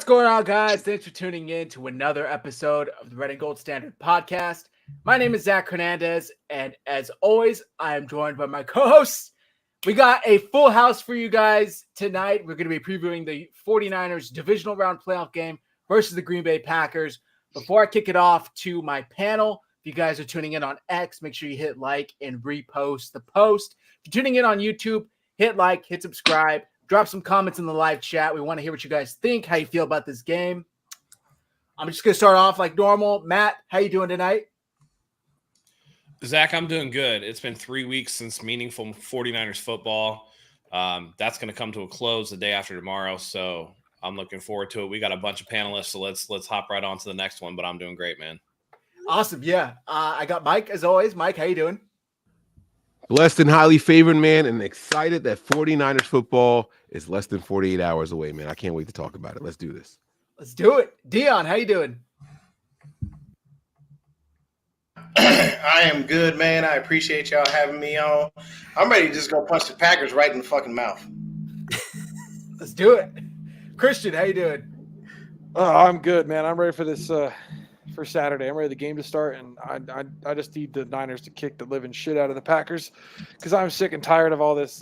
What's going on, guys? Thanks for tuning in to another episode of the Red and Gold Standard podcast. My name is Zach Hernandez, and as always, I am joined by my co-hosts. We got a full house for you guys tonight. We're going to be previewing the 49ers Divisional Round playoff game versus the Green Bay Packers. Before I kick it off to my panel, if you guys are tuning in on X, make sure you hit like and repost the post. If you're tuning in on YouTube, hit like, hit subscribe. Drop some comments in the live chat. We want to hear what you guys think, how you feel about this game. I'm just going to start off like normal. Matt, how you doing tonight? Zach, I'm doing good. It's been 3 weeks since meaningful 49ers football. That's going to come to a close the day after tomorrow, so I'm looking forward to it. We got a bunch of panelists, so let's hop right on to the next one, but I'm doing great, man. Awesome, yeah. I got Mike, as always. Mike, how you doing? Blessed and highly favored, man, and excited that 49ers football is less than 48 hours away, man. I can't wait to talk about it. Let's do this. Let's do it. Dion, how you doing? I am good, man. I appreciate y'all having me on. I'm ready to just go punch the Packers right in the fucking mouth. Let's do it. Christian, how you doing? I'm good, man. I'm ready for this for Saturday. I'm ready for the game to start, and I just need the Niners to kick the living shit out of the Packers because I'm sick and tired of all this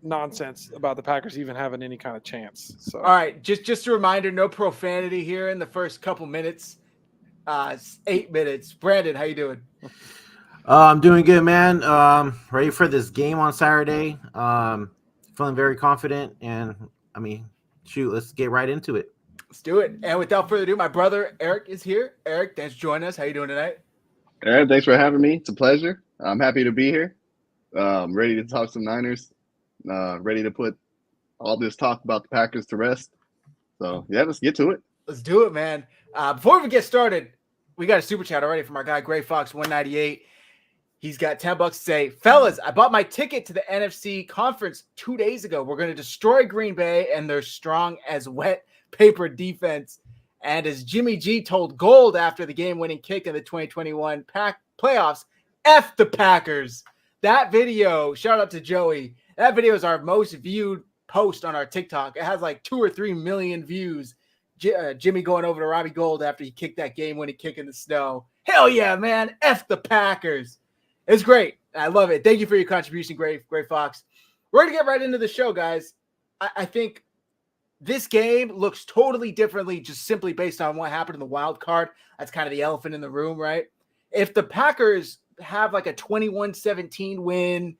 nonsense about the Packers even having any kind of chance. So, all right, just a reminder, no profanity here in the first couple minutes. 8 minutes. Brandon, how you doing? I'm doing good, man. Ready for this game on Saturday. Feeling very confident, and let's get right into it. Let's do it. And without further ado, my brother Eric is here. Eric, thanks for joining us. How you doing tonight? Aaron, thanks for having me. It's a pleasure. I'm happy to be here. Ready to talk some Niners. Ready to put all this talk about the Packers to rest. So, yeah, let's get to it. Let's do it, man. Before we get started, we got a super chat already from our guy, Gray Fox 198. He's got $10 to say, fellas, I bought my ticket to the NFC conference 2 days ago. We're going to destroy Green Bay and their strong as wet paper defense. And as Jimmy G told Gold after the game-winning kick in the 2021 playoffs, F the Packers. That video, shout out to Joey, that video is our most viewed post on our TikTok. It has like 2 or 3 million views. Jimmy going over to Robbie Gold after he kicked that game-winning kick in the snow. Hell yeah, man. F the Packers. It's great. I love it. Thank you for your contribution, Gray Fox. We're going to get right into the show, guys. I think this game looks totally differently just simply based on what happened in the wild card. That's kind of the elephant in the room, right? If the Packers have like a 21-17 win,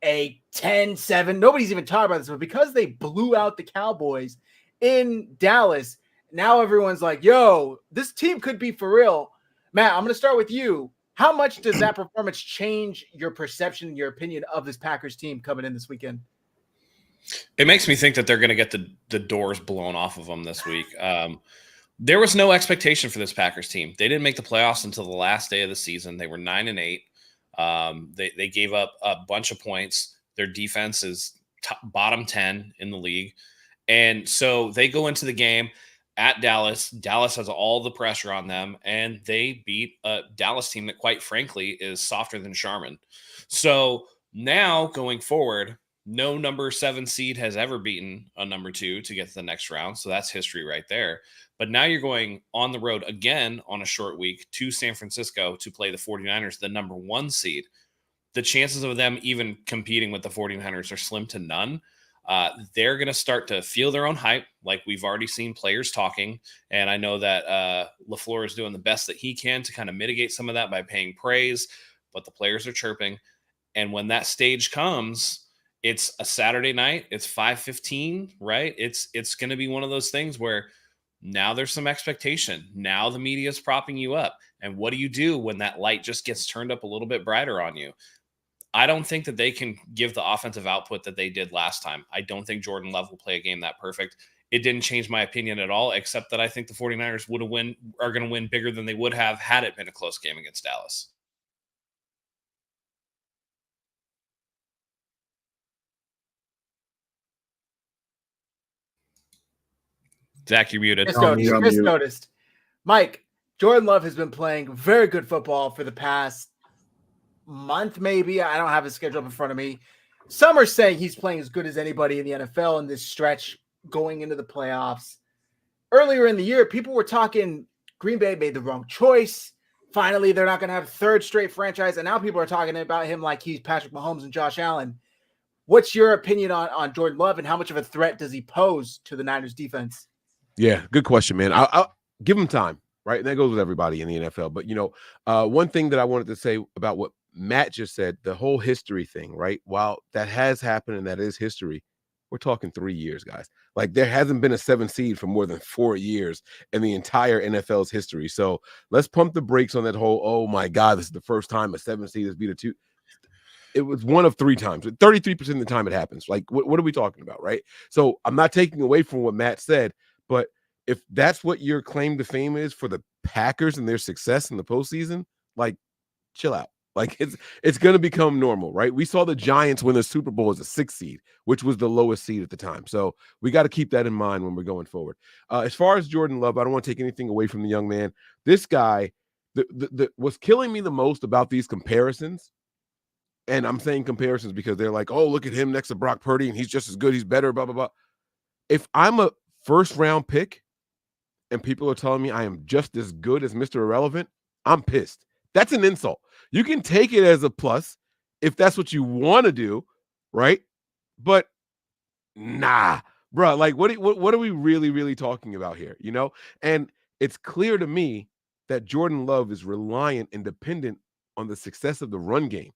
a 10-7, nobody's even talking about this, but because they blew out the Cowboys in Dallas, now everyone's like, yo, this team could be for real. Matt, I'm going to start with you. How much does that performance change your perception and your opinion of this Packers team coming in this weekend? It makes me think that they're going to get the doors blown off of them this week. There was no expectation for this Packers team. They didn't make the playoffs until the last day of the season. They were 9-8. They gave up a bunch of points. Their defense is bottom 10 in the league. And so they go into the game at Dallas. Dallas has all the pressure on them, and they beat a Dallas team that, quite frankly, is softer than Charmin. So now going forward, no number 7 seed has ever beaten a number 2 to get to the next round. So that's history right there. But now you're going on the road again on a short week to San Francisco to play the 49ers, the number 1 seed. The chances of them even competing with the 49ers are slim to none. They're going to start to feel their own hype, like we've already seen players talking. And I know that LaFleur is doing the best that he can to kind of mitigate some of that by paying praise, but the players are chirping. And when that stage comes, it's a Saturday night. It's 5:15, right? It's going to be one of those things where now there's some expectation. Now the media is propping you up. And what do you do when that light just gets turned up a little bit brighter on you? I don't think that they can give the offensive output that they did last time. I don't think Jordan Love will play a game that perfect. It didn't change my opinion at all, except that I think the 49ers are going to win bigger than they would have had it been a close game against Dallas. Zach, you're muted. Just noticed. Mike, Jordan Love has been playing very good football for the past month, maybe. I don't have his schedule up in front of me. Some are saying he's playing as good as anybody in the NFL in this stretch going into the playoffs. earlier in the year, people were talking Green Bay made the wrong choice. Finally, they're not going to have a third straight franchise. And now people are talking about him like he's Patrick Mahomes and Josh Allen. What's your opinion on Jordan Love, and how much of a threat does he pose to the Niners defense? Yeah, good question, man. I'll give him time, right? And that goes with everybody in the NFL. But, one thing that I wanted to say about what Matt just said, the whole history thing, right? While that has happened and that is history, we're talking 3 years, guys. Like, there hasn't been a 7 seed for more than 4 years in the entire NFL's history. So let's pump the brakes on that whole, oh my God, this is the first time a 7 seed has beat a 2. It was one of 3 times. 33% of the time it happens. Like, what are we talking about, right? So I'm not taking away from what Matt said, but if that's what your claim to fame is for the Packers and their success in the postseason, like, chill out. Like, it's going to become normal, right? We saw the Giants win the Super Bowl as a 6 seed, which was the lowest seed at the time. So we got to keep that in mind when we're going forward. As far as Jordan Love, I don't want to take anything away from the young man. This guy, what's killing me the most about these comparisons, and I'm saying comparisons because they're like, oh, look at him next to Brock Purdy, and he's just as good, he's better, blah, blah, blah. If I'm a first-round pick and people are telling me I am just as good as Mr. Irrelevant, I'm pissed. That's an insult. You can take it as a plus if that's what you want to do, right? But nah, bro. Like, what are we really, really talking about here? And it's clear to me that Jordan Love is reliant and dependent on the success of the run game.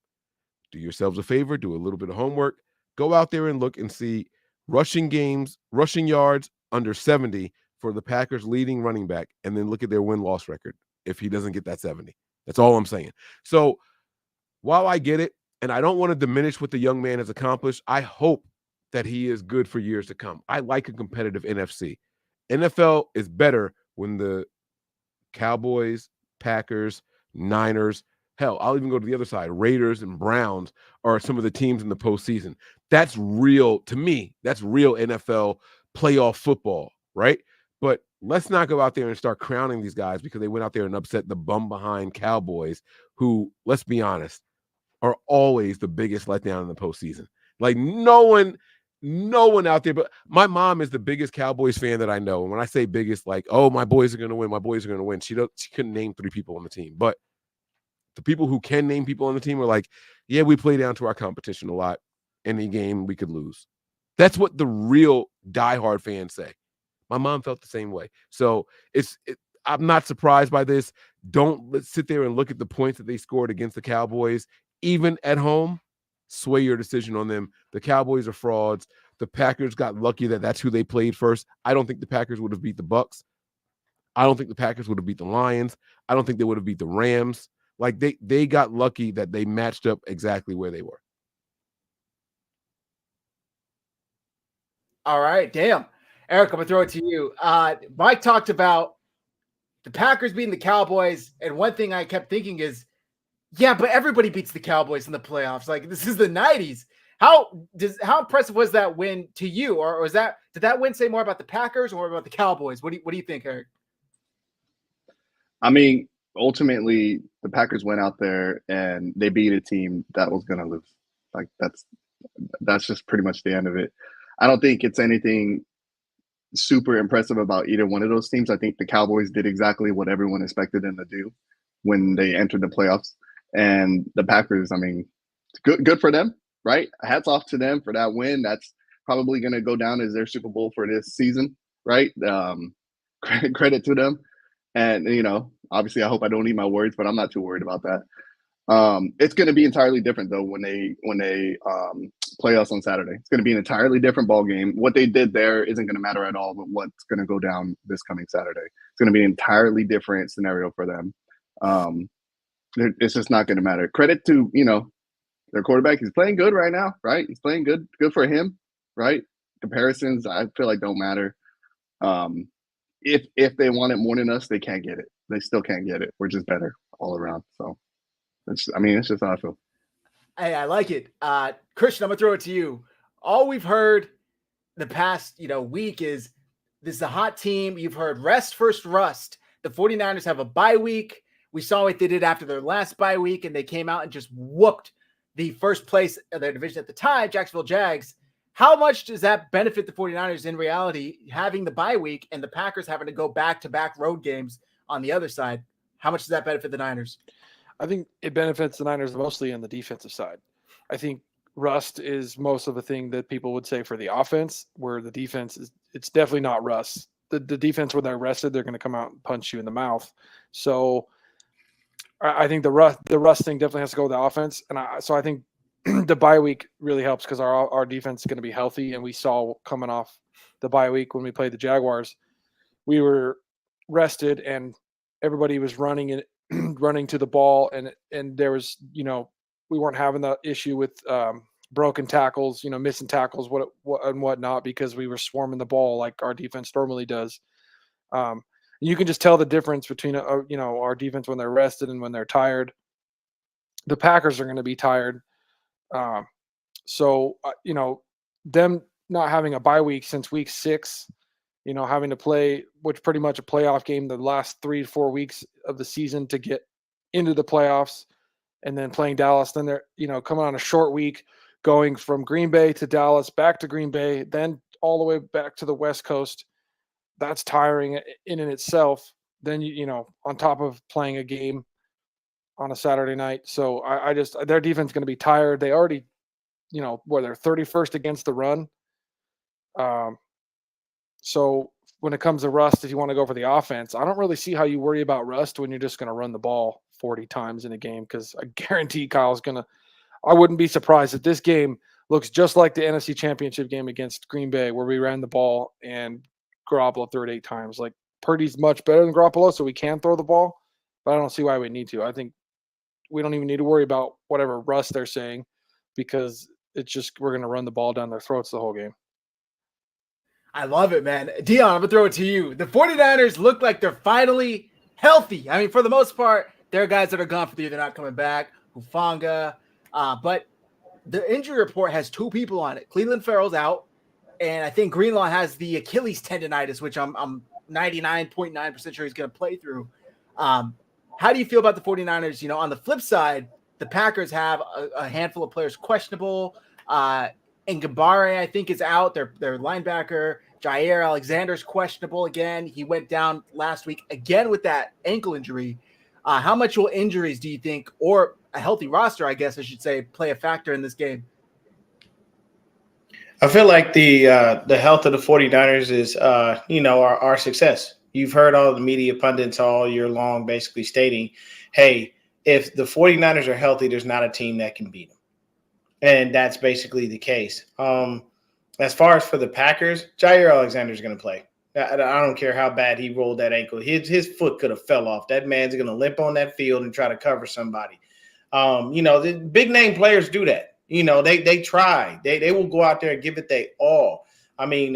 Do yourselves a favor, do a little bit of homework, go out there and look and see rushing yards under 70 for the Packers' leading running back, and then look at their win-loss record if he doesn't get that 70. That's all I'm saying. So while I get it, and I don't want to diminish what the young man has accomplished, I hope that he is good for years to come. I like a competitive NFC. NFL is better when the Cowboys, Packers, Niners, hell, I'll even go to the other side. Raiders and Browns are some of the teams in the postseason. That's real, to me, that's real NFL playoff football, right? But let's not go out there and start crowning these guys because they went out there and upset the bum behind Cowboys, who, let's be honest, are always the biggest letdown in the postseason. Like, no one out there, but my mom is the biggest Cowboys fan that I know. And when I say biggest, like, oh, my boys are going to win. She couldn't name 3 people on the team, but the people who can name people on the team are like, yeah, we play down to our competition a lot. Any game we could lose. That's what the real diehard fans say. My mom felt the same way. So I'm not surprised by this. Let's sit there and look at the points that they scored against the Cowboys, even at home. Sway your decision on them. The Cowboys are frauds. The Packers got lucky that that's who they played first. I don't think the Packers would have beat the Bucks. I don't think the Packers would have beat the Lions. I don't think they would have beat the Rams. Like, they got lucky that they matched up exactly where they were. All right, damn. Eric, I'm going to throw it to you. Mike talked about the Packers beating the Cowboys, and one thing I kept thinking is, yeah, but everybody beats the Cowboys in the playoffs. Like, this is the 90s. How impressive was that win to you? Or did that win say more about the Packers or more about the Cowboys? What do you think, Eric? I mean, ultimately, the Packers went out there and they beat a team that was going to lose. Like, that's just pretty much the end of it. I don't think it's anything super impressive about either one of those teams. I think the Cowboys did exactly what everyone expected them to do when they entered the playoffs. And the Packers, I mean, good for them, right? Hats off to them for that win. That's probably going to go down as their Super Bowl for this season, right? Credit to them. And, obviously I hope I don't eat my words, but I'm not too worried about that. It's going to be entirely different though when they play us on Saturday. It's going to be an entirely different ball game. What they did there isn't going to matter at all, but what's going to go down this coming Saturday. It's going to be an entirely different scenario for them. It's just not going to matter. Credit to their quarterback. He's playing good right now, right? He's playing good. Good for him, right? Comparisons, I feel like don't matter. If they want it more than us, they can't get it. They still can't get it. We're just better all around. So. It's just how I feel. Hey, I like it. Christian, I'm going to throw it to you. All we've heard the past, week is this is a hot team. You've heard rest first rust. The 49ers have a bye week. We saw what they did after their last bye week, and they came out and just whooped the first place of their division at the time, Jacksonville Jags. How much does that benefit the 49ers in reality, having the bye week and the Packers having to go back-to-back road games on the other side? How much does that benefit the Niners? I think it benefits the Niners mostly on the defensive side. I think rust is most of the thing that people would say for the offense, where the defense is, it's definitely not rust. The defense, when they're rested, they're going to come out and punch you in the mouth. So I think the rust thing definitely has to go with the offense. And so I think the bye week really helps because our defense is going to be healthy. And we saw coming off the bye week when we played the Jaguars, we were rested and everybody was running to the ball. And there was, we weren't having that issue with broken tackles, missing tackles, what and whatnot, because we were swarming the ball like our defense normally does. You can just tell the difference between, our defense when they're rested and when they're tired. The Packers are going to be tired. Them not having a bye week since week 6, having to play, which pretty much a playoff game the last 3 to 4 weeks of the season to get into the playoffs, and then playing Dallas. Then they're, coming on a short week, going from Green Bay to Dallas, back to Green Bay, then all the way back to the West Coast. That's tiring in itself. Then, on top of playing a game on a Saturday night. So I just, their defense is going to be tired. They already, they're 31st against the run. So when it comes to rust, if you want to go for the offense, I don't really see how you worry about rust when you're just going to run the ball 40 times in a game, because I guarantee Kyle's going to, I wouldn't be surprised if this game looks just like the NFC Championship game against Green Bay, where we ran the ball and Garoppolo threw it 8 times. Like, Purdy's much better than Garoppolo, so we can throw the ball, but I don't see why we need to. I think we don't even need to worry about whatever rust they're saying, because it's just, we're going to run the ball down their throats the whole game. I love it, man. Dion, I'm going to throw it to you. The 49ers look like they're finally healthy. I mean, for the most part, there are guys that are gone for the year. They're not coming back. Hufanga. But the injury report has 2 people on it. Cleveland Farrell's out, and I think Greenlaw has the Achilles tendonitis, which I'm 99.9% sure he's going to play through. How do you feel about the 49ers? On the flip side, the Packers have a handful of players questionable. Ngabare, I think, is out. Their linebacker. Jair Alexander's questionable again. He went down last week again with that ankle injury. How much will injuries, do you think, or a healthy roster, I guess I should say, play a factor in this game? I feel like the health of the 49ers is, our success. You've heard all the media pundits all year long basically stating, hey, if the 49ers are healthy, there's not a team that can beat them. And that's basically the case. As far as for the Packers, Jair Alexander is going to play. I don't care how bad he rolled that ankle. His foot could have fell off. That man's going to limp on that field and try to cover somebody. The big name players do that. They try. They will go out there and give it their all. I mean,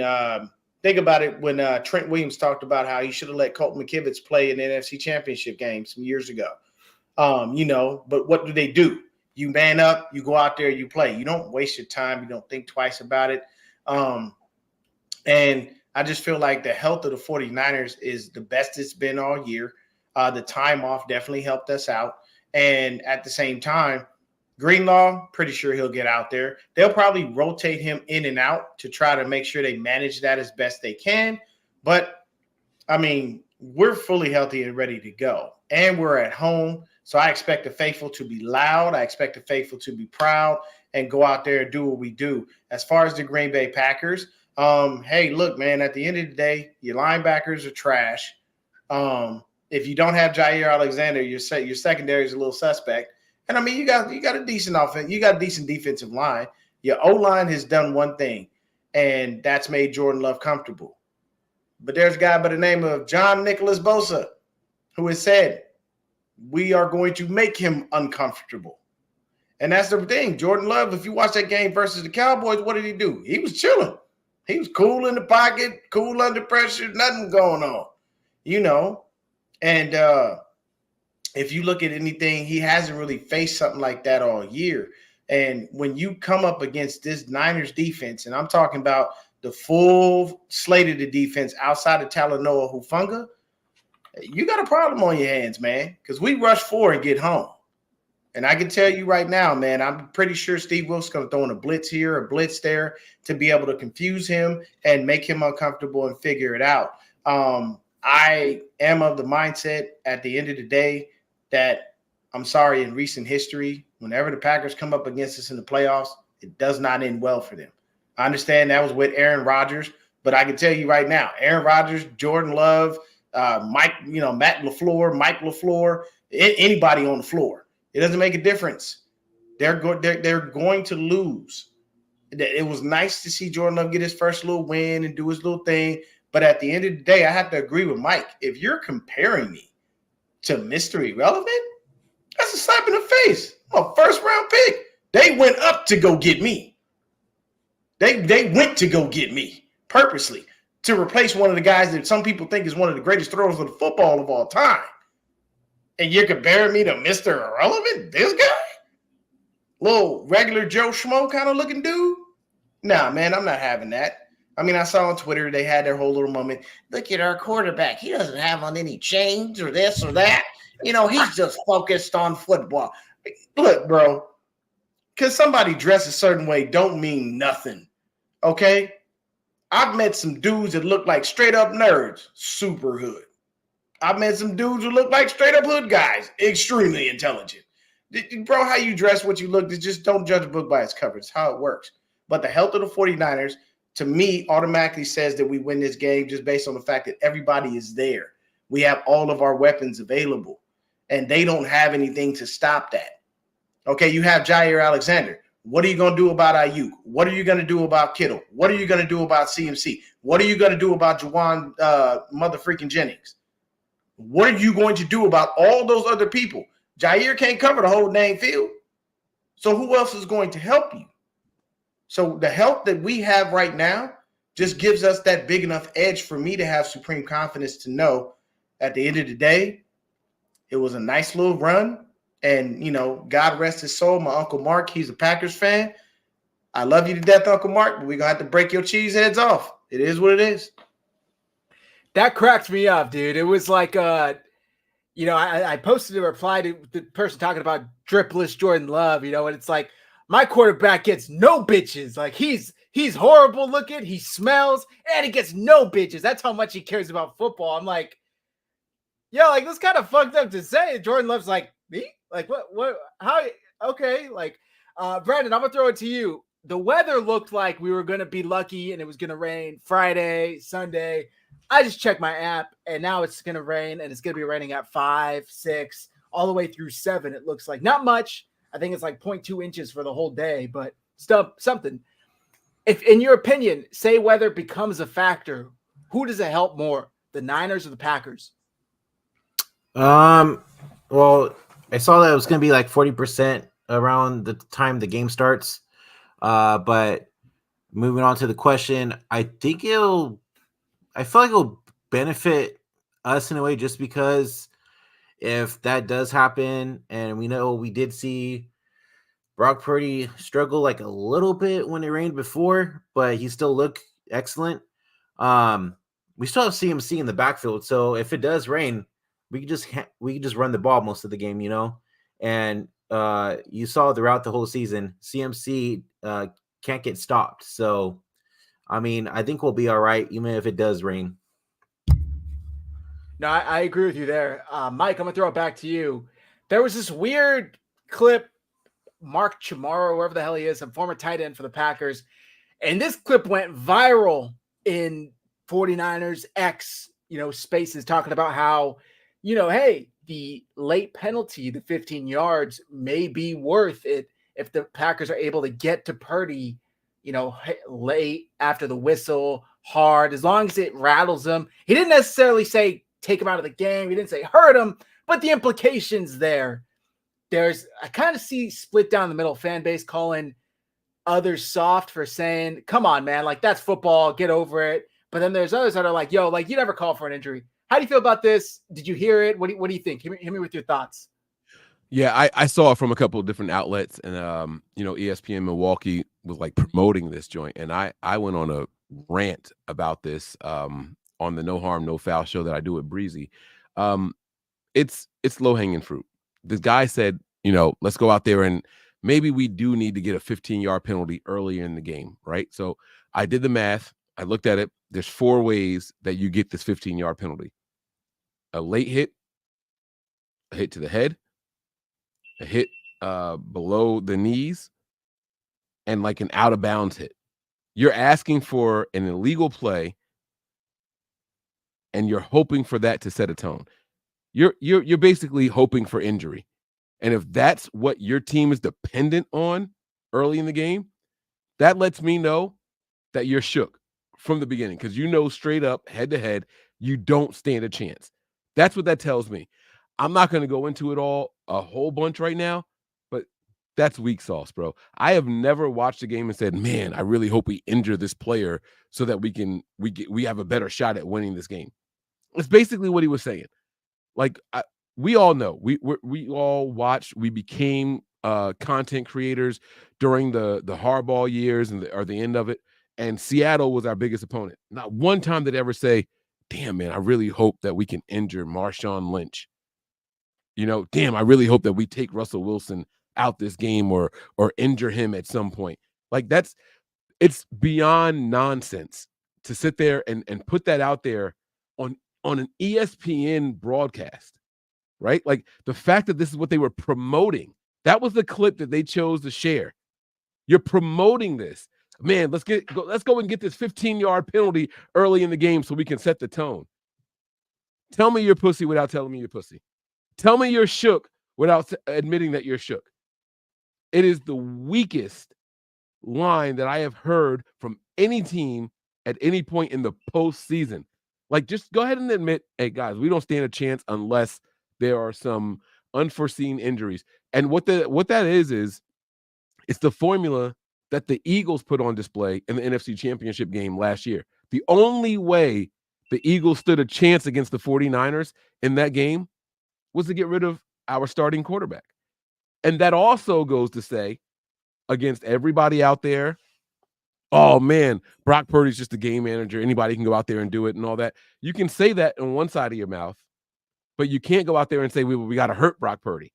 think about it when Trent Williams talked about how he should have let Colton McKivitz play in the NFC Championship game some years ago. But what do? You man up, you go out there, you play. You don't waste your time. You don't think twice about it. And I just feel like the health of the 49ers is the best it's been all year. The time off definitely helped us out. And at the same time, Greenlaw, pretty sure he'll get out there. They'll probably rotate him in and out to try to make sure they manage that as best they can. But, I mean, we're fully healthy and ready to go. And we're at home. So I expect the faithful to be loud. I expect the faithful to be proud and go out there and do what we do. As far as the Green Bay Packers, hey, look, man, at the end of the day, your linebackers are trash. If you don't have Jair Alexander, your secondary is a little suspect. And I mean, you got a decent offense. You got a decent defensive line. Your O-line has done one thing, and that's made Jordan Love comfortable. But there's a guy by the name of John Nicholas Bosa who has said, we are going to make him uncomfortable. And that's the thing. Jordan Love, if you watch that game versus the Cowboys, what did he do? He was chilling. He was cool in the pocket, cool under pressure, nothing going on, And if you look at anything, he hasn't really faced something like that all year. And when you come up against this Niners defense, and I'm talking about the full slate of the defense outside of Talanoa Hufanga, you got a problem on your hands, man, because we rush 4 and get home. And I can tell you right now, man, I'm pretty sure Steve Wilkes is going to throw in a blitz here, a blitz there to be able to confuse him and make him uncomfortable and figure it out. I am of the mindset at the end of the day that, I'm sorry, in recent history, whenever the Packers come up against us in the playoffs, it does not end well for them. I understand that was with Aaron Rodgers, but I can tell you right now, Aaron Rodgers, Jordan Love, Matt LaFleur, anybody on the floor, it doesn't make a difference. They're going to lose. It was nice to see Jordan Love get his first little win and do his little thing, but at the end of the day, I have to agree with Mike. If you're comparing me to Mr. Irrelevant, that's a slap in the face. I'm a first-round pick. They went up to go get me. They went to go get me purposely to replace one of the guys that some people think is one of the greatest throwers of the football of all time. And you're comparing me to Mr. Irrelevant, this guy? Little regular Joe Schmo kind of looking dude? Nah, man, I'm not having that. I mean, I saw on Twitter they had their whole little moment. Look at our quarterback. He doesn't have on any chains or this or that. You know, he's just focused on football. Look, bro, because somebody dressed a certain way don't mean nothing, okay? I've met some dudes that look like straight-up nerds, super hood. I've met some dudes who look like straight-up hood guys, extremely intelligent. Bro, how you dress, what you look, just don't judge a book by its cover. It's how it works. But the health of the 49ers, to me, automatically says that we win this game just based on the fact that everybody is there. We have all of our weapons available, and they don't have anything to stop that. Okay, you have Jair Alexander. What are you going to do about Ayuk? What are you going to do about Kittle? What are you going to do about CMC? What are you going to do about Juwan mother-freaking Jennings? What are you going to do about all those other people? Jair can't cover the whole dang field. So who else is going to help you? So the help that we have right now just gives us that big enough edge for me to have supreme confidence to know at the end of the day, it was a nice little run. And, you know, God rest his soul, my Uncle Mark, he's a Packers fan. I love you to death, Uncle Mark, but we're going to have to break your cheese heads off. It is what it is. That cracked me up, dude. It was like, you know, I posted a reply to the person talking about dripless Jordan Love, you know, and it's like, my quarterback gets no bitches. Like, he's horrible looking, he smells, and he gets no bitches. That's how much he cares about football. I'm like, yo, like, this kind of fucked up to say. Jordan Love's like, me? Like, what, how, okay. Like, Brandon, I'm going to throw it to you. The weather looked like we were going to be lucky and it was going to rain Friday, Sunday. I just checked my app and now it's going to rain and it's going to be raining at 5, 6, all the way through 7. It looks like not much. I think it's like 0.2 inches for the whole day, but something. If, in your opinion, say weather becomes a factor, who does it help more, the Niners or the Packers? Well, I saw that it was going to be like 40% around the time the game starts. But moving on to the question, I feel like it'll benefit us in a way just because if that does happen, and we know we did see Brock Purdy struggle like a little bit when it rained before, but he still looked excellent. We still have CMC in the backfield, so if it does rain, we could just run the ball most of the game, you know. And you saw throughout the whole season, CMC can't get stopped. So, I mean, I think we'll be all right, even if it does rain. No, I agree with you there. Mike, I'm going to throw it back to you. There was this weird clip, Mark Chamorro, wherever the hell he is, a former tight end for the Packers. And this clip went viral in 49ers X, you know, spaces, talking about how, you know, hey, the late penalty, the 15 yards, may be worth it if the Packers are able to get to Purdy, you know, late after the whistle, hard, as long as it rattles them. He didn't necessarily say take him out of the game. He didn't say hurt him, but the implications there. I kind of see split down the middle fan base calling others soft for saying, come on, man, like that's football, get over it. But then there's others that are like, yo, like you never call for an injury. How do you feel about this? Did you hear it? What do you think? Hit me with your thoughts. Yeah, I saw it from a couple of different outlets, and you know, ESPN Milwaukee was like promoting this joint, and I went on a rant about this on the No Harm No Foul show that I do with Breezy. It's low hanging fruit. The guy said let's go out there and maybe we do need to get a 15-yard penalty earlier in the game, right? So I did the math. I looked at it. There's 4 ways that you get this 15-yard penalty. A late hit, a hit to the head, a hit below the knees, and like an out-of-bounds hit. You're asking for an illegal play, and you're hoping for that to set a tone. You're basically hoping for injury. And if that's what your team is dependent on early in the game, that lets me know that you're shook from the beginning, because straight up, head-to-head, you don't stand a chance. That's what that tells me. I'm not going to go into it all a whole bunch right now, but that's weak sauce, bro. I have never watched a game and said, man, I really hope we injure this player so that we have a better shot at winning this game. It's basically what he was saying. Like, we all know, we all watched, we became content creators during the hardball years or the end of it, and Seattle was our biggest opponent. Not one time did they ever say, damn, man, I really hope that we can injure Marshawn Lynch. Damn, I really hope that we take Russell Wilson out this game or injure him at some point. Like, it's beyond nonsense to sit there and put that out there on an ESPN broadcast, right? Like, the fact that this is what they were promoting, that was the clip that they chose to share. You're promoting this. Man, let's go and get this 15-yard penalty early in the game so we can set the tone. Tell me you're pussy without telling me you're pussy. Tell me you're shook without admitting that you're shook. It is the weakest line that I have heard from any team at any point in the postseason. Like, just go ahead and admit, hey, guys, we don't stand a chance unless there are some unforeseen injuries. And what that is it's the formula that the Eagles put on display in the NFC Championship game last year. The only way the Eagles stood a chance against the 49ers in that game was to get rid of our starting quarterback. And that also goes to say, against everybody out there, oh, man, Brock Purdy's just a game manager. Anybody can go out there and do it and all that. You can say that on one side of your mouth, but you can't go out there and say, we got to hurt Brock Purdy.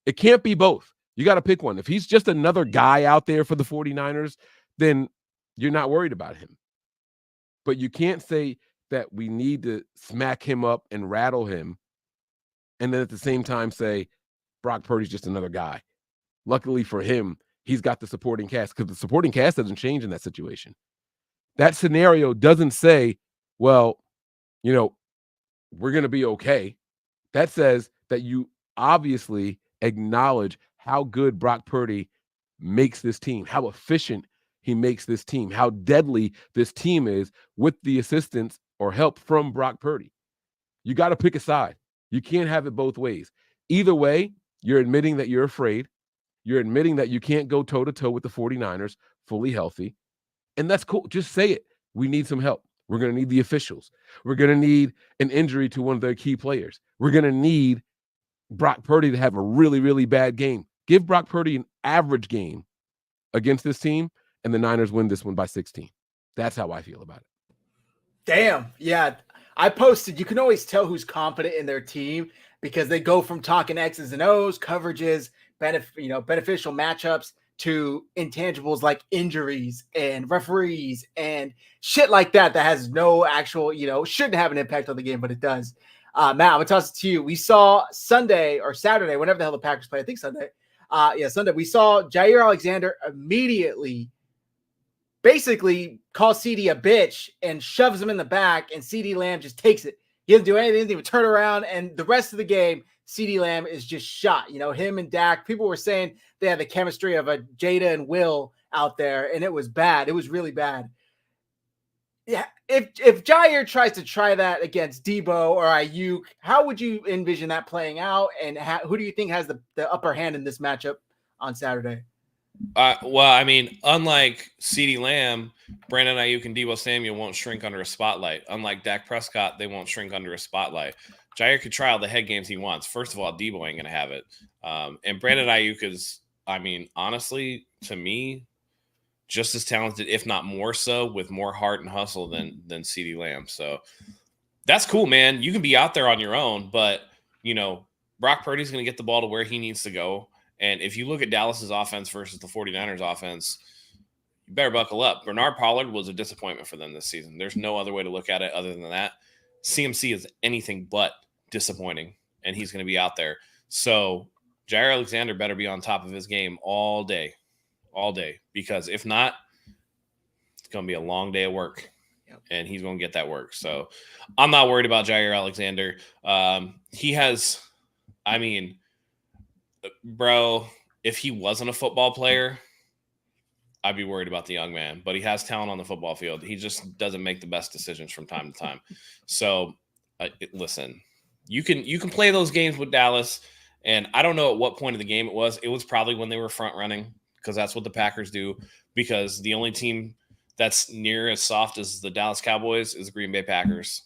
It can't be both. You got to pick one. If he's just another guy out there for the 49ers, then you're not worried about him. But you can't say that we need to smack him up and rattle him, and then at the same time say Brock Purdy's just another guy. Luckily for him, he's got the supporting cast, because the supporting cast doesn't change in that situation. That scenario doesn't say, well, we're going to be okay. That says that you obviously acknowledge how good Brock Purdy makes this team, how efficient he makes this team, how deadly this team is with the assistance or help from Brock Purdy. You got to pick a side. You can't have it both ways. Either way, you're admitting that you're afraid. You're admitting that you can't go toe-to-toe with the 49ers fully healthy. And that's cool. Just say it. We need some help. We're going to need the officials. We're going to need an injury to one of their key players. We're going to need Brock Purdy to have a really, really bad game. Give Brock Purdy an average game against this team, and the Niners win this one by 16. That's how I feel about it. Damn. Yeah. I posted, you can always tell who's confident in their team because they go from talking X's and O's, coverages, beneficial matchups, to intangibles like injuries and referees and shit like that has no actual, shouldn't have an impact on the game, but it does. Matt, I'm going to toss it to you. We saw Sunday or Saturday, whenever the hell the Packers play, I think Sunday. Sunday, we saw Jair Alexander immediately basically call CD a bitch and shoves him in the back, and CD Lamb just takes it. He doesn't do anything, he doesn't even turn around, and the rest of the game, CD Lamb is just shot. Him and Dak, people were saying they had the chemistry of a Jada and Will out there, and it was bad. It was really bad. Yeah, if Jair tries to try that against Debo or Ayuk, how would you envision that playing out, and who do you think has the upper hand in this matchup on Saturday? Well, I mean, unlike CeeDee Lamb, Brandon Ayuk and Deebo Samuel won't shrink under a spotlight. Unlike Dak Prescott, they won't shrink under a spotlight. Jair could try all the head games he wants. First of all, Deebo ain't going to have it. And Brandon Ayuk is, honestly, to me, just as talented, if not more so, with more heart and hustle than CeeDee Lamb. So that's cool, man. You can be out there on your own, but, Brock Purdy's going to get the ball to where he needs to go. And if you look at Dallas's offense versus the 49ers offense, you better buckle up. Bernard Pollard was a disappointment for them this season. There's no other way to look at it other than that. CMC is anything but disappointing, and he's going to be out there. So Jair Alexander better be on top of his game all day, because if not, it's going to be a long day of work, and he's going to get that work. So I'm not worried about Jair Alexander. He has, I mean, bro, if he wasn't a football player, I'd be worried about the young man, but he has talent on the football field. He just doesn't make the best decisions from time to time. So listen, you can play those games with Dallas, and I don't know at what point of the game it was. It was probably when they were front running, because that's what the Packers do, because the only team that's near as soft as the Dallas Cowboys is the Green Bay Packers.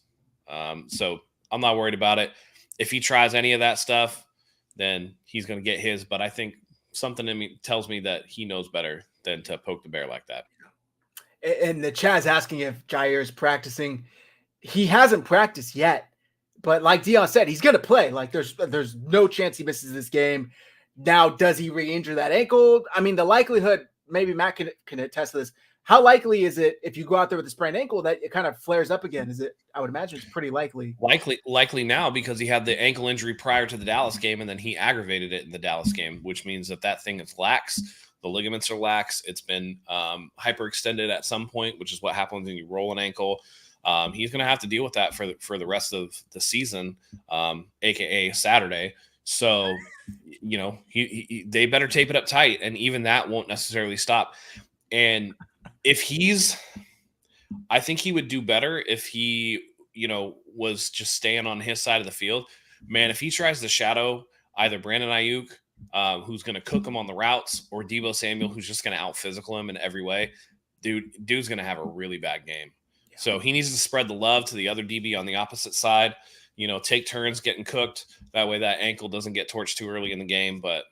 So I'm not worried about it. If he tries any of that stuff, then he's going to get his, but I think something in me tells me that he knows better than to poke the bear like that. And the chat's asking if Jair is practicing. He hasn't practiced yet, but like Dion said, he's going to play. Like there's no chance he misses this game. Now, does he re-injure that ankle? I mean, the likelihood, maybe Matt can attest to this. How likely is it if you go out there with a sprained ankle that it kind of flares up again? Is it? I would imagine it's pretty likely. Likely now, because he had the ankle injury prior to the Dallas game, and then he aggravated it in the Dallas game, which means that thing is lax. The ligaments are lax. It's been hyperextended at some point, which is what happens when you roll an ankle. He's going to have to deal with that for the rest of the season, aka Saturday. So, they better tape it up tight, and even that won't necessarily stop. And I think he would do better if he, was just staying on his side of the field. Man, if he tries to shadow either Brandon Ayuk, who's going to cook him on the routes, or Deebo Samuel, who's just going to out-physical him in every way, dude's going to have a really bad game. Yeah. So he needs to spread the love to the other DB on the opposite side, take turns getting cooked. That way that ankle doesn't get torched too early in the game. But,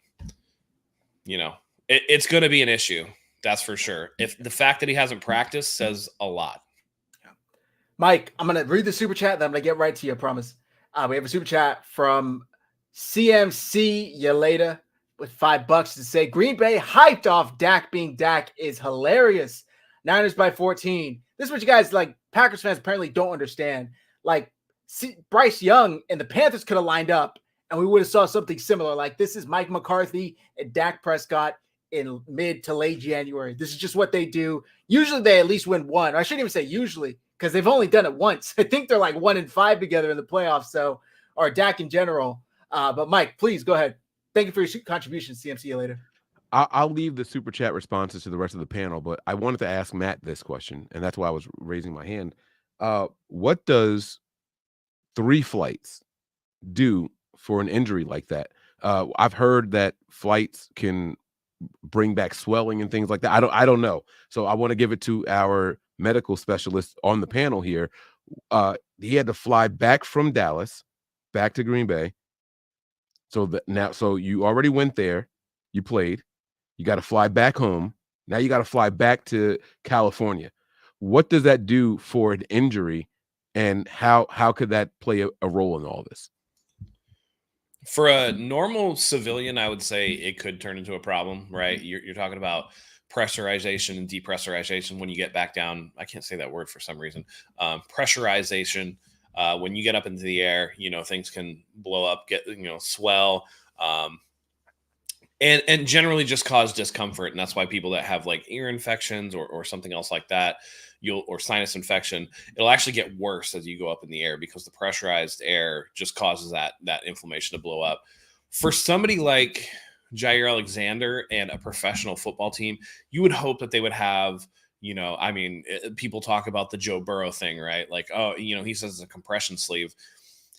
it's going to be an issue. That's for sure. If the fact that he hasn't practiced says a lot. Mike, I'm going to read the super chat, then I'm going to get right to you, I promise. We have a super chat from CMC Yeleda with $5 to say, Green Bay hyped off Dak being Dak is hilarious. Niners by 14. This is what you guys, like, Packers fans apparently don't understand. Like, Bryce Young and the Panthers could have lined up, and we would have saw something similar. Like, this is Mike McCarthy and Dak Prescott in mid to late January. This is just what they do. Usually they at least win one. I shouldn't even say usually, because they've only done it once. I think they're like 1-5 together in the playoffs. So, or Dak in general. But Mike, please go ahead. Thank you for your contribution. See you later. I'll leave the super chat responses to the rest of the panel, but I wanted to ask Matt this question, and that's why I was raising my hand. What does 3 flights do for an injury like that? I've heard that flights can bring back swelling and things like that. I don't know. So I want to give it to our medical specialist on the panel here. He had to fly back from Dallas back to Green Bay. So you already went there, you played, you got to fly back home. Now you got to fly back to California. What does that do for an injury, and how could that play a role in all this? For a normal civilian, I would say it could turn into a problem, right? You're talking about pressurization and depressurization when you get back down. I can't say that word for some reason. Pressurization, when you get up into the air, things can blow up, swell, and generally just cause discomfort. And that's why people that have like ear infections or something else like that, or sinus infection, it'll actually get worse as you go up in the air, because the pressurized air just causes that inflammation to blow up. For somebody like Jair Alexander and a professional football team, you would hope that they would have, people talk about the Joe Burrow thing, right? Like, he says it's a compression sleeve.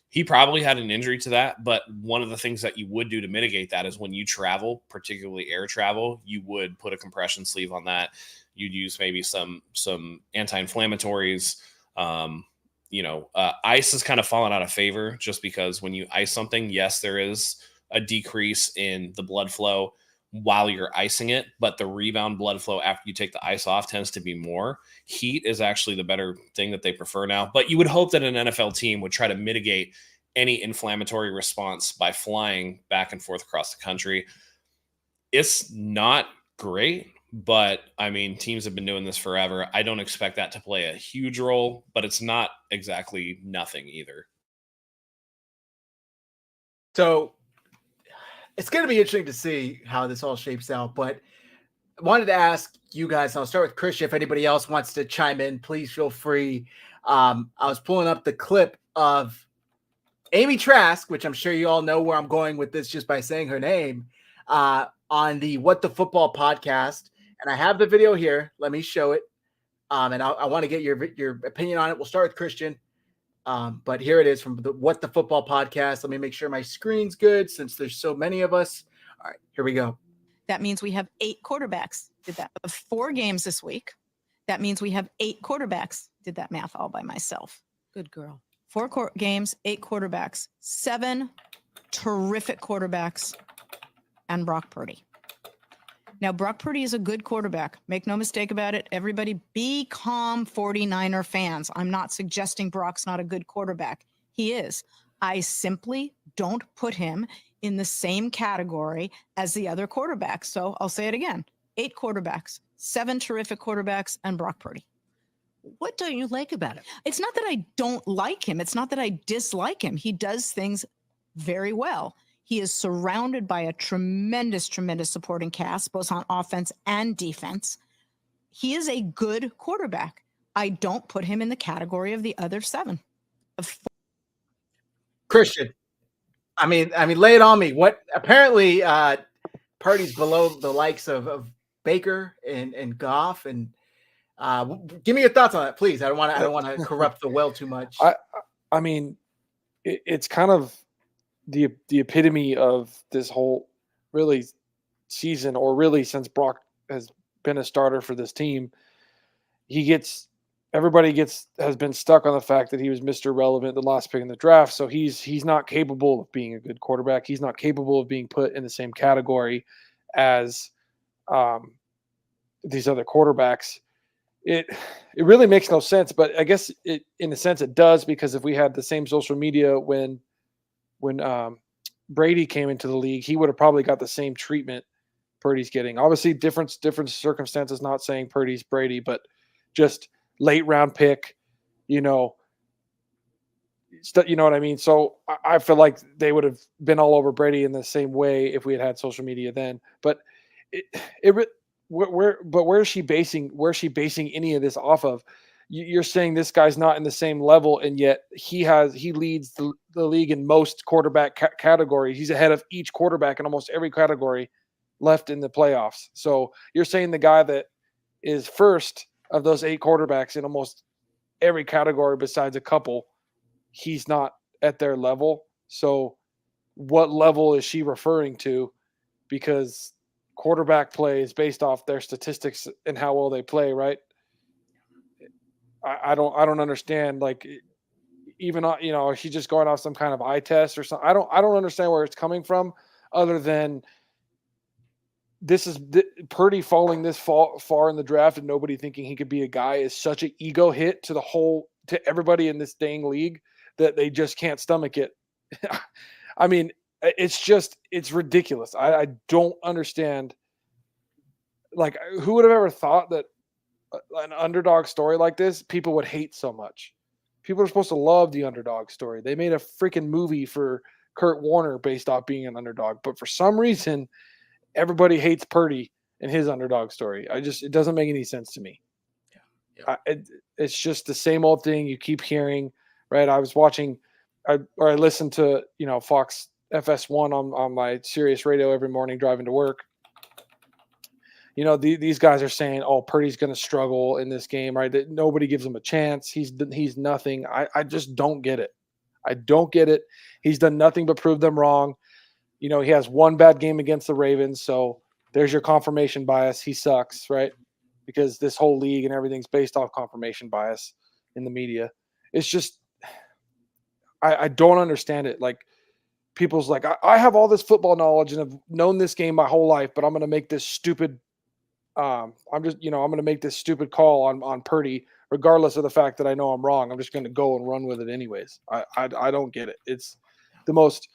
He probably had an injury to that, but one of the things that you would do to mitigate that is when you travel, particularly air travel, you would put a compression sleeve on that. You'd use maybe some anti-inflammatories. Ice has kind of fallen out of favor, just because when you ice something, yes, there is a decrease in the blood flow while you're icing it, but the rebound blood flow after you take the ice off tends to be more. Heat is actually the better thing that they prefer now, but you would hope that an NFL team would try to mitigate any inflammatory response by flying back and forth across the country. It's not great, but I mean, teams have been doing this forever. I don't expect that to play a huge role, but it's not exactly nothing either. So it's going to be interesting to see how this all shapes out, but I wanted to ask you guys, I'll start with Christian. If anybody else wants to chime in, please feel free. I was pulling up the clip of Amy Trask, which I'm sure you all know where I'm going with this just by saying her name, on the What the Football podcast. And I have the video here. Let me show it. And I want to get your opinion on it. We'll start with Christian. But here it is from the What the Football podcast. Let me make sure my screen's good since there's so many of us. All right, here we go. That means we have 8 quarterbacks. Did that of 4 games this week. That means we have 8 quarterbacks. Did that math all by myself. Good girl. 4 games, 8 quarterbacks, 7 terrific quarterbacks, and Brock Purdy. Now, Brock Purdy is a good quarterback. Make no mistake about it. Everybody be calm, 49er fans. I'm not suggesting Brock's not a good quarterback. He is. I simply don't put him in the same category as the other quarterbacks. So I'll say it again. 8 quarterbacks, 7 terrific quarterbacks, and Brock Purdy. What don't you like about him? It's not that I don't like him. It's not that I dislike him. He does things very well. He is surrounded by a tremendous, tremendous supporting cast, both on offense and defense. He is a good quarterback. I don't put him in the category of the other 7. Christian, I mean, lay it on me. What apparently Purdy's below the likes of Baker and Goff, and give me your thoughts on that, please. I don't want to corrupt the well too much. I mean, it's kind of the epitome of this whole really season, or really since Brock has been a starter for this team. Everybody has been stuck on the fact that he was Mr. Relevant, the last pick in the draft. So he's not capable of being a good quarterback. He's not capable of being put in the same category as these other quarterbacks. It really makes no sense, but I guess in a sense it does, because if we had the same social media when Brady came into the league, he would have probably got the same treatment Purdy's getting. Obviously, different circumstances, not saying Purdy's Brady, but just late round pick, you know what I mean? So I feel like they would have been all over Brady in the same way if we had social media then. But where is she basing any of this off of? You're saying this guy's not in the same level, and yet he leads the league in most quarterback categories. He's ahead of each quarterback in almost every category left in the playoffs. So you're saying the guy that is first of those 8 quarterbacks in almost every category besides a couple, he's not at their level. So what level is she referring to? Because quarterback play is based off their statistics and how well they play, right? I don't understand. Like, even she's just going off some kind of eye test or something. I don't understand where it's coming from, other than this is Purdy falling this far in the draft and nobody thinking he could be a guy is such an ego hit to everybody in this dang league that they just can't stomach it. I mean, it's ridiculous. I don't understand. Like, who would have ever thought that an underdog story like this people would hate so much? People are supposed to love the underdog story. They made a freaking movie for Kurt Warner based off being an underdog, but for some reason everybody hates Purdy and his underdog story. It doesn't make any sense to me. Yeah. It's just the same old thing you keep hearing, right? I was watching, I listened to Fox FS1 on my Sirius radio every morning driving to work. These guys are saying, "Oh, Purdy's going to struggle in this game," right? That nobody gives him a chance. He's nothing. I just don't get it. I don't get it. He's done nothing but prove them wrong. He has one bad game against the Ravens, so there's your confirmation bias. He sucks, right? Because this whole league and everything's based off confirmation bias in the media. It's just, I don't understand it. Like, people's like, I have all this football knowledge and have known this game my whole life, but I'm going to make this stupid. I'm going to make this stupid call on Purdy, regardless of the fact that I know I'm wrong. I'm just going to go and run with it anyways. I don't get it. the most.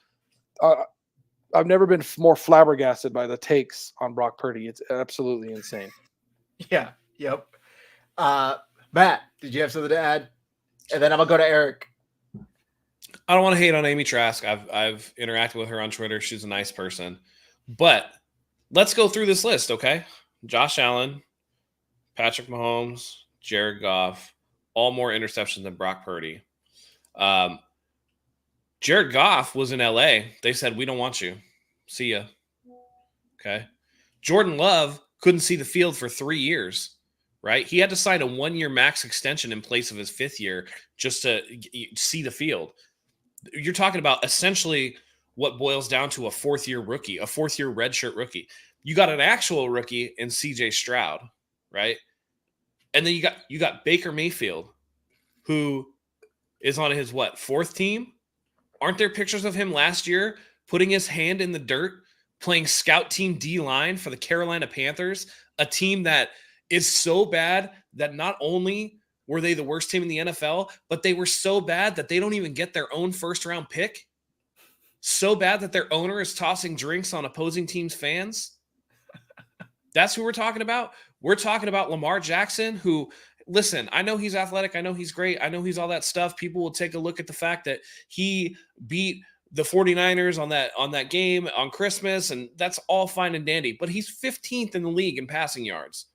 I've never been more flabbergasted by the takes on Brock Purdy. It's absolutely insane. Yeah. Yep. Matt, did you have something to add? And then I'm gonna go to Eric. I don't want to hate on Amy Trask. I've interacted with her on Twitter. She's a nice person. But let's go through this list, okay? Josh Allen, Patrick Mahomes, Jared Goff, all more interceptions than Brock Purdy. Jared Goff was in LA. They said, we don't want you. See ya. Okay. Jordan Love couldn't see the field for 3 years, right? He had to sign a 1-year max extension in place of his 5th year just to see the field. You're talking about essentially what boils down to a 4th-year rookie, a 4th-year redshirt rookie. You got an actual rookie in CJ Stroud, right? And then you got Baker Mayfield, who is on his 4th team? Aren't there pictures of him last year putting his hand in the dirt, playing scout team D-line for the Carolina Panthers, a team that is so bad that not only were they the worst team in the NFL, but they were so bad that they don't even get their own first-round pick? So bad that their owner is tossing drinks on opposing teams' fans? That's who we're talking about? We're talking about Lamar Jackson, who, listen, I know he's athletic. I know he's great. I know he's all that stuff. People will take a look at the fact that he beat the 49ers on that game on Christmas, and that's all fine and dandy. But he's 15th in the league in passing yards.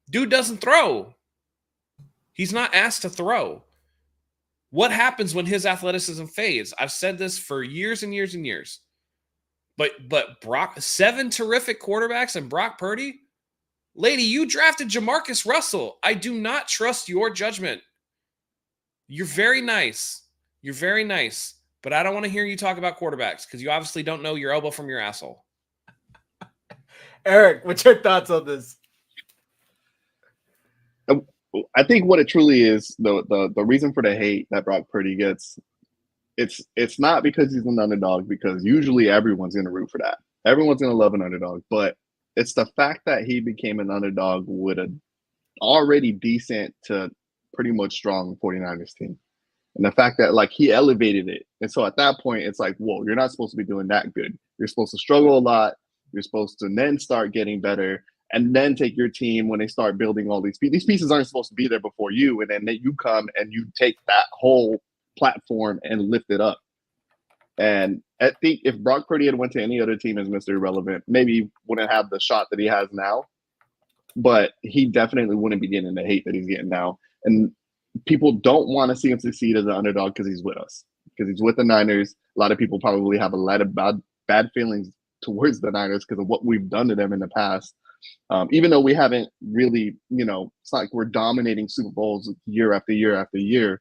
Dude doesn't throw. He's not asked to throw. What happens when his athleticism fades? I've said this for years and years and years. But Brock, 7 terrific quarterbacks and Brock Purdy? Lady, you drafted Jamarcus Russell. I do not trust your judgment. You're very nice. You're very nice. But I don't want to hear you talk about quarterbacks because you obviously don't know your elbow from your asshole. Eric, what's your thoughts on this? I think what it truly is, the reason for the hate that Brock Purdy gets, it's not because he's an underdog, because usually everyone's going to root for that. Everyone's going to love an underdog. But it's the fact that he became an underdog with an already decent to pretty much strong 49ers team. And the fact that, like, he elevated it. And so at that point, it's like, whoa, you're not supposed to be doing that good. You're supposed to struggle a lot. You're supposed to then start getting better and then take your team when they start building all these pieces. These pieces aren't supposed to be there before you. And then you come and you take that whole platform and lift it up. And I think if Brock Purdy had went to any other team as Mr. Irrelevant, maybe he wouldn't have the shot that he has now. But he definitely wouldn't be getting the hate that he's getting now. And people don't want to see him succeed as an underdog because he's with us, because he's with the Niners. A lot of people probably have a lot of bad feelings towards the Niners because of what we've done to them in the past. Even though we haven't really, it's not like we're dominating Super Bowls year after year after year.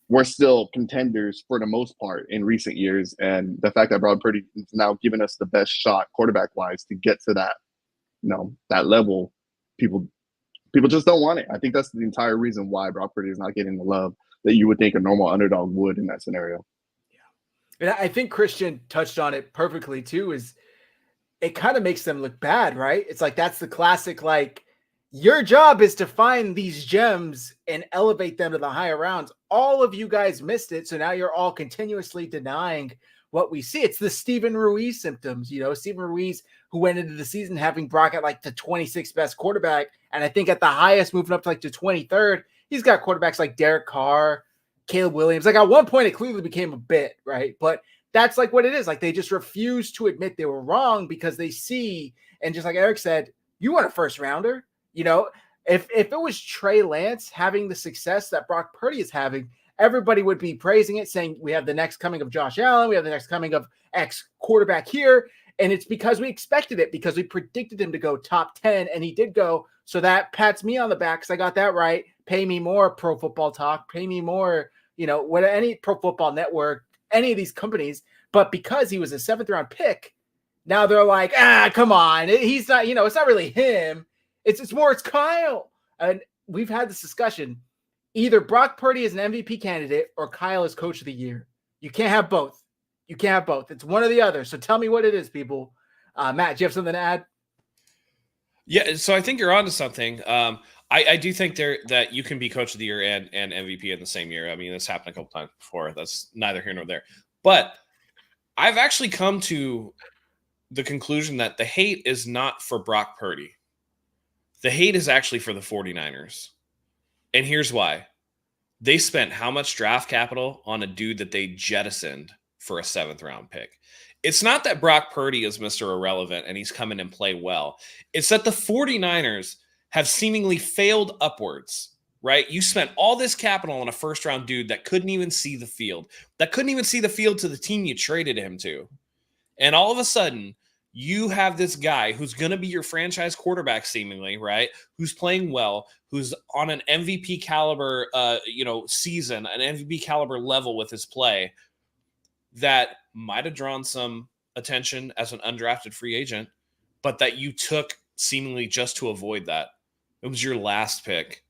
We're still contenders for the most part in recent years. And the fact that Brock Purdy is now giving us the best shot quarterback-wise to get to that, that level, people just don't want it. I think that's the entire reason why Brock Purdy is not getting the love that you would think a normal underdog would in that scenario. Yeah. And I think Christian touched on it perfectly too, is it kind of makes them look bad, right? It's like, that's the classic, like, your job is to find these gems and elevate them to the higher rounds. All of you guys missed it. So now you're all continuously denying what we see. It's the Steven Ruiz symptoms, Steven Ruiz, who went into the season having Brock at like the 26th best quarterback. And I think at the highest, moving up to like the 23rd, he's got quarterbacks like Derek Carr, Caleb Williams. Like at one point, it clearly became a bit, right? But that's like what it is. Like they just refuse to admit they were wrong because they see, and just like Eric said, you want a first rounder. If it was Trey Lance having the success that Brock Purdy is having, everybody would be praising it, saying we have the next coming of Josh Allen, we have the next coming of X quarterback here. And it's because we expected it, because we predicted him to go top 10, and he did go. So that pats me on the back because I got that right. Pay me more, Pro Football Talk. Pay me more, what any Pro Football Network, any of these companies. But because he was a 7th-round pick, now they're like, come on. He's not, it's not really him. It's Kyle. And we've had this discussion. Either Brock Purdy is an MVP candidate or Kyle is coach of the year. You can't have both. You can't have both. It's one or the other. So tell me what it is, people. Matt, do you have something to add? Yeah, so I think you're onto something. I do think that you can be coach of the year and MVP in the same year. I mean, this happened a couple times before. That's neither here nor there. But I've actually come to the conclusion that the hate is not for Brock Purdy. The hate is actually for the 49ers. And here's why. They spent how much draft capital on a dude that they jettisoned for a 7th-round pick? It's not that Brock Purdy is Mr. Irrelevant and he's come in and play well. It's that the 49ers have seemingly failed upwards, right? You spent all this capital on a first-round dude that couldn't even see the field, to the team you traded him to. And all of a sudden, you have this guy who's going to be your franchise quarterback, seemingly, right? Who's playing well, who's on an MVP caliber, season, an MVP caliber level with his play, that might have drawn some attention as an undrafted free agent, but that you took seemingly just to avoid that. It was your last pick.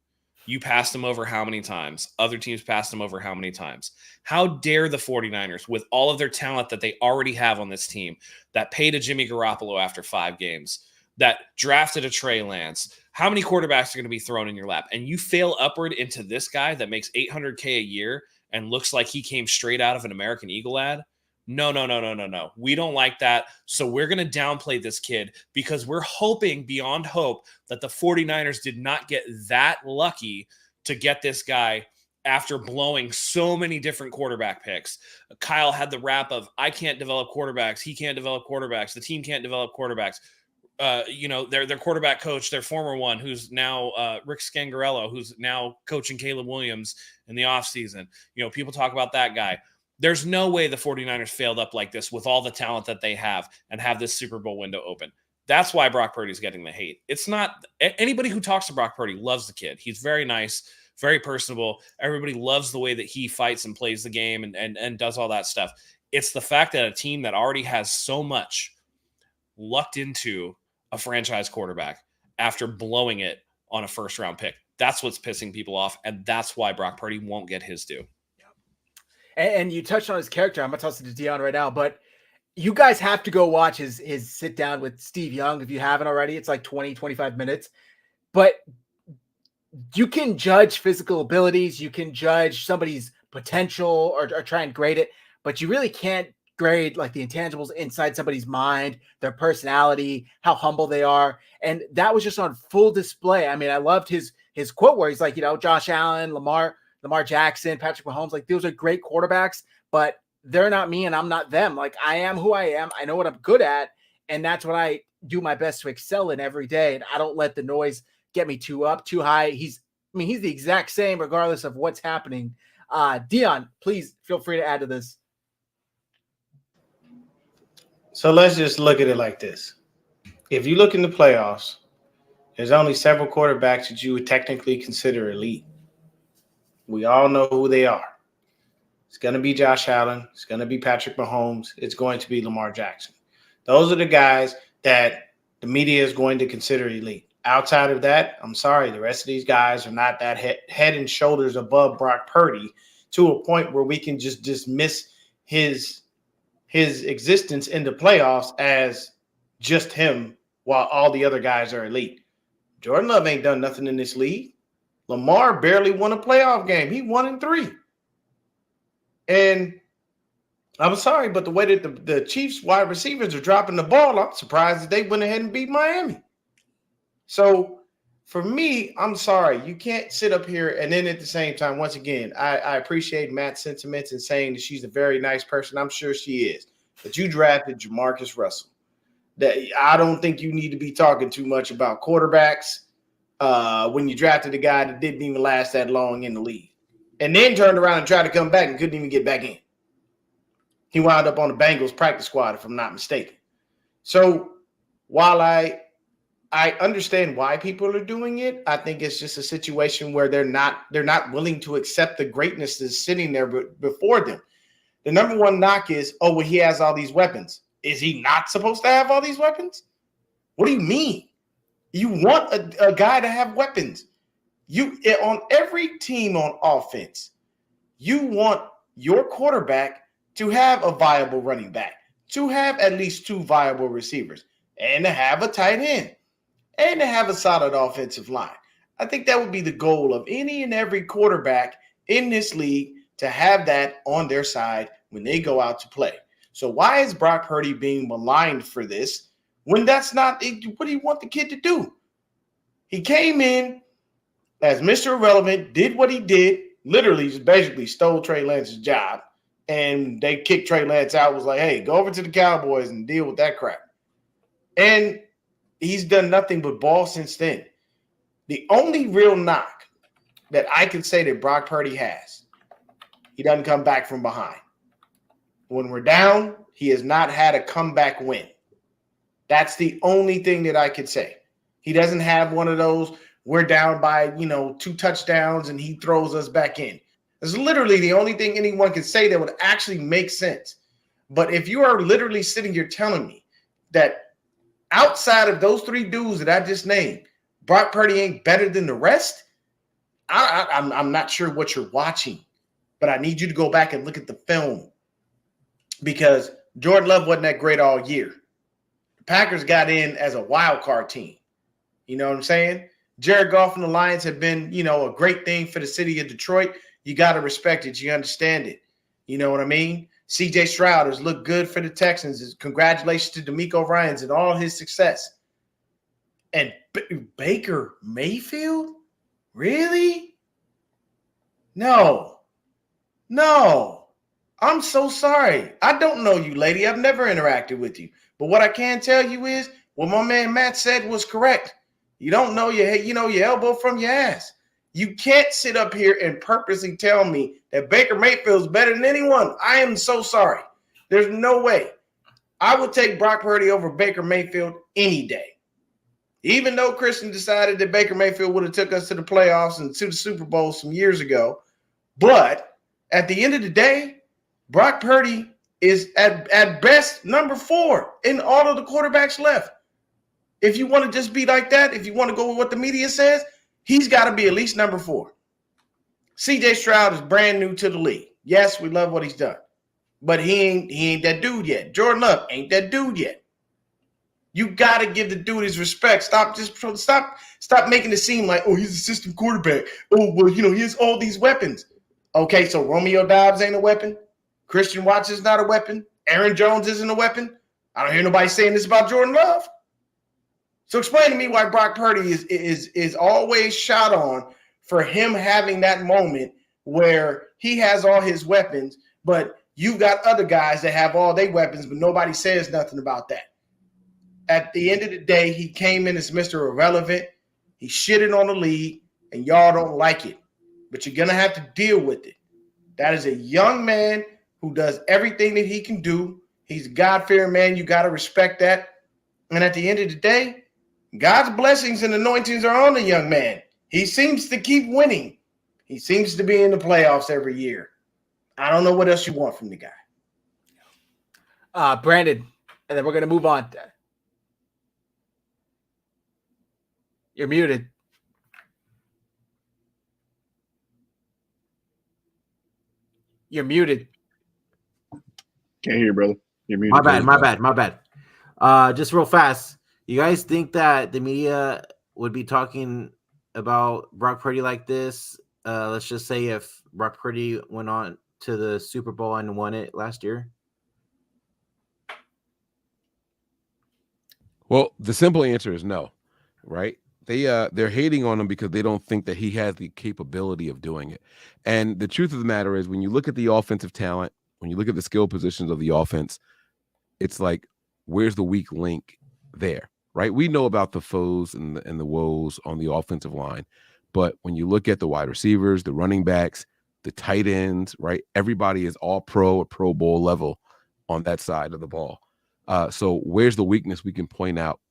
You passed him over how many times? Other teams passed him over how many times? How dare the 49ers, with all of their talent that they already have on this team, that paid a Jimmy Garoppolo after 5 games, that drafted a Trey Lance, how many quarterbacks are going to be thrown in your lap? And you fail upward into this guy that makes $800K a year and looks like he came straight out of an American Eagle ad? No. We don't like that. So we're going to downplay this kid because we're hoping beyond hope that the 49ers did not get that lucky to get this guy after blowing so many different quarterback picks. Kyle had the rap of, I can't develop quarterbacks. He can't develop quarterbacks. The team can't develop quarterbacks. Their quarterback coach, their former one, who's now Rick Scangarello, who's now coaching Caleb Williams in the offseason. People talk about that guy. There's no way the 49ers failed up like this with all the talent that they have and have this Super Bowl window open. That's why Brock Purdy's getting the hate. It's not anybody who talks to Brock Purdy loves the kid. He's very nice, very personable. Everybody loves the way that he fights and plays the game and does all that stuff. It's the fact that a team that already has so much lucked into a franchise quarterback after blowing it on a first-round pick. That's what's pissing people off, and that's why Brock Purdy won't get his due. And you touched on his character. I'm going to toss it to Dion right now, but you guys have to go watch his sit down with Steve Young if you haven't already. It's like 20, 25 minutes. But you can judge physical abilities. You can judge somebody's potential or try and grade it, but you really can't grade like the intangibles inside somebody's mind, their personality, how humble they are. And that was just on full display. I mean, I loved his quote where he's like, Josh Allen, Lamar Jackson, Patrick Mahomes, like those are great quarterbacks, but they're not me and I'm not them. Like I am who I am. I know what I'm good at. And that's what I do my best to excel in every day. And I don't let the noise get me too high. He's the exact same regardless of what's happening. Dion, please feel free to add to this. So let's just look at it like this. If you look in the playoffs, there's only several quarterbacks that you would technically consider elite. We all know who they are. It's going to be Josh Allen. It's going to be Patrick Mahomes. It's going to be Lamar Jackson. Those are the guys that the media is going to consider elite. Outside of that, I'm sorry, the rest of these guys are not that head and shoulders above Brock Purdy to a point where we can just dismiss his existence in the playoffs as just him while all the other guys are elite. Jordan Love ain't done nothing in this league. Lamar barely won a playoff game. He 1-3. And I'm sorry, but the way that the Chiefs wide receivers are dropping the ball, I'm surprised that they went ahead and beat Miami. So for me, I'm sorry. You can't sit up here and then at the same time, once again, I appreciate Matt's sentiments and saying that she's a very nice person. I'm sure she is. But you drafted Jamarcus Russell. That I don't think you need to be talking too much about quarterbacks when you drafted a guy that didn't even last that long in the league. And then turned around and tried to come back and couldn't even get back in. He wound up on the Bengals practice squad, if I'm not mistaken. So while I understand why people are doing it, I think it's just a situation where they're not willing to accept the greatness that's sitting there before them. The number one knock is, oh, well, he has all these weapons. Is he not supposed to have all these weapons? What do you mean? You want a guy to have weapons. On every team on offense, you want your quarterback to have a viable running back, to have at least 2 viable receivers, and to have a tight end, and to have a solid offensive line. I think that would be the goal of any and every quarterback in this league, to have that on their side when they go out to play. So why is Brock Purdy being maligned for this when that's not what do you want the kid to do? He came in as Mr. Irrelevant, did what he did, literally just basically stole Trey Lance's job, and they kicked Trey Lance out, was like, hey, go over to the Cowboys and deal with that crap. And he's done nothing but ball since then. The only real knock that I can say that Brock Purdy has, he doesn't come back from behind. When we're down, he has not had a comeback win. That's the only thing that I could say. He doesn't have one of those, we're down by, 2 touchdowns and he throws us back in. That's literally the only thing anyone can say that would actually make sense. But if you are literally sitting here telling me that outside of those 3 dudes that I just named, Brock Purdy ain't better than the rest, I'm not sure what you're watching. But I need you to go back and look at the film, because Jordan Love wasn't that great all year. The Packers got in as a wild card team. You know what I'm saying? Jared Goff and the Lions have been, a great thing for the city of Detroit. You got to respect it. You understand it. You know what I mean? C.J. Stroud has looked good for the Texans. Congratulations to DeMeco Ryans and all his success. And Baker Mayfield? Really? No. I'm so sorry. I don't know you, lady. I've never interacted with you. But what I can tell you is what my man Matt said was correct. You don't know your elbow from your ass. You can't sit up here and purposely tell me that Baker Mayfield is better than anyone. I am so sorry. There's no way. I would take Brock Purdy over Baker Mayfield any day. Even though Christian decided that Baker Mayfield would have took us to the playoffs and to the Super Bowl some years ago. But at the end of the day, Brock Purdy is at best number 4 in all of the quarterbacks left. If you want to just be like that, if you want to go with what the media says, he's got to be at least number 4. C.J. Stroud is brand new to the league. Yes, we love what he's done. But he ain't that dude yet. Jordan Love ain't that dude yet. You got to give the dude his respect. Stop making it seem like, oh, he's a system quarterback. Oh, well, he has all these weapons. Okay, so Romeo Doubs ain't a weapon. Christian Watson's not a weapon. Aaron Jones isn't a weapon. I don't hear nobody saying this about Jordan Love. So explain to me why Brock Purdy is always shot on for him having that moment where he has all his weapons, but you've got other guys that have all their weapons, but nobody says nothing about that. At the end of the day, he came in as Mr. Irrelevant. He shitted on the league, and y'all don't like it. But you're going to have to deal with it. That is a young man who does everything that he can do. He's a God-fearing man. You got to respect that. And at the end of the day, God's blessings and anointings are on the young man. He seems to keep winning. He seems to be in the playoffs every year. I don't know what else you want from the guy. Brandon, and then we're going to move on. You're muted. You're muted. Can't hear you, brother. You're muted. My bad. Just real fast. You guys think that the media would be talking about Brock Purdy like this? Let's just say if Brock Purdy went on to the Super Bowl and won it last year? Well, the simple answer is no, right? They're hating on him because they don't think that he has the capability of doing it. And the truth of the matter is, when you look at the offensive talent, when you look at the skill positions of the offense, it's like, where's the weak link there, right? We know about the foes and the woes on the offensive line, but when you look at the wide receivers, the running backs, the tight ends, right? Everybody is all pro or Pro Bowl level on that side of the ball. So where's the weakness we can point out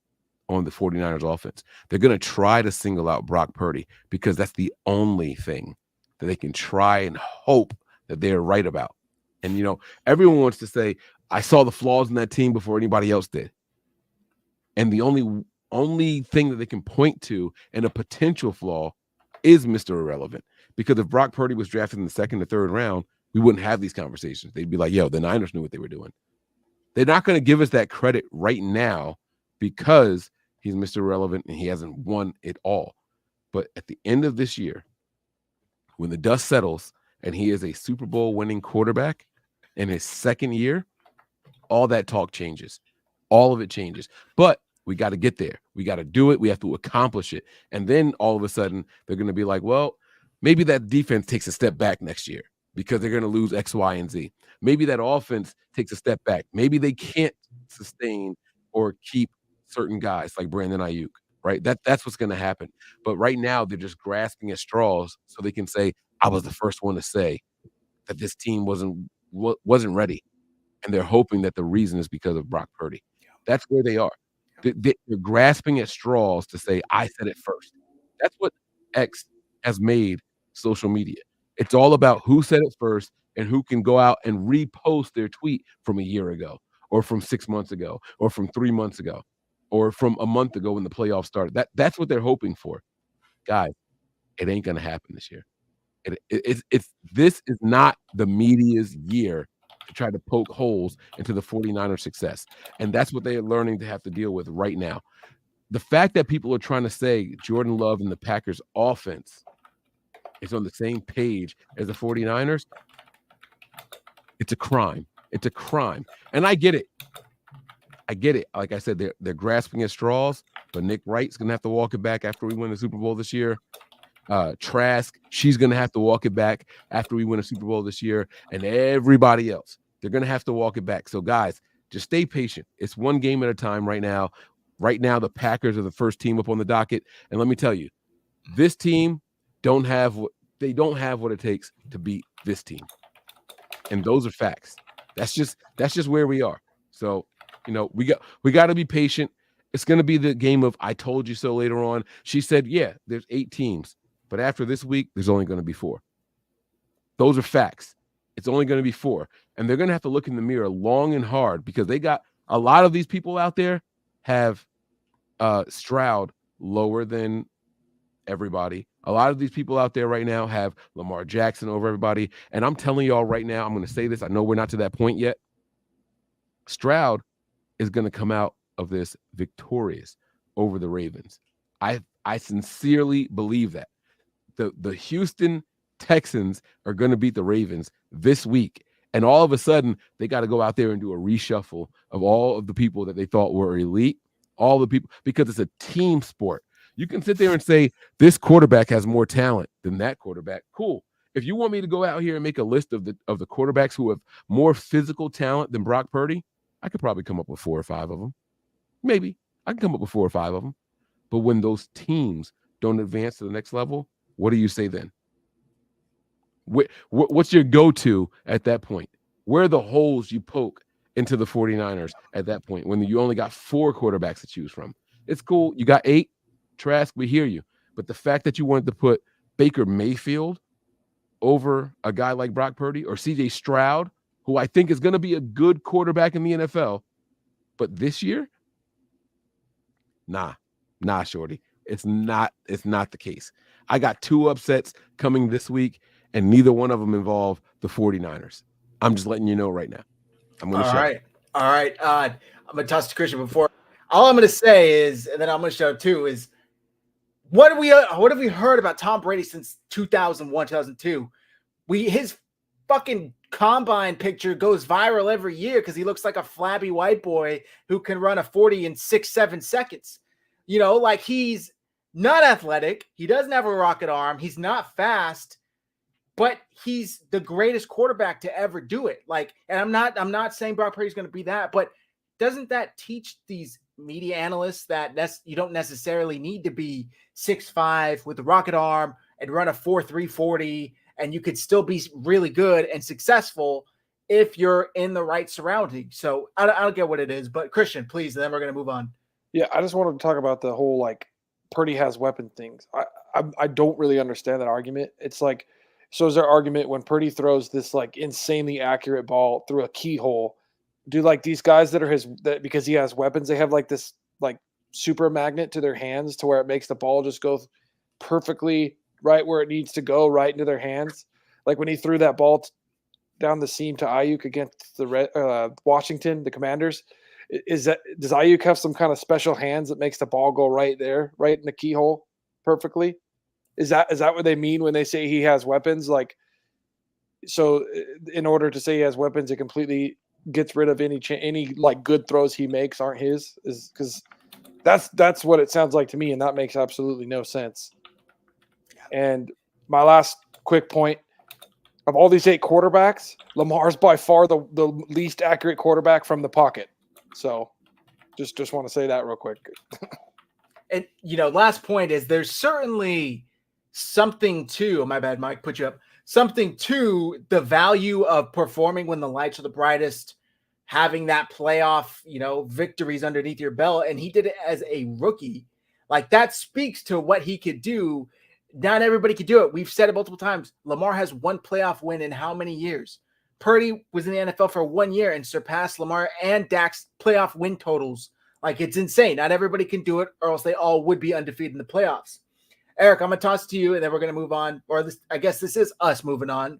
on the 49ers offense? They're going to try to single out Brock Purdy because that's the only thing that they can try and hope that they're right about. And, everyone wants to say, I saw the flaws in that team before anybody else did. And the only thing that they can point to in a potential flaw is Mr. Irrelevant. Because if Brock Purdy was drafted in the 2nd or 3rd round, we wouldn't have these conversations. They'd be like, yo, the Niners knew what they were doing. They're not going to give us that credit right now because he's Mr. Irrelevant and he hasn't won it all. But at the end of this year, when the dust settles and he is a Super Bowl winning quarterback in his 2nd year, all that talk changes. All of it changes. But we got to get there. We got to do it. We have to accomplish it. And then all of a sudden, they're going to be like, well, maybe that defense takes a step back next year because they're going to lose X, Y, and Z. Maybe that offense takes a step back. Maybe they can't sustain or keep certain guys like Brandon Ayuk, right? That's what's going to happen. But right now, they're just grasping at straws so they can say, I was the first one to say that this team wasn't ready. And they're hoping that the reason is because of Brock Purdy. That's where they are. They're grasping at straws to say, I said it first. That's what X has made social media. It's all about who said it first and who can go out and repost their tweet from a year ago or from 6 months ago or from 3 months ago or from a month ago when the playoffs started. That's what they're hoping for. Guys, it ain't going to happen this year. This is not the media's year to try to poke holes into the 49ers success. And that's what they are learning to have to deal with right now. The fact that people are trying to say Jordan Love and the Packers offense is on the same page as the 49ers, it's a crime. It's a crime. And I get it. Like I said, they're grasping at straws, but Nick Wright's going to have to walk it back after we win the Super Bowl this year. Trask, she's going to have to walk it back after we win a Super Bowl this year, and everybody else, they're going to have to walk it back. So guys, just stay patient. It's one game at a time right now. Right now, the Packers are the first team up on the docket. And let me tell you, this team don't have what it takes to beat this team. And those are facts. That's just where we are. So, we got to be patient. It's going to be the game of I told you so later on. She said, yeah, there's 8 teams. But after this week, there's only going to be 4. Those are facts. It's only going to be 4. And they're going to have to look in the mirror long and hard because they got a lot of these people out there have Stroud lower than everybody. A lot of these people out there right now have Lamar Jackson over everybody. And I'm telling y'all right now, I'm going to say this. I know we're not to that point yet. Stroud is going to come out of this victorious over the Ravens. I sincerely believe that. The Houston Texans are going to beat the Ravens this week. And all of a sudden, they got to go out there and do a reshuffle of all of the people that they thought were elite, all the people, because it's a team sport. You can sit there and say, this quarterback has more talent than that quarterback. Cool. If you want me to go out here and make a list of the quarterbacks who have more physical talent than Brock Purdy, I could probably come up with 4 or 5 of them. Maybe. I can come up with 4 or 5 of them. But when those teams don't advance to the next level, what do you say then? What's your go-to at that point? Where are the holes you poke into the 49ers at that point when you only got 4 quarterbacks to choose from? It's cool. You got 8. Trask, we hear you. But the fact that you wanted to put Baker Mayfield over a guy like Brock Purdy or CJ Stroud, who I think is going to be a good quarterback in the NFL, but this year, nah, shorty. It's not the case. I got 2 upsets coming this week, and neither one of them involve the 49ers. I'm just letting you know right now. I'm going to show. All right. I'm going to toss to Christian before. All I'm going to say is, and then I'm going to show too, is what have we heard about Tom Brady since 2001, 2002? His fucking combine picture goes viral every year because he looks like a flabby white boy who can run a 40 in 6-7 seconds. Like he's not athletic. He doesn't have a rocket arm. He's not fast, but he's the greatest quarterback to ever do it. Like, and I'm not saying Brock Purdy's going to be that, but doesn't that teach these media analysts that you don't necessarily need to be 6'5" with a rocket arm and run a 4.3 40, and you could still be really good and successful if you're in the right surroundings. So I don't get what it is, but Christian, please, and then we're going to move on. Yeah, I just wanted to talk about the whole like Purdy has weapon things. I don't really understand that argument. It's like, so is there argument when Purdy throws this like insanely accurate ball through a keyhole? Do like these guys that because he has weapons, they have like this like super magnet to their hands to where it makes the ball just go perfectly right where it needs to go, right into their hands. Like when he threw that ball down the seam to Ayuk against the Washington, the Commanders. Does Ayuk have some kind of special hands that makes the ball go right there, right in the keyhole perfectly? Is that what they mean when they say he has weapons? Like, so in order to say he has weapons, it completely gets rid of any like good throws he makes aren't his, is because that's what it sounds like to me, and that makes absolutely no sense. And my last quick point: of all these 8 quarterbacks, Lamar's by far the least accurate quarterback from the pocket. So just want to say that real quick. And, last point is there's certainly something to, my bad, Mike, put you up, something to the value of performing when the lights are the brightest, having that playoff, victories underneath your belt. And he did it as a rookie. Like, that speaks to what he could do. Not everybody could do it. We've said it multiple times. Lamar has 1 playoff win in how many years? Purdy was in the NFL for 1 year and surpassed Lamar and Dak's playoff win totals. Like, it's insane. Not everybody can do it, or else they all would be undefeated in the playoffs. Eric, I'm going to toss it to you, and then we're going to move on. Or I guess this is us moving on.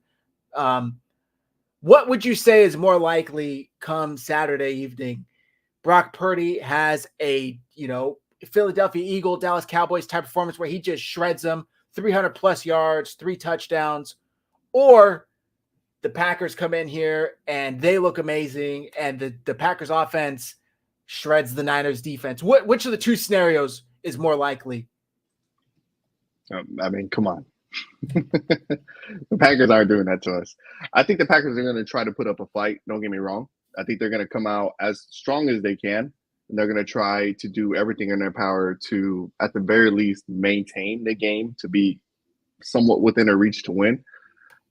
What would you say is more likely come Saturday evening? Brock Purdy has a, Philadelphia Eagle, Dallas Cowboys type performance where he just shreds them, 300-plus yards, 3 touchdowns, or the Packers come in here and they look amazing, and the Packers offense shreds the Niners defense. Which of the 2 scenarios is more likely? I mean, come on. The Packers aren't doing that to us. I think the Packers are going to try to put up a fight. Don't get me wrong. I think they're going to come out as strong as they can, and they're going to try to do everything in their power to, at the very least, maintain the game to be somewhat within a reach to win.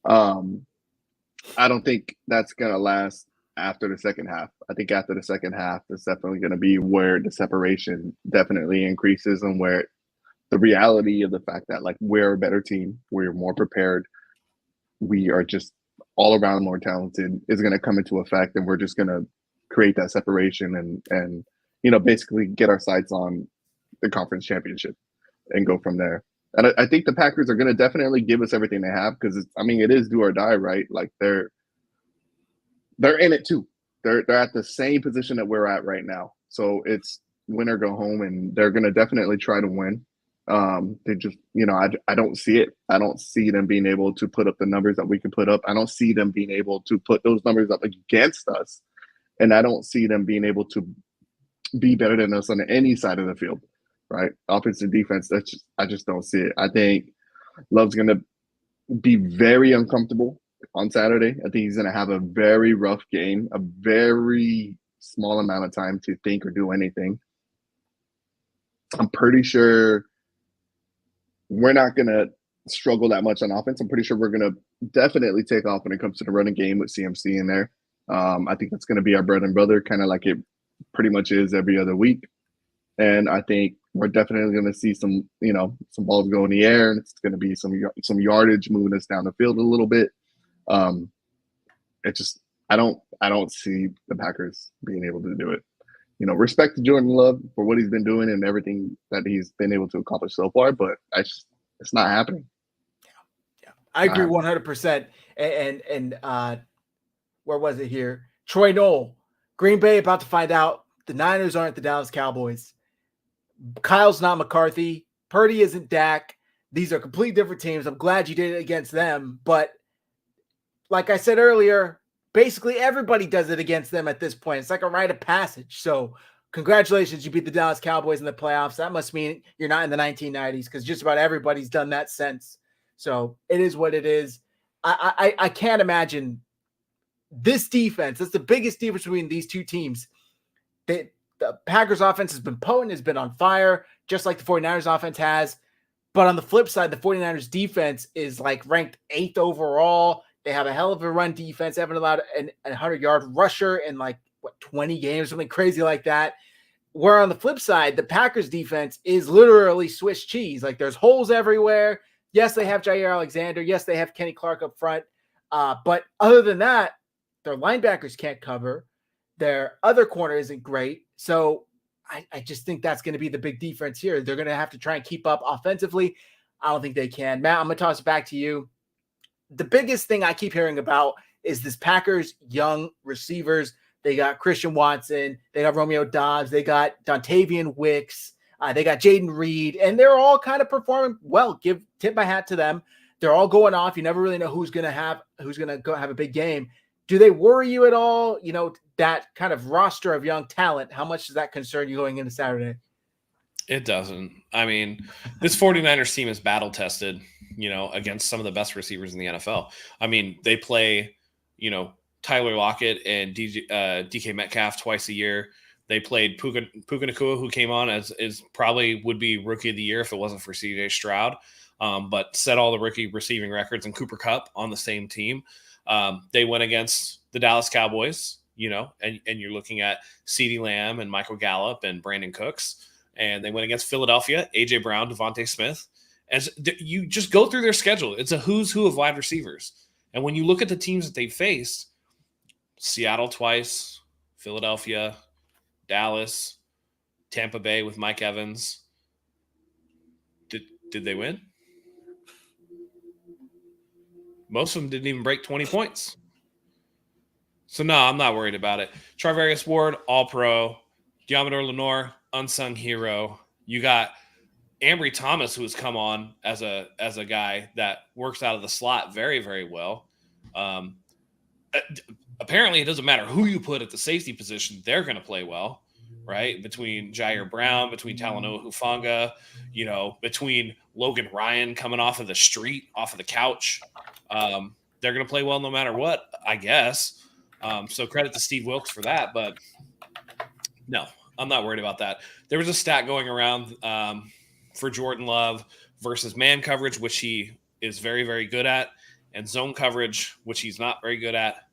I don't think that's going to last after the second half. I think after the second half, it's definitely going to be where the separation definitely increases, and where the reality of the fact that, like, we're a better team, we're more prepared, we are just all around more talented is going to come into effect, and we're just going to create that separation and basically get our sights on the conference championship and go from there. And I think the Packers are going to definitely give us everything they have, because it is do or die, right? Like, they're in it too. They're at the same position that we're at right now. So it's win or go home, and they're going to definitely try to win. They just, I don't see it. I don't see them being able to put up the numbers that we can put up. I don't see them being able to put those numbers up against us. And I don't see them being able to be better than us on any side of the field, right? Offense and defense, I just don't see it. I think Love's going to be very uncomfortable on Saturday. I think he's going to have a very rough game, a very small amount of time to think or do anything. I'm pretty sure we're not going to struggle that much on offense. I'm pretty sure we're going to definitely take off when it comes to the running game with CMC in there. I think that's going to be our bread and butter, kind of like it pretty much is every other week. And I think we're definitely going to see some balls go in the air, and it's going to be some yardage moving us down the field a little bit. I don't see the Packers being able to do it. Respect to Jordan Love for what he's been doing and everything that he's been able to accomplish so far, but it's not happening. Yeah. I agree 100%. And where was it here? Troy Knoll, Green Bay about to find out the Niners aren't the Dallas Cowboys. Kyle's not McCarthy. Purdy isn't Dak. These are completely different teams. I'm glad you did it against them, but like I said earlier, basically everybody does it against them at this point. It's like a rite of passage. So congratulations, you beat the Dallas Cowboys in the playoffs. That must mean you're not in the 1990s, because just about everybody's done that since. So it is what it is. I can't imagine this defense. That's the biggest difference between these two teams. The Packers offense has been potent, has been on fire, just like the 49ers offense has. But on the flip side, the 49ers defense is like ranked 8th overall. They have a hell of a run defense. They haven't allowed a 100-yard rusher in 20 games, something crazy like that. Where on the flip side, the Packers defense is literally Swiss cheese. Like, there's holes everywhere. Yes, they have Jair Alexander. Yes, they have Kenny Clark up front. But other than that, their linebackers can't cover. Their other corner isn't great. So I just think that's going to be the big difference here. They're going to have to try and keep up offensively. I don't think they can. Matt, I'm going to toss it back to you. The biggest thing I keep hearing about is this Packers young receivers. They got Christian Watson. They got Romeo Doubs. They got Dontavian Wicks. They got Jaden Reed. And they're all kind of performing well. Tip my hat to them. They're all going off. You never really know who's going to go have a big game. do they worry you at all? You know, that kind of roster of young talent, how much does that concern you going into Saturday? It doesn't. I mean, this 49ers team is battle tested, against some of the best receivers in the NFL. I mean, they play, Tyler Lockett and DK Metcalf twice a year. They played Puka Nacua, who came on as probably would be rookie of the year if it wasn't for CJ Stroud, but set all the rookie receiving records, and Cooper Kupp on the same team. They went against the Dallas Cowboys, and you're looking at CeeDee Lamb and Michael Gallup and Brandon Cooks. And they went against Philadelphia, A.J. Brown, Devontae Smith. As you just go through their schedule, it's a who's who of wide receivers. And when you look at the teams that they faced, Seattle twice, Philadelphia, Dallas, Tampa Bay with Mike Evans. Did they win? Most of them didn't even break 20 points. So, no, I'm not worried about it. Charvarius Ward, All-Pro. Diamador Lenore, unsung hero. You got Ambry Thomas, who has come on as a guy that works out of the slot very, very well. Apparently, it doesn't matter who you put at the safety position; they're going to play well, right? Between Jair Brown, between Talanoa Hufanga, between Logan Ryan coming off of the street, off of the couch, they're going to play well no matter what, I guess. So credit to Steve Wilkes for that, but no, I'm not worried about that. There was a stat going around for Jordan Love versus man coverage, which he is very, very good at, and zone coverage, which he's not very good at.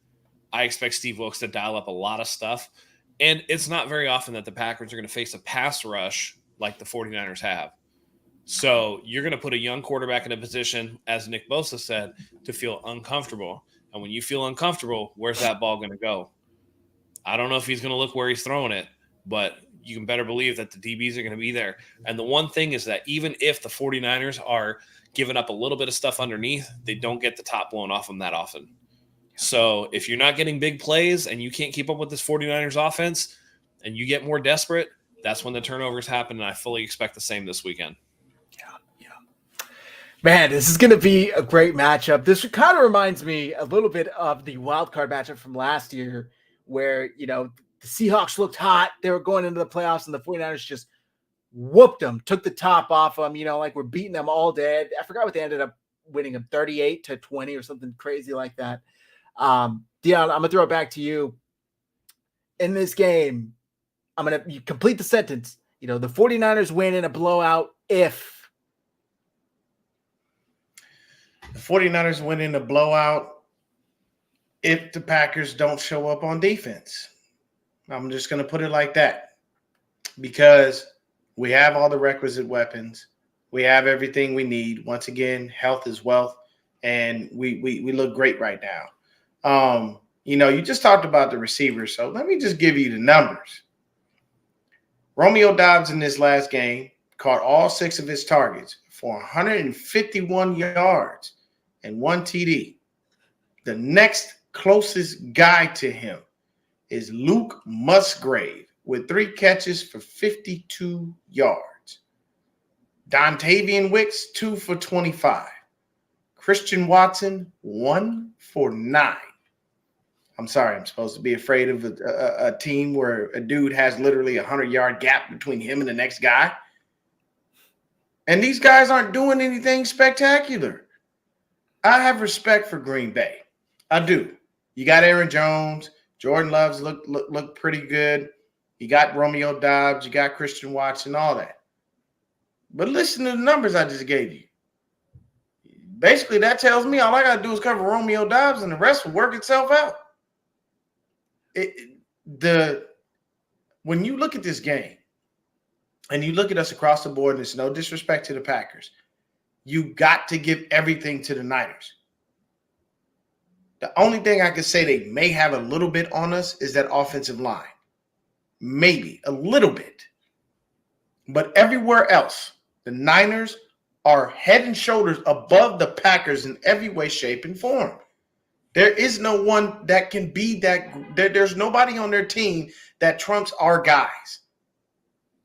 I expect Steve Wilkes to dial up a lot of stuff, and it's not very often that the Packers are going to face a pass rush like the 49ers have. So you're going to put a young quarterback in a position, as Nick Bosa said, to feel uncomfortable. And when you feel uncomfortable, where's that ball going to go? I don't know if he's going to look where he's throwing it, but you can better believe that the DBs are going to be there. And the one thing is that even if the 49ers are giving up a little bit of stuff underneath, they don't get the top blown off them that often. So if you're not getting big plays and you can't keep up with this 49ers offense and you get more desperate, that's when the turnovers happen, and I fully expect the same this weekend. Yeah. Man, this is going to be a great matchup. This kind of reminds me a little bit of the wild card matchup from last year where, the Seahawks looked hot. They were going into the playoffs, and the 49ers just whooped them, took the top off them, like we're beating them all day. I forgot what they ended up winning them, 38-20 or something crazy like that. Dion, I'm going to throw it back to you. In this game, I'm going to complete the sentence. The 49ers win in a blowout if. The 49ers win in a blowout if the Packers don't show up on defense. I'm just going to put it like that because we have all the requisite weapons. We have everything we need. Once again, health is wealth, and we look great right now. You just talked about the receivers, so let me just give you the numbers. Romeo Doubs in this last game caught all 6 of his targets for 151 yards and 1 TD. The next closest guy to him is Luke Musgrave with 3 catches for 52 yards. Dontavian Wicks, 2 for 25. Christian Watson, 1 for 9. I'm sorry, I'm supposed to be afraid of a team where a dude has literally a 100-yard gap between him and the next guy. And these guys aren't doing anything spectacular. I have respect for Green Bay. I do. You got Aaron Jones. Jordan Love's look pretty good. You got Romeo Doubs. You got Christian Watson, all that. But listen to the numbers I just gave you. Basically, that tells me all I got to do is cover Romeo Doubs and the rest will work itself out. When you look at this game and you look at us across the board, and it's no disrespect to the Packers, you got to give everything to the Niners. The only thing I could say they may have a little bit on us is that offensive line. Maybe a little bit. But everywhere else, the Niners are head and shoulders above the Packers in every way, shape, and form. There is no one that can be that. There's nobody on their team that trumps our guys.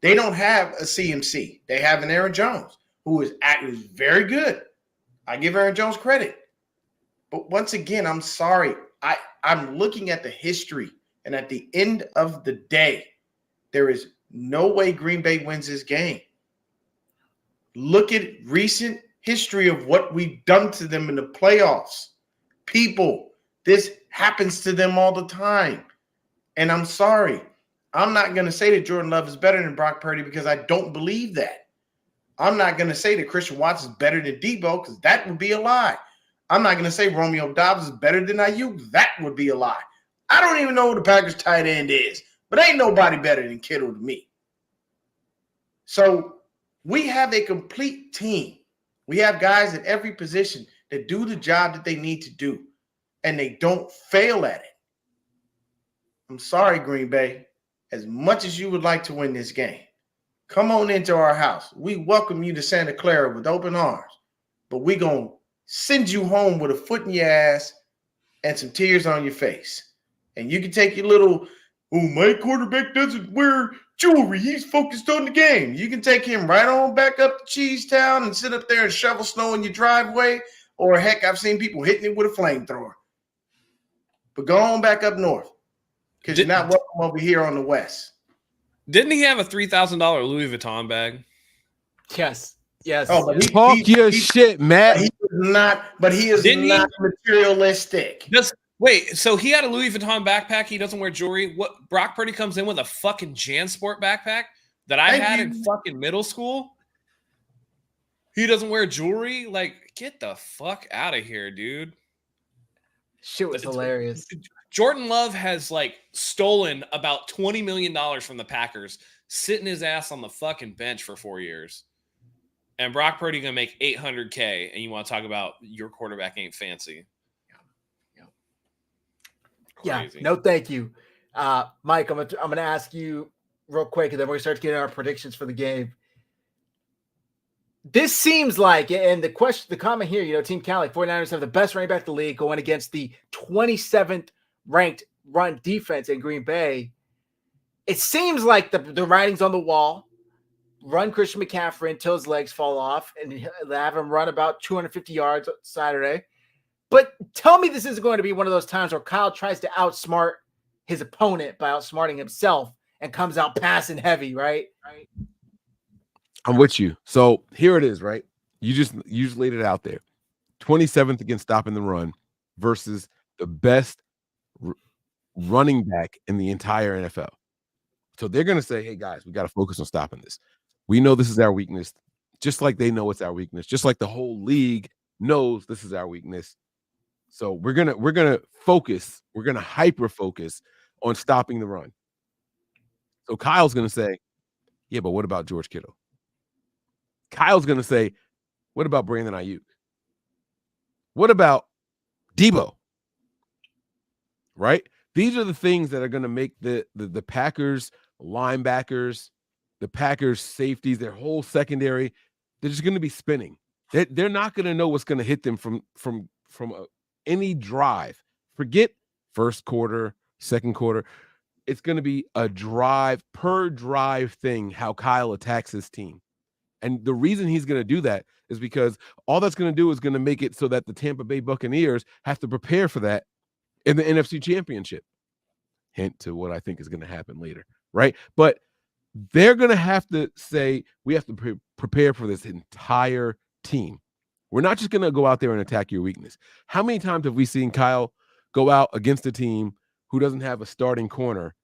They don't have a CMC. They have an Aaron Jones who is very good. I give Aaron Jones credit. But once again, I'm sorry. I'm looking at the history, and at the end of the day, there is no way Green Bay wins this game. Look at recent history of what we've done to them in the playoffs. People, this happens to them all the time. And I'm sorry. I'm not going to say that Jordan Love is better than Brock Purdy because I don't believe that. I'm not going to say that Christian Watson is better than Debo because that would be a lie. I'm not going to say Romeo Dobbs is better than Ayuk. That would be a lie. I don't even know who the Packers tight end is, but ain't nobody better than Kittle to me. So we have a complete team. We have guys at every position that do the job that they need to do, and they don't fail at it. I'm sorry, Green Bay. As much as you would like to win this game, come on into our house. We welcome you to Santa Clara with open arms, but we're going to send you home with a foot in your ass and some tears on your face. And you can take your little, oh, my quarterback doesn't wear jewelry. He's focused on the game. You can take him right on back up to Cheesetown and sit up there and shovel snow in your driveway. Or, heck, I've seen people hitting it with a flamethrower. But go on back up north because you're not welcome over here on the west. Didn't he have a $3,000 Louis Vuitton bag? Yes. Yes. Oh, but Talk your shit, Matt. He is not materialistic. Wait, so he had a Louis Vuitton backpack. He doesn't wear jewelry. What? Brock Purdy comes in with a fucking JanSport backpack that I had in fucking middle school. He doesn't wear jewelry. Like, get the fuck out of here, dude. Shit was hilarious. Jordan Love has like stolen about $20 million from the Packers, sitting his ass on the fucking bench for 4 years. And Brock Purdy gonna make $800K, and you want to talk about your quarterback ain't fancy? Yeah, no, thank you, Mike. I'm gonna ask you real quick, and then we're gonna start getting our predictions for the game. This seems like, and the comment here, Team Cali, 49ers have the best running back in the league going against the 27th ranked run defense in Green Bay. It seems like the writing's on the wall. Run Christian McCaffrey until his legs fall off and have him run about 250 yards Saturday. But tell me this isn't going to be one of those times where Kyle tries to outsmart his opponent by outsmarting himself and comes out passing heavy, right? I'm with you. So here it is, right? You just laid it out there. 27th against stopping the run versus the best running back in the entire NFL. So they're going to say, hey, guys, we got to focus on stopping this. We know this is our weakness, just like they know it's our weakness, just like the whole league knows this is our weakness. So we're gonna focus, we're gonna hyper focus on stopping the run. So Kyle's gonna say, yeah, but what about George Kittle? Kyle's gonna say, what about Brandon Ayuk? What about Debo? Right? These are the things that are gonna make the Packers linebackers, the Packers safeties, their whole secondary, they're just gonna be spinning. They're not gonna know what's gonna hit them from any drive. Forget first quarter, second quarter. It's going to be a drive per drive thing, how Kyle attacks his team. And the reason he's going to do that is because all that's going to do is going to make it so that the Tampa Bay Buccaneers have to prepare for that in the NFC Championship. Hint to what I think is going to happen later, right? But they're going to have to say, we have to prepare for this entire team. We're not just going to go out there and attack your weakness. How many times have we seen Kyle go out against a team who doesn't have a starting corner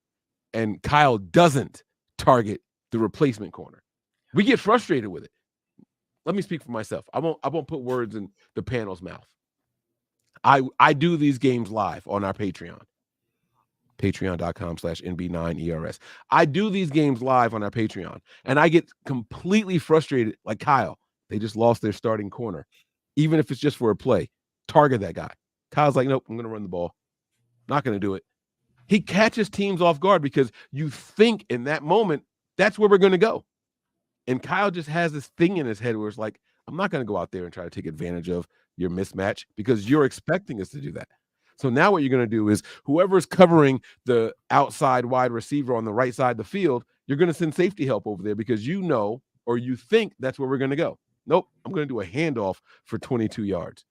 and Kyle doesn't target the replacement corner? We get frustrated with it. Let me speak for myself. I won't put words in the panel's mouth. I do these games live on our Patreon. Patreon.com/NB9ERS. I do these games live on our Patreon, and I get completely frustrated like Kyle. They just lost their starting corner. Even if it's just for a play, target that guy. Kyle's like, nope, I'm going to run the ball. Not going to do it. He catches teams off guard because you think in that moment, that's where we're going to go. And Kyle just has this thing in his head where it's like, I'm not going to go out there and try to take advantage of your mismatch because you're expecting us to do that. So now what you're going to do is whoever's covering the outside wide receiver on the right side of the field, you're going to send safety help over there because you know or you think that's where we're going to go. Nope, I'm going to do a handoff for 22 yards,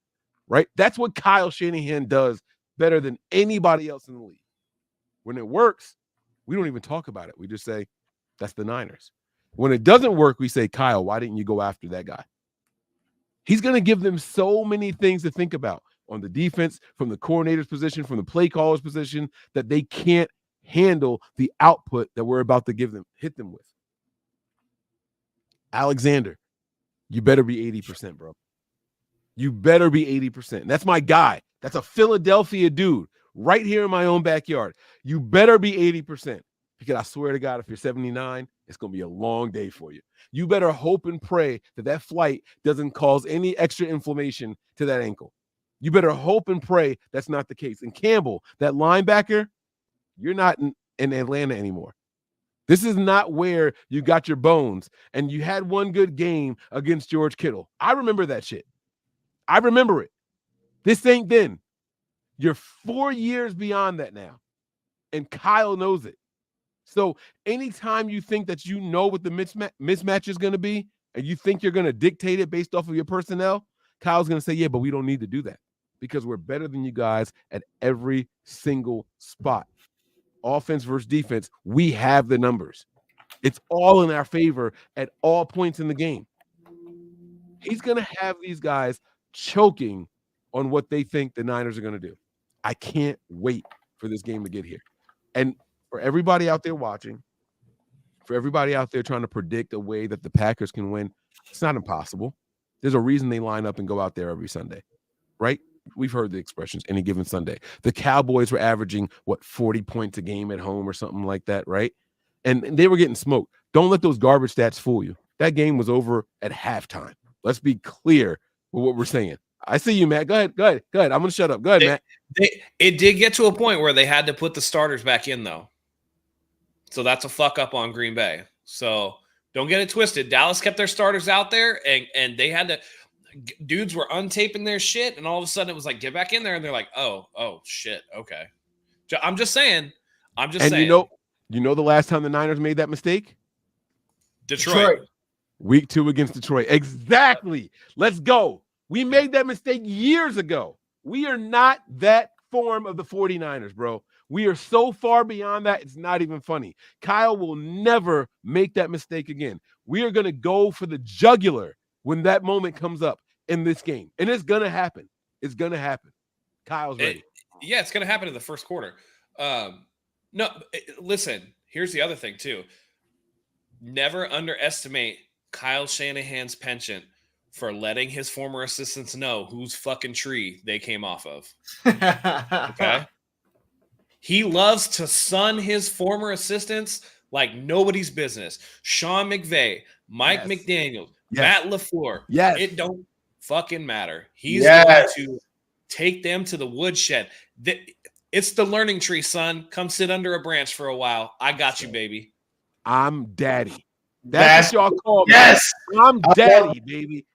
right? That's what Kyle Shanahan does better than anybody else in the league. When it works, we don't even talk about it. We just say, that's the Niners. When it doesn't work, we say, Kyle, why didn't you go after that guy? He's going to give them so many things to think about on the defense, from the coordinator's position, from the play caller's position, that they can't handle the output that we're about to hit them with. Alexander, you better be 80%, bro. You better be 80%. That's my guy. That's a Philadelphia dude right here in my own backyard. You better be 80%, because I swear to God, if you're 79, it's going to be a long day for you. You better hope and pray that flight doesn't cause any extra inflammation to that ankle. You better hope and pray that's not the case. And Campbell, that linebacker, you're not in Atlanta anymore. This is not where you got your bones, and you had one good game against George Kittle. I remember that shit. I remember it. This ain't then. You're 4 years beyond that now, and Kyle knows it. So anytime you think that you know what the mismatch is going to be, and you think you're going to dictate it based off of your personnel, Kyle's going to say, yeah, but we don't need to do that, because we're better than you guys at every single spot. Offense versus defense, we have the numbers. It's all in our favor at all points in the game. He's going to have these guys choking on what they think the Niners are going to do. I can't wait for this game to get here. And for everybody out there watching, for everybody out there trying to predict a way that the Packers can win, it's not impossible. There's a reason they line up and go out there every Sunday, right? We've heard the expressions, any given Sunday. The Cowboys were averaging, 40 points a game at home or something like that, right? And they were getting smoked. Don't let those garbage stats fool you. That game was over at halftime. Let's be clear with what we're saying. I see you, Matt. Go ahead. I'm going to shut up. Go ahead, Matt. It did get to a point where they had to put the starters back in, though. So that's a fuck up on Green Bay. So don't get it twisted. Dallas kept their starters out there, and they had to – dudes were untaping their shit, and all of a sudden it was like, get back in there, and they're like, oh, shit, okay. I'm just saying. You know the last time the Niners made that mistake? Detroit. Week 2 against Detroit. Exactly. Let's go. We made that mistake years ago. We are not that form of the 49ers, bro. We are so far beyond that, it's not even funny. Kyle will never make that mistake again. We are going to go for the jugular when that moment comes up in this game. And it's going to happen. It's going to happen. Kyle's ready. It's going to happen in the first quarter. Listen, here's the other thing, too. Never underestimate Kyle Shanahan's penchant for letting his former assistants know whose fucking tree they came off of. Okay? He loves to sun his former assistants like nobody's business. Sean McVay, Mike McDaniel, Matt LaFleur. Yes. It don't fucking matter. He's going to take them to the woodshed. It's the learning tree, son. Come sit under a branch for a while. I got you, baby. I'm daddy. That's what y'all call me. Yes. I'm daddy, baby.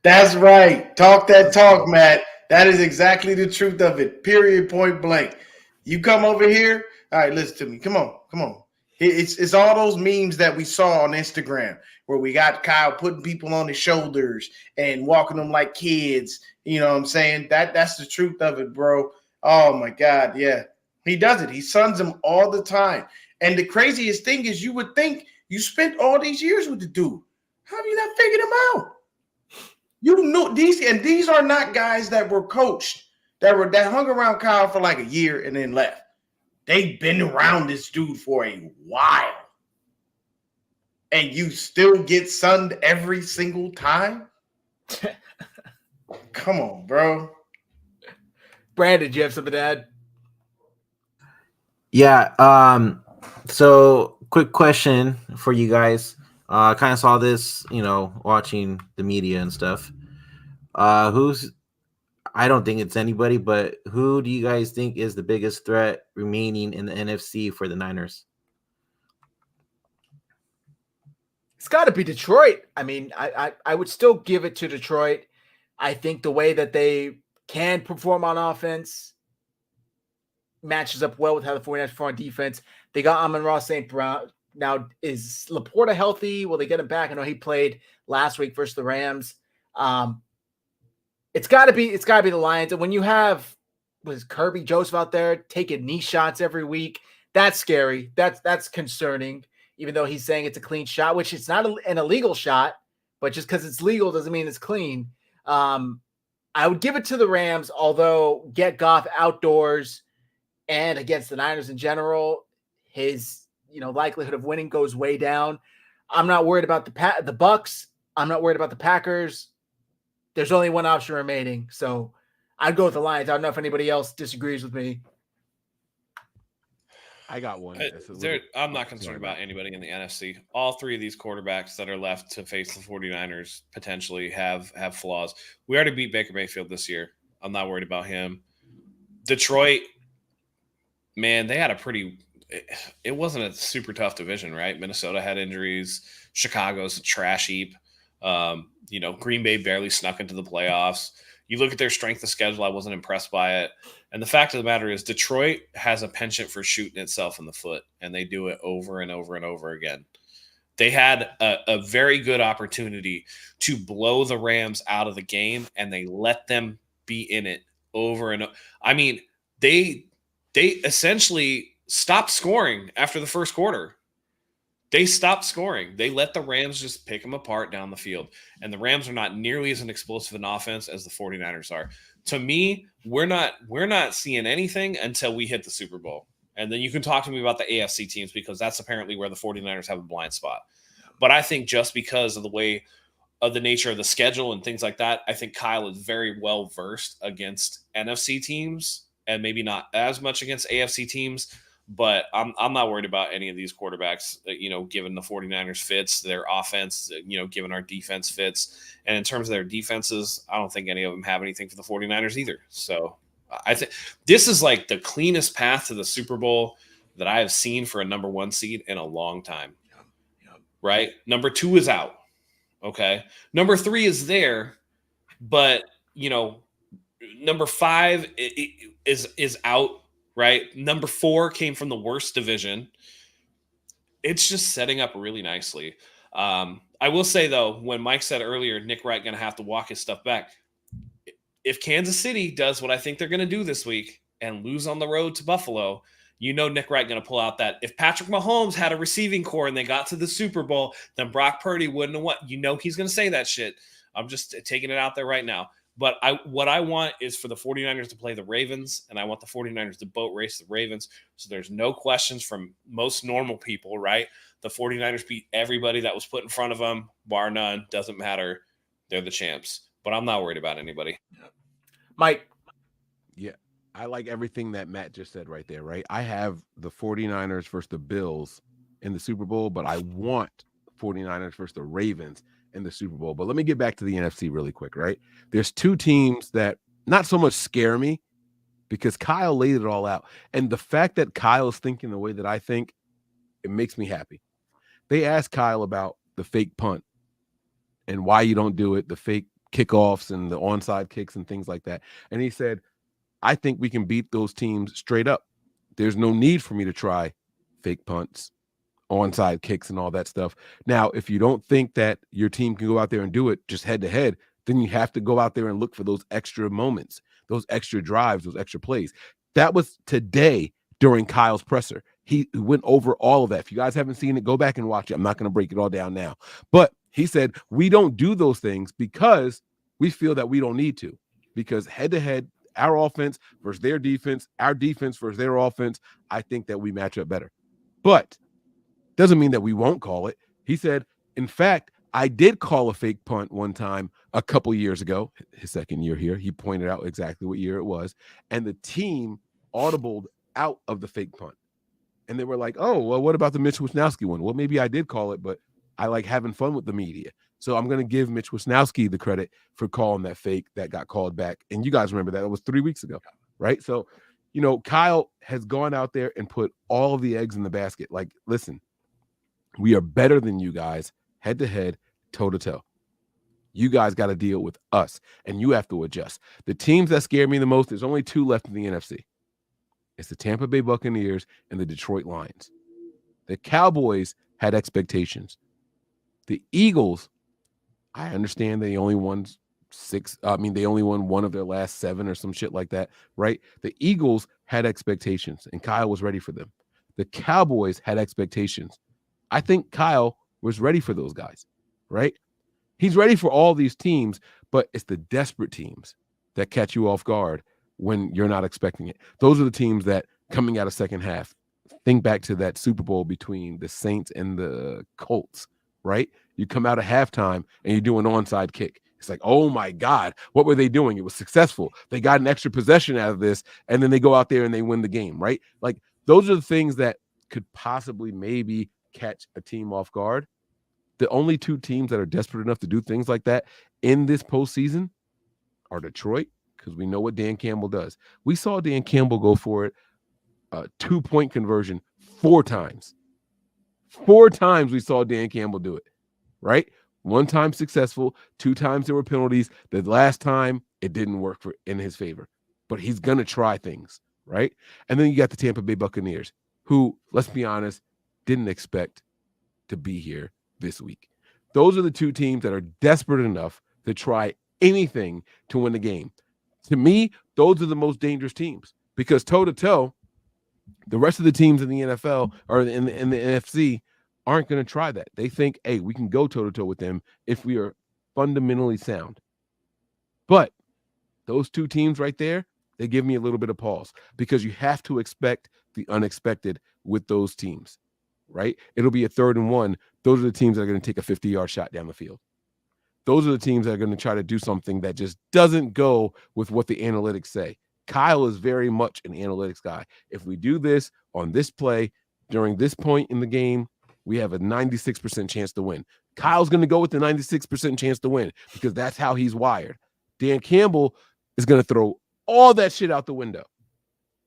That's right. Talk that talk, Matt. That is exactly the truth of it. Period, point blank. You come over here. All right, listen to me. Come on. It's all those memes that we saw on Instagram where we got Kyle putting people on his shoulders and walking them like kids. You know what I'm saying? That's the truth of it, bro. Oh, my God, yeah. He does it. He suns them all the time. And the craziest thing is you would think you spent all these years with the dude. How have you not figured him out? You know these are not guys that were coached, that hung around Kyle for like a year and then left. They've been around this dude for a while. And you still get sunned every single time? Come on, bro. Brandon, do you have something to add? Yeah. So quick question for you guys. I kind of saw this, watching the media and stuff. I don't think it's anybody, but who do you guys think is the biggest threat remaining in the NFC for the Niners? It's got to be Detroit. I mean, I would still give it to Detroit. I think the way that they can perform on offense matches up well with how the 49ers perform on defense. They got Amon-Ra St. Brown. Now, is Laporta healthy? Will they get him back? I know he played last week versus the Rams. It's got to be the Lions. And when you have was Kirby Joseph out there taking knee shots every week. That's scary. That's concerning, even though he's saying it's a clean shot, which it's not an illegal shot, but just because it's legal doesn't mean it's clean. I would give it to the Rams, although get Goff outdoors and against the Niners in general, his likelihood of winning goes way down. I'm not worried about the Bucks. I'm not worried about the Packers. There's only one option remaining, so I'd go with the Lions. I don't know if anybody else disagrees with me. I got one. I'm not concerned about anybody in the NFC. All three of these quarterbacks that are left to face the 49ers potentially have flaws. We already beat Baker Mayfield this year. I'm not worried about him. Detroit, man, they had it wasn't a super tough division, right? Minnesota had injuries. Chicago's a trash heap. Green Bay barely snuck into the playoffs. You look at their strength of schedule, I wasn't impressed by it. And the fact of the matter is Detroit has a penchant for shooting itself in the foot, and they do it over and over and over again. They had a very good opportunity to blow the Rams out of the game, and they let them be in it over and over. I mean, they essentially stopped scoring after the first quarter. They stopped scoring. They let the Rams just pick them apart down the field. And the Rams are not nearly as an explosive an offense as the 49ers are. To me, we're not seeing anything until we hit the Super Bowl. And then you can talk to me about the AFC teams because that's apparently where the 49ers have a blind spot. But I think just because of the nature of the schedule and things like that, I think Kyle is very well versed against NFC teams and maybe not as much against AFC teams. But I'm not worried about any of these quarterbacks, given the 49ers fits, their offense, given our defense fits. And in terms of their defenses, I don't think any of them have anything for the 49ers either. So I think this is like the cleanest path to the Super Bowl that I have seen for a number 1 seed in a long time. Right? Number 2 is out. Okay. Number 3 is there, but, number 5 is out. Right. Number 4 came from the worst division. It's just setting up really nicely. I will say, though, when Mike said earlier, Nick Wright going to have to walk his stuff back. If Kansas City does what I think they're going to do this week and lose on the road to Buffalo, Nick Wright going to pull out that. If Patrick Mahomes had a receiving core and they got to the Super Bowl, then Brock Purdy wouldn't have won. He's going to say that shit. I'm just taking it out there right now. But what I want is for the 49ers to play the Ravens, and I want the 49ers to boat race the Ravens. So there's no questions from most normal people, right? The 49ers beat everybody that was put in front of them, bar none. Doesn't matter. They're the champs. But I'm not worried about anybody. Mike. Yeah, I like everything that Matt just said right there, right? I have the 49ers versus the Bills in the Super Bowl, but I want 49ers versus the Ravens in the Super Bowl. But let me get back to the NFC really quick, right? There's 2 teams that not so much scare me because Kyle laid it all out. And the fact that Kyle is thinking the way that I think, it makes me happy. They asked Kyle about the fake punt and why you don't do it, the fake kickoffs and the onside kicks and things like that. And he said, I think we can beat those teams straight up. There's no need for me to try fake punts, onside kicks and all that stuff. Now, if you don't think that your team can go out there and do it just head to head, then you have to go out there and look for those extra moments, those extra drives, those extra plays. That was today during Kyle's presser. He went over all of that. If you guys haven't seen it, go back and watch it. I'm not going to break it all down now. But he said, we don't do those things because we feel that we don't need to. Because head to head, our offense versus their defense, our defense versus their offense, I think that we match up better. But doesn't mean that we won't call it. He said, in fact, I did call a fake punt one time a couple years ago, his second year here. He pointed out exactly what year it was. And the team audibled out of the fake punt. And they were like, oh, well, what about the Mitch Wisnowski one? Well, maybe I did call it, but I like having fun with the media. So I'm going to give Mitch Wisnowski the credit for calling that fake that got called back. And you guys remember that. It was 3 weeks ago, right? So, Kyle has gone out there and put all of the eggs in the basket. Like, listen, we are better than you guys, head to head, toe to toe. You guys got to deal with us, and you have to adjust. The teams that scare me the most, there's only 2 left in the NFC. It's the Tampa Bay Buccaneers and the Detroit Lions. The Cowboys had expectations. The Eagles, I understand they're the only ones 6. I mean, they only won 1 of their last 7 or some shit like that, right? The Eagles had expectations, and Kyle was ready for them. The Cowboys had expectations. I think Kyle was ready for those guys, right? He's ready for all these teams, but it's the desperate teams that catch you off guard when you're not expecting it. Those are the teams that, coming out of second half, think back to that Super Bowl between the Saints and the Colts, right? You come out of halftime and you do an onside kick. It's like, oh my God, what were they doing? It was successful. They got an extra possession out of this, and then they go out there and they win the game, right? Like, those are the things that could possibly maybe catch a team off guard. The only 2 teams that are desperate enough to do things like that in this postseason are Detroit, because we know what Dan Campbell does. We saw Dan Campbell go for it, a 2-point conversion 4 times. 4 times we saw Dan Campbell do it, right? 1 time successful, 2 times there were penalties. The last time it didn't work in his favor, but he's going to try things, right? And then you got the Tampa Bay Buccaneers, who, let's be honest, didn't expect to be here this week. Those are the 2 teams that are desperate enough to try anything to win the game. To me, those are the most dangerous teams, because toe-to-toe, the rest of the teams in the NFL or in the NFC aren't going to try that. They think, hey, we can go toe-to-toe with them if we are fundamentally sound. But those 2 teams right there, they give me a little bit of pause, because you have to expect the unexpected with those teams, right? It'll be a 3rd and 1. Those are the teams that are going to take a 50-yard shot down the field. Those are the teams that are going to try to do something that just doesn't go with what the analytics say. Kyle is very much an analytics guy. If we do this on this play during this point in the game, we have a 96% chance to win. Kyle's going to go with the 96% chance to win, because that's how he's wired. Dan Campbell is going to throw all that shit out the window.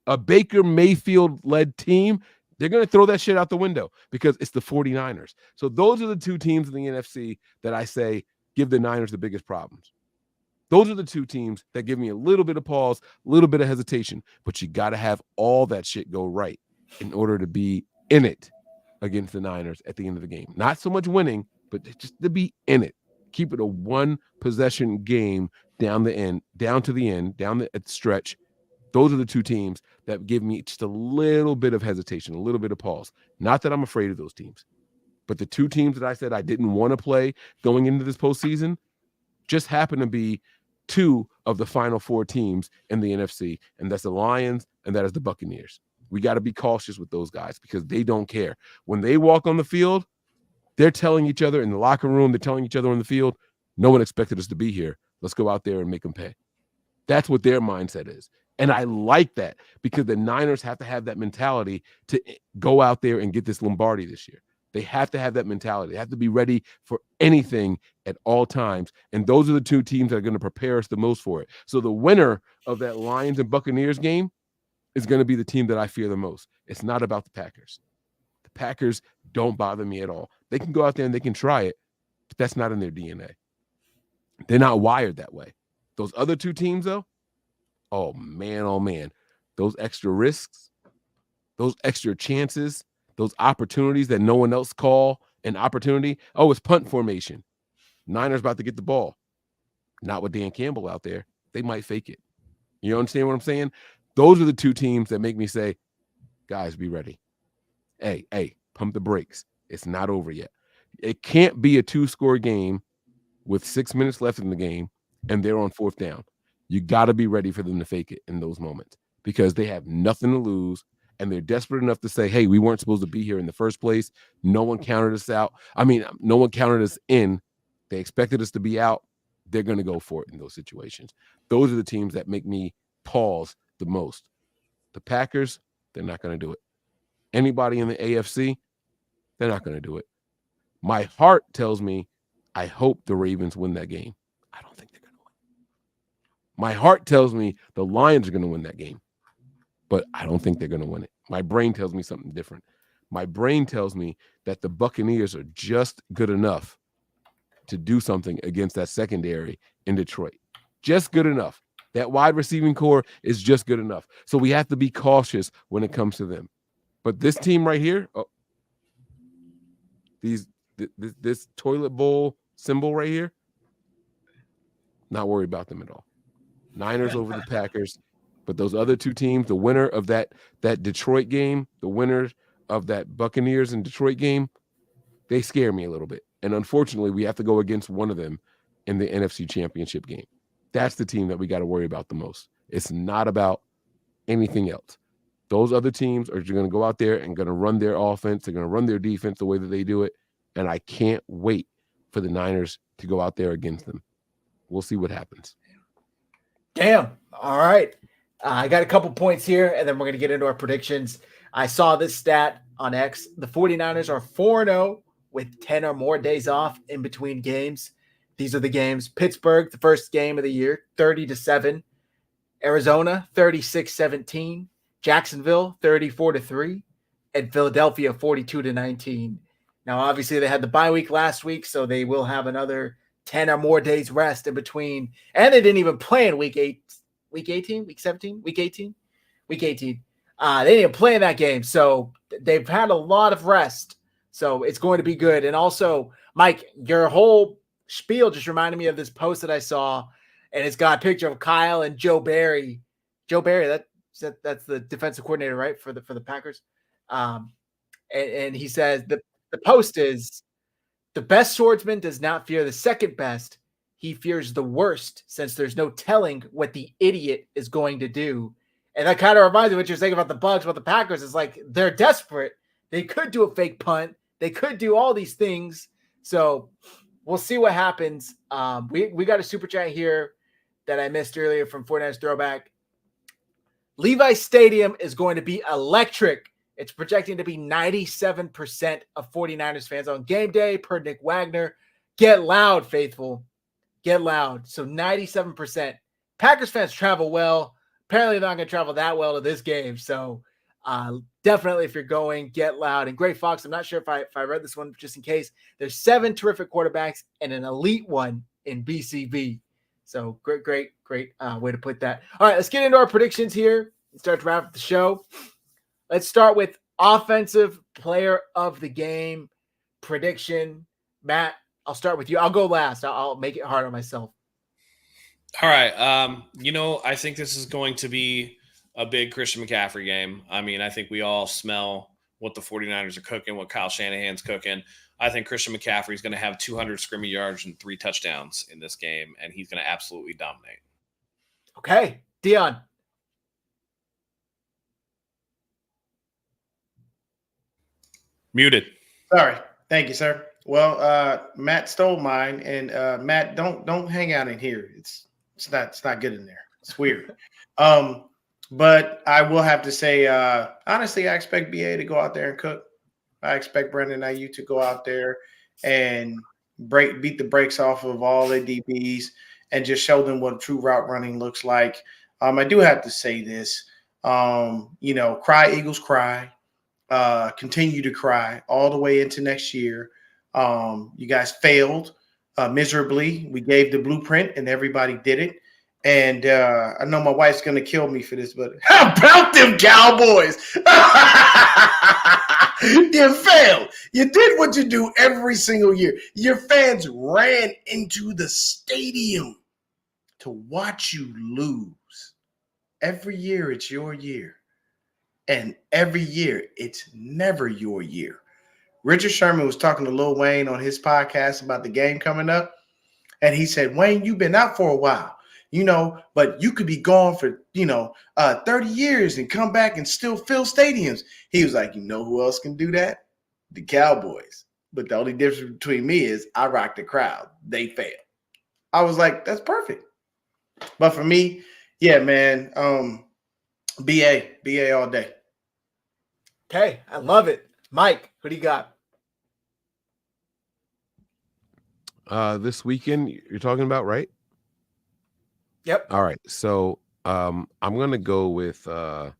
A Baker Mayfield-led team, they're going to throw that shit out the window, because it's the 49ers. So those are the 2 teams in the NFC that I say give the Niners the biggest problems. Those are the 2 teams that give me a little bit of pause, a little bit of hesitation, but you got to have all that shit go right in order to be in it against the Niners at the end of the game. Not so much winning, but just to be in it. Keep it a 1-possession game down the end, down to the end, down the stretch. Those are the 2 teams that give me just a little bit of hesitation, a little bit of pause. Not that I'm afraid of those teams, but the 2 teams that I said I didn't want to play going into this postseason just happen to be 2 of the final 4 teams in the NFC, and that's the Lions and that is the Buccaneers. We got to be cautious with those guys, because they don't care. When they walk on the field, they're telling each other in the locker room, they're telling each other on the field, no one expected us to be here. Let's go out there and make them pay. That's what their mindset is. And I like that, because the Niners have to have that mentality to go out there and get this Lombardi this year. They have to have that mentality. They have to be ready for anything at all times. And those are the 2 teams that are going to prepare us the most for it. So the winner of that Lions and Buccaneers game is going to be the team that I fear the most. It's not about the Packers. The Packers don't bother me at all. They can go out there and they can try it, but that's not in their DNA. They're not wired that way. Those other 2 teams, though, oh man, those extra risks, those extra chances, those opportunities that no one else call an opportunity. Oh, it's punt formation. Niners about to get the ball. Not with Dan Campbell out there. They might fake it. You understand what I'm saying? Those are the 2 teams that make me say, guys, be ready. Hey, pump the brakes. It's not over yet. It can't be a 2-score game with 6 minutes left in the game and they're on 4th down. You got to be ready for them to fake it in those moments, because they have nothing to lose. And they're desperate enough to say, hey, we weren't supposed to be here in the first place. No one counted us out. I mean, no one counted us in. They expected us to be out. They're going to go for it in those situations. Those are the teams that make me pause the most. The Packers, they're not going to do it. Anybody in the AFC, they're not going to do it. My heart tells me I hope the Ravens win that game. I don't think they're going to win. My heart tells me the Lions are going to win that game, but I don't think they're going to win it. My brain tells me something different. My brain tells me that the Buccaneers are just good enough to do something against that secondary in Detroit. Just good enough. That wide receiving core is just good enough. So we have to be cautious when it comes to them. But this team right here, this toilet bowl symbol right here, Not worried about them at all. Niners over the Packers. But those other two teams, the winner of that Detroit game, the winner of that Buccaneers and Detroit game, they scare me a little bit. And unfortunately, we have to go against one of them in the NFC Championship game. That's the team that we got to worry about the most. It's not about anything else. Those other teams are going to go out there and going to run their offense. They're going to run their defense the way that they do it. And I can't wait for the Niners to go out there against them. We'll see what happens. Damn. All right. I got a couple points here, and then we're going to get into our predictions. I saw this stat on X. The 49ers are 4-0 with 10 or more days off in between games. These are the games. Pittsburgh, the first game of the year, 30-7. Arizona, 36-17. Jacksonville, 34-3. And Philadelphia, 42-19. Now, obviously, they had the bye week last week, so they will have another 10 or more days rest in between. And they didn't even play in week 18, week 17, week 18. They didn't even play in that game. So they've had a lot of rest. So it's going to be good. And also, Mike, your whole spiel just reminded me of this post that I saw, and it's got a picture of Kyle and Joe Barry. Joe Barry, that's the defensive coordinator, right, for the Packers. And he says the post is, the best swordsman does not fear the second best. He fears the worst, since there's no telling what the idiot is going to do. And that kind of reminds me of what you're saying about the Bucs, about the Packers. It's like they're desperate. They could do a fake punt. They could do all these things. So we'll see what happens. We got a super chat here that I missed earlier from 49ers Throwback. Levi Stadium is going to be electric. It's projecting to be 97% of 49ers fans on game day, per Nick Wagner. Get loud, faithful. Get loud. So 97%. Packers fans travel well. Apparently they're not going to travel that well to this game. So definitely, if you're going, get loud. And Gray Fox, I'm not sure if I read this one just in case. There's 7 terrific quarterbacks and an elite one in BCB. So great way to put that. All right, let's get into our predictions here and start to wrap up the show. Let's start with offensive player of the game prediction. Matt, I'll start with you. I'll go last. I'll make it hard on myself. All right. I think this is going to be a big Christian McCaffrey game. I mean, I think we all smell what the 49ers are cooking, what Kyle Shanahan's cooking. I think Christian McCaffrey is going to have 200 scrimmage yards and 3 touchdowns in this game, and he's going to absolutely dominate. Okay. Dion. Muted. Sorry. Thank you, sir. Well, Matt stole mine, and Matt, don't hang out in here. It's not good in there. It's weird. But I will have to say, honestly, I expect BA to go out there and cook. I expect Brandon Ayuk to go out there and beat the brakes off of all the DBs and just show them what true route running looks like. I do have to say this. Cry Eagles cry. Continue to cry all the way into next year. You guys failed miserably. We gave the blueprint and everybody did it. And I know my wife's going to kill me for this, but how about them Cowboys? You failed. You did what you do every single year. Your fans ran into the stadium to watch you lose. Every year it's your year. And every year it's never your year. Richard Sherman was talking to Lil Wayne on his podcast about the game coming up. And he said, Wayne, you've been out for a while. But you could be gone for, 30 years and come back and still fill stadiums. He was like, you know who else can do that? The Cowboys. But the only difference between me is I rock the crowd. They fail. I was like, that's perfect. But for me, yeah, man, BA all day. Okay, I love it. Mike, what do you got? This weekend you're talking about, right? Yep. All right. So I'm gonna go with the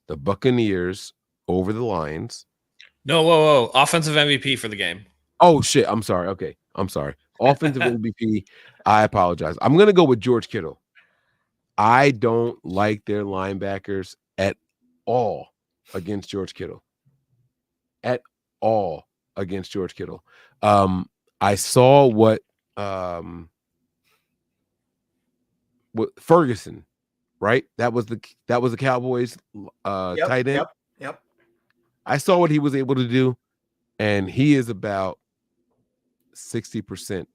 Buccaneers over the Lions. No, whoa. Offensive MVP for the game. Oh shit. I'm sorry. Okay. I'm sorry. Offensive MVP. I apologize. I'm gonna go with George Kittle. I don't like their linebackers at all against George Kittle. At all against George Kittle. I saw what Ferguson, right? That was the Cowboys tight end. Yep. I saw what he was able to do, and he is about 60%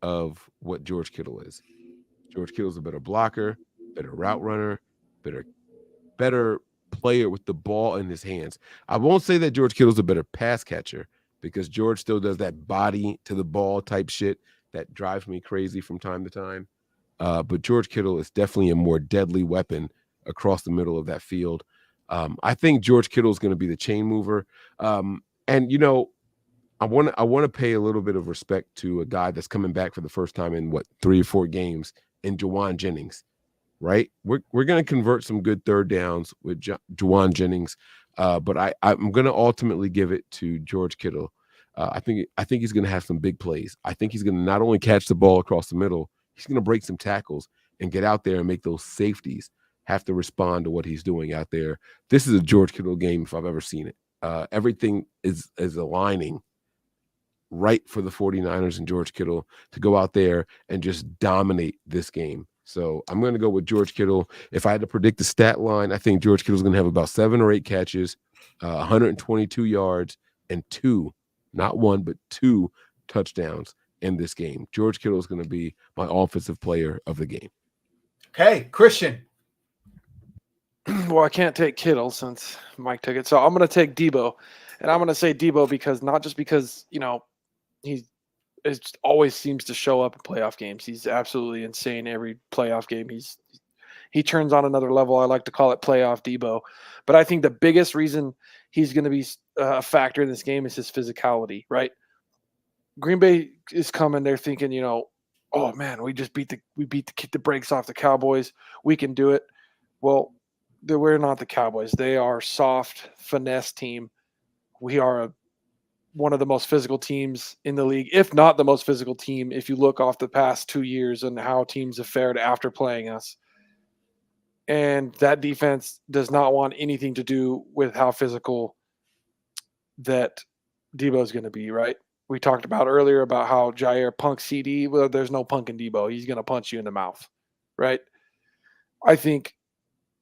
of what George Kittle is. George Kittle's a better blocker, better route runner, better player with the ball in his hands. I won't say that George Kittle's a better pass catcher because George still does that body to the ball type shit that drives me crazy from time to time. But George Kittle is definitely a more deadly weapon across the middle of that field. I think George Kittle is going to be the chain mover. And you know, I want to pay a little bit of respect to a guy that's coming back for the first time in 3 or 4 games in Llewellyn Jennings. Right, we're going to convert some good third downs with Llewellyn Jennings, but I'm going to ultimately give it to George Kittle. I think he's going to have some big plays. I think he's going to not only catch the ball across the middle, he's going to break some tackles and get out there and make those safeties have to respond to what he's doing out there. This is a George Kittle game if I've ever seen it. Everything is aligning right for the 49ers and George Kittle to go out there and just dominate this game. So I'm going to go with George Kittle. If I had to predict the stat line, I think George Kittle's going to have about 7 or 8 catches, 122 yards, and 2, not 1, but 2 touchdowns in this game. George Kittle is going to be my offensive player of the game. Okay, Christian. Well, I can't take Kittle since Mike took it. So I'm going to take Debo. And I'm going to say Debo because not just because, you know, it always seems to show up in playoff games. He's absolutely insane every playoff game. He turns on another level. I like to call it playoff Debo. But I think the biggest reason he's going to be a factor in this game is his physicality, right? Green Bay is coming. They're thinking, you know, oh man, we beat the brakes off the Cowboys. We can do it. Well, we're not the Cowboys. They are soft finesse team. We are one of the most physical teams in the league, if not the most physical team, if you look off the past 2 years and how teams have fared after playing us. And that defense does not want anything to do with how physical that Debo is going to be, right? We talked about earlier about how Jair punked CD. Well, there's no punk in Debo. He's going to punch you in the mouth, right? I think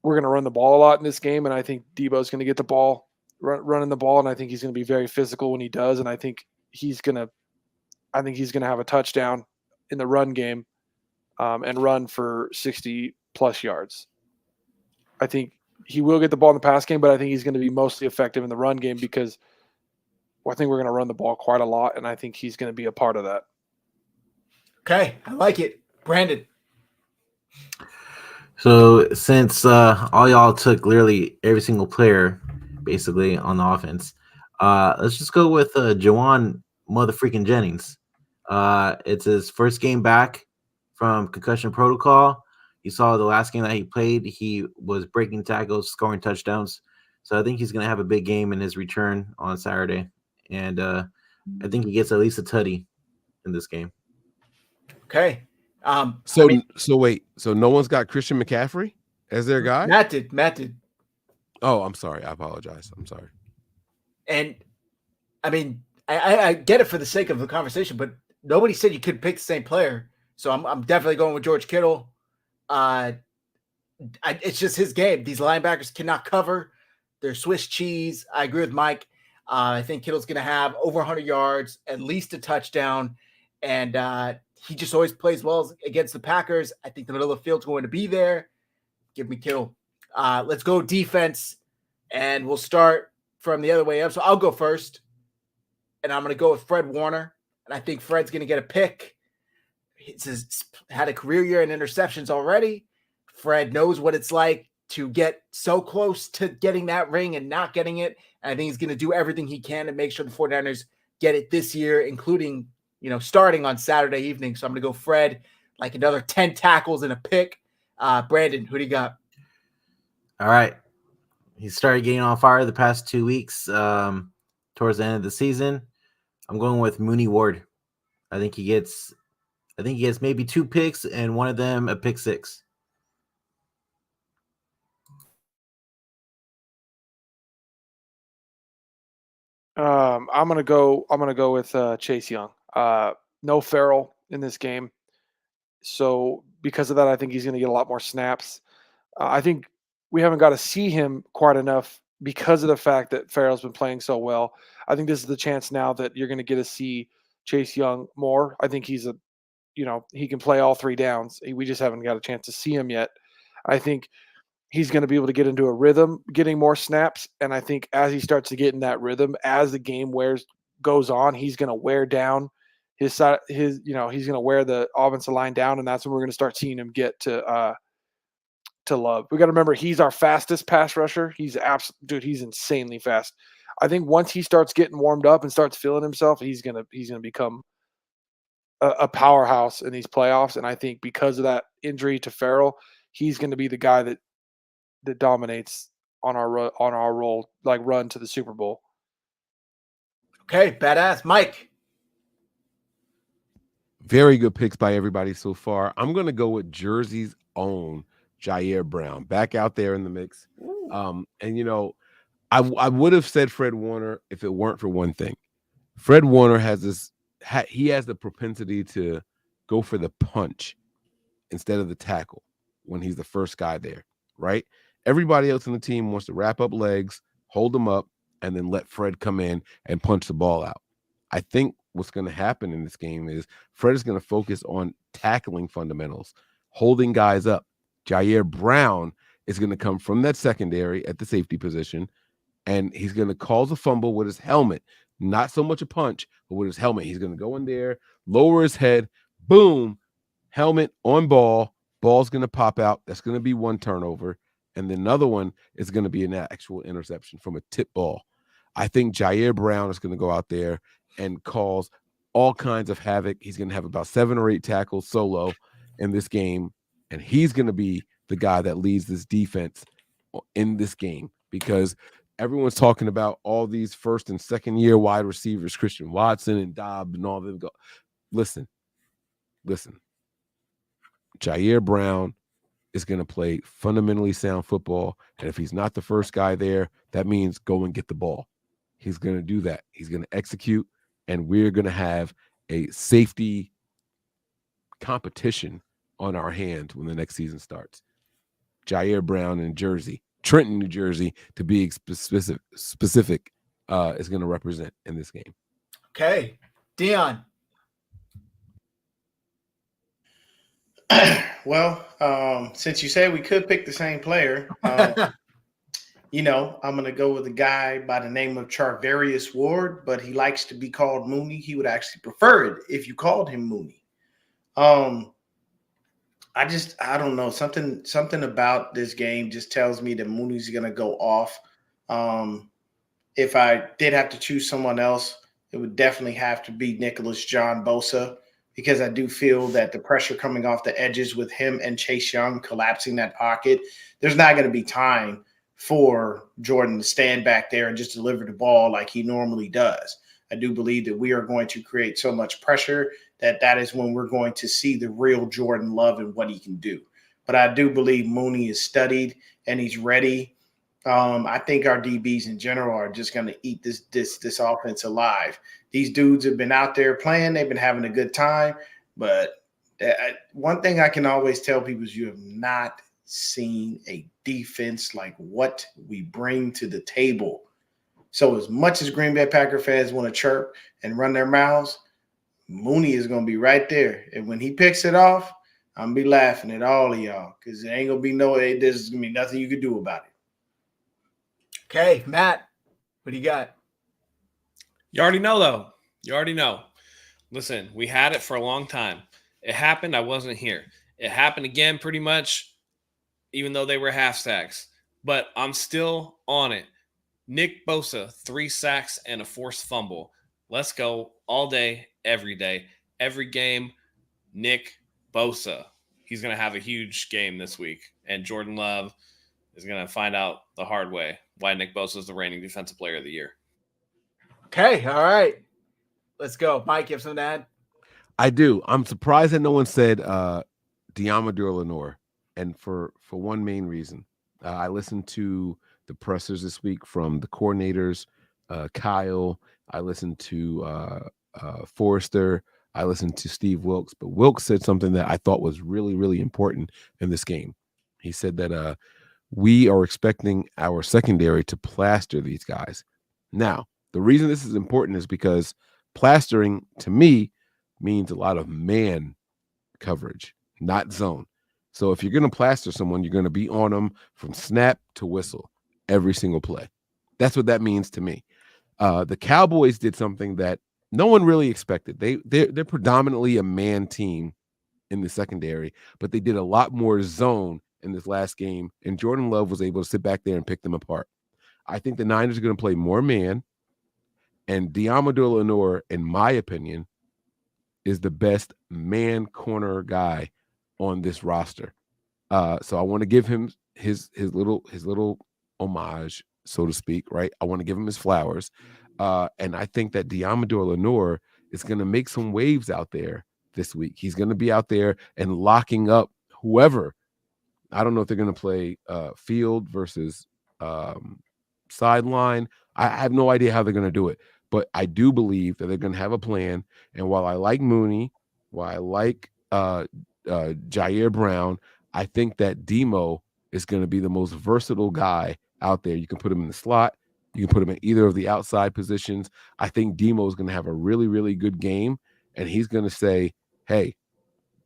we're going to run the ball a lot in this game, and I think Debo's going to get the ball, running the ball, and I think he's going to be very physical when he does, and I think he's going to have a touchdown in the run game and run for 60-plus yards. I think he will get the ball in the pass game, but I think he's going to be mostly effective in the run game because I think we're going to run the ball quite a lot, and I think he's going to be a part of that. Okay, I like it. Brandon. So since all y'all took literally every single player basically on the offense, let's just go with Llewellyn motherfucking Jennings. It's his first game back from concussion protocol. You saw the last game that he played, he was breaking tackles, scoring touchdowns. So I think he's going to have a big game in his return on Saturday. And I think he gets at least a tutty in this game. Okay. So wait. So no one's got Christian McCaffrey as their guy? Matt did. Oh, I'm sorry. I apologize. I'm sorry. And I mean, I get it for the sake of the conversation, but nobody said you could pick the same player. So I'm definitely going with George Kittle. It's just his game. These linebackers cannot cover. They're Swiss cheese. I agree with Mike. I think Kittle's going to have over 100 yards, at least a touchdown, and he just always plays well against the Packers. I think the middle of the field's going to be there. Give me Kittle. Let's go defense, and we'll start from the other way up. So I'll go first, and I'm going to go with Fred Warner, and I think Fred's going to get a pick. He's had a career year in interceptions already. Fred knows what it's like to get so close to getting that ring and not getting it. And I think he's going to do everything he can to make sure the 49ers get it this year, including, starting on Saturday evening. So I'm going to go Fred, like another 10 tackles and a pick. Brandon, who do you got? All right. He started getting on fire the past 2 weeks towards the end of the season. I'm going with Mooney Ward. I think he gets maybe 2 picks and one of them a pick 6. I'm gonna go with Chase Young. No Farrell in this game, so because of that, I think he's going to get a lot more snaps. I think we haven't got to see him quite enough because of the fact that Farrell's been playing so well. I think this is the chance now that you're going to get to see Chase Young more. I think he's he can play all 3 downs. We just haven't got a chance to see him yet. I think he's going to be able to get into a rhythm, getting more snaps. And I think as he starts to get in that rhythm, as the game goes on, he's going to wear down he's going to wear the offensive line down. And that's when we're going to start seeing him get to Love. We got to remember he's our fastest pass rusher. He's insanely fast. I think once he starts getting warmed up and starts feeling himself, he's gonna become a powerhouse in these playoffs. And I think because of that injury to Farrell, he's going to be the guy that dominates on our roll, like run to the Super Bowl. Okay, badass, Mike. Very good picks by everybody so far. I'm going to go with Jersey's own Jair Brown back out there in the mix. And I would have said Fred Warner if it weren't for one thing. Fred Warner has he has the propensity to go for the punch instead of the tackle when he's the first guy there, right? Everybody else on the team wants to wrap up legs, hold them up, and then let Fred come in and punch the ball out. I think what's going to happen in this game is Fred is going to focus on tackling fundamentals, holding guys up. Jair Brown is going to come from that secondary at the safety position, and he's going to cause a fumble with his helmet. Not so much a punch, but with his helmet. He's going to go in there, lower his head, boom, helmet on ball. Ball's going to pop out. That's going to be one turnover. And then another one is going to be an actual interception from a tip ball. I think Jair Brown is going to go out there and cause all kinds of havoc. He's going to have about 7 or 8 tackles solo in this game. And he's going to be the guy that leads this defense in this game because everyone's talking about all these first and second year wide receivers, Christian Watson and Dobbs and all of them. Listen. Jair Brown is going to play fundamentally sound football. And if he's not the first guy there, that means go and get the ball. He's going to do that. He's going to execute, and we're going to have a safety competition on our hands when the next season starts. Jair Brown in Jersey, Trenton, New Jersey, to be specific, is going to represent in this game. Okay, Dion. Well, since you said we could pick the same player, I'm going to go with a guy by the name of Charvarius Ward, but he likes to be called Mooney. He would actually prefer it if you called him Mooney. I don't know. Something about this game just tells me that Mooney's going to go off. If I did have to choose someone else, it would definitely have to be Nicholas John Bosa, because I do feel that the pressure coming off the edges with him and Chase Young collapsing that pocket, there's not going to be time for Jordan to stand back there and just deliver the ball like he normally does. I do believe that we are going to create so much pressure that is when we're going to see the real Jordan Love and what he can do. But I do believe Mooney is studied and he's ready. I think our DBs in general are just going to eat this offense alive. These dudes have been out there playing. They've been having a good time. But one thing I can always tell people is you have not seen a defense like what we bring to the table. So as much as Green Bay Packer fans want to chirp and run their mouths, Mooney is going to be right there. And when he picks it off, I'm going to be laughing at all of y'all because there ain't going to be there's going to be nothing you can do about it. Okay, Matt, what do you got? You already know, though. You already know. Listen, we had it for a long time. It happened. I wasn't here. It happened again pretty much, even though they were half sacks. But I'm still on it. Nick Bosa, 3 sacks and a forced fumble. Let's go all day, every game. Nick Bosa. He's going to have a huge game this week. And Jordan Love is going to find out the hard way why Nick Bosa is the reigning defensive player of the year. Okay, all right. Let's go. Mike, you have something to add? I do. I'm surprised that no one said Diamador Lenore. And for one main reason. I listened to the pressers this week from the coordinators, Kyle. I listened to Forrester. I listened to Steve Wilkes, but Wilkes said something that I thought was really, really important in this game. He said that we are expecting our secondary to plaster these guys. Now, the reason this is important is because plastering, to me, means a lot of man coverage, not zone. So if you're going to plaster someone, you're going to be on them from snap to whistle every single play. That's what that means to me. The Cowboys did something that no one really expected. They're predominantly a man team in the secondary, but they did a lot more zone in this last game, and Jordan Love was able to sit back there and pick them apart. I think the Niners are going to play more man, and Diamador Lenore, in my opinion, is the best man corner guy on this roster. So I want to give him his little homage, so to speak, right? I want to give him his flowers. And I think that Diamador Lenore is going to make some waves out there this week. He's going to be out there and locking up whoever. I don't know if they're going to play field versus sideline. I have no idea how they're going to do it, but I do believe that they're going to have a plan. And while I like Mooney, while I like Jair Brown, I think that Demo is going to be the most versatile guy out there. You can put him in the slot. You can put him in either of the outside positions. I think Demo is going to have a really, really good game, and he's going to say, hey,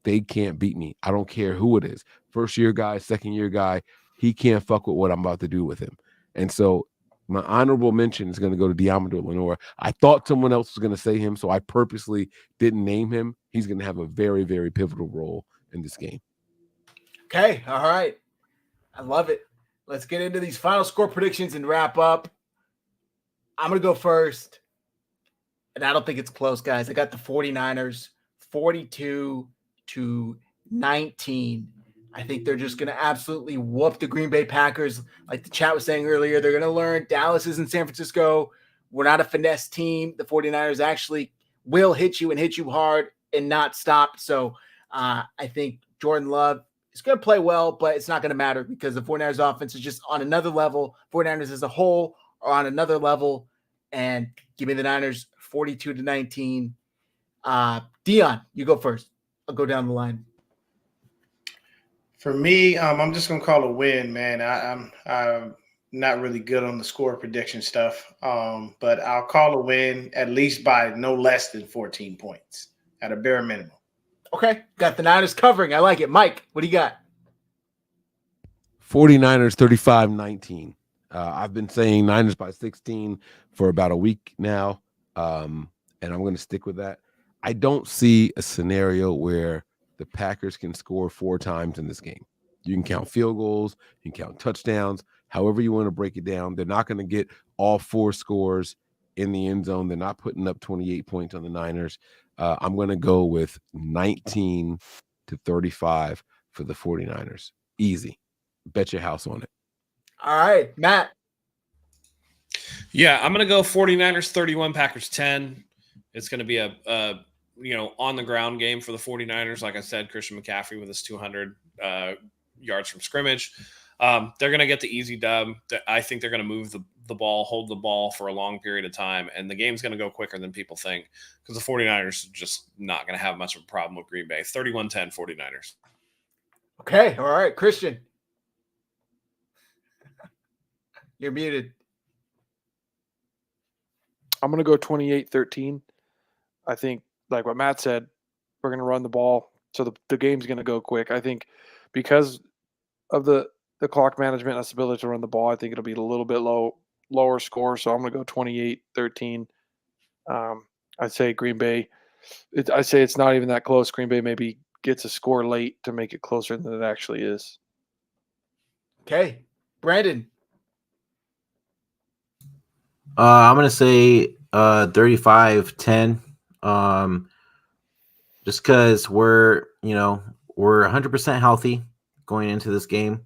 they can't beat me. I don't care who it is. First-year guy, second-year guy, he can't fuck with what I'm about to do with him. And so my honorable mention is going to go to Diamador Lenore. I thought someone else was going to say him, so I purposely didn't name him. He's going to have a very, very pivotal role in this game. Okay, all right. I love it. Let's get into these final score predictions and wrap up. I'm going to go first, and I don't think it's close, guys. I got the 49ers 42-19. I think they're just going to absolutely whoop the Green Bay Packers. Like the chat was saying earlier, they're going to learn Dallas is in San Francisco. We're not a finesse team. The 49ers actually will hit you and hit you hard and not stop. So I think Jordan Love is going to play well, but it's not going to matter because the 49ers offense is just on another level. 49ers as a whole are on another level. And give me the Niners 42-19. Dion, you go first. I'll go down the line. For me, I'm just gonna call a win, man. I'm not really good on the score prediction stuff, but I'll call a win at least by no less than 14 points at a bare minimum. Okay, got the Niners covering. I like it. Mike, what do you got? 49ers 35-19. I've been saying Niners by 16 for about a week now, and I'm going to stick with that. I don't see a scenario where the Packers can score 4 times in this game. You can count field goals, you can count touchdowns, however you want to break it down. They're not going to get all 4 scores in the end zone. They're not putting up 28 points on the Niners. I'm going to go with 19-35 for the 49ers. Easy. Bet your house on it. All right, Matt. Yeah, I'm going to go 49ers 31, Packers 10. It's going to be a on the ground game for the 49ers. Like I said, Christian McCaffrey with his 200 yards from scrimmage. They're going to get the easy dub. I think they're going to move the ball, hold the ball for a long period of time, and the game's going to go quicker than people think because the 49ers are just not going to have much of a problem with Green Bay. 31-10 49ers. Okay, all right, Christian. You're muted. I'm going to go 28-13. I think, like what Matt said, we're going to run the ball, so the game's going to go quick. I think because of the clock management and its ability to run the ball, I think it'll be a little bit lower score, so I'm going to go 28-13. I'd say Green Bay – I'd say it's not even that close. Green Bay maybe gets a score late to make it closer than it actually is. Okay. Brandon. I'm going to say 35-10. Just because we're 100% healthy going into this game.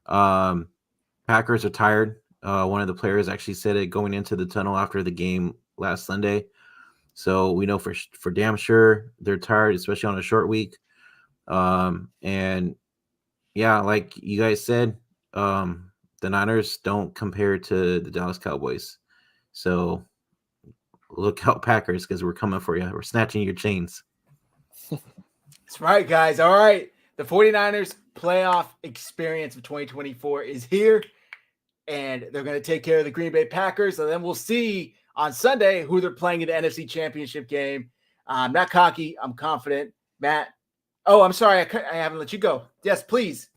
Packers are tired. One of the players actually said it going into the tunnel after the game last Sunday. So we know for damn sure they're tired, especially on a short week. And yeah, like you guys said, the Niners don't compare to the Dallas Cowboys. So look out, Packers, because we're coming for you. We're snatching your chains. That's right, guys. All right. The 49ers playoff experience of 2024 is here, and they're going to take care of the Green Bay Packers. And then we'll see on Sunday who they're playing in the NFC Championship game. I'm not cocky. I'm confident. Matt. Oh, I'm sorry. I haven't let you go. Yes, please.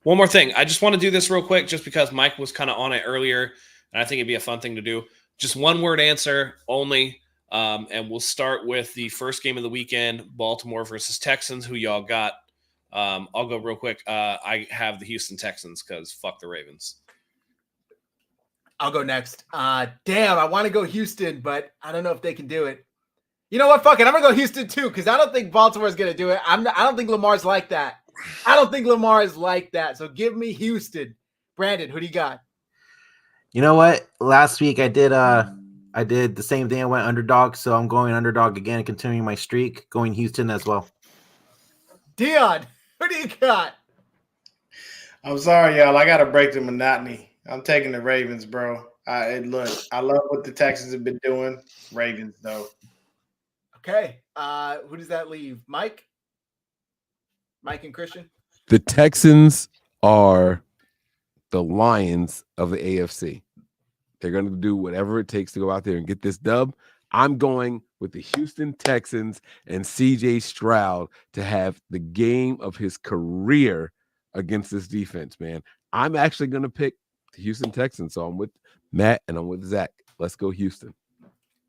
One more thing. I just want to do this real quick just because Mike was kind of on it earlier, and I think it'd be a fun thing to do. Just one word answer only. And we'll start with the first game of the weekend, Baltimore versus Texans. Who y'all got? I'll go real quick. I have the Houston Texans because fuck the Ravens. I'll go next. Damn, I want to go Houston, but I don't know if they can do it. You know what? Fuck it. I'm going to go Houston too because I don't think Baltimore's going to do it. I don't think Lamar's like that. So give me Houston. Brandon, who do you got? You know what? Last week I did the same thing. I went underdog, so I'm going underdog again, continuing my streak, going Houston as well. Dion, who do you got? I'm sorry, y'all. I got to break the monotony. I'm taking the Ravens, bro. I love what the Texans have been doing. Ravens, though. Okay. Who does that leave? Mike and Christian? The Texans are the Lions of the AFC. They're going to do whatever it takes to go out there and get this dub. I'm going with the Houston Texans and CJ Stroud to have the game of his career against this defense, man. I'm actually going to pick the Houston Texans. So I'm with Matt and I'm with Zach. Let's go Houston.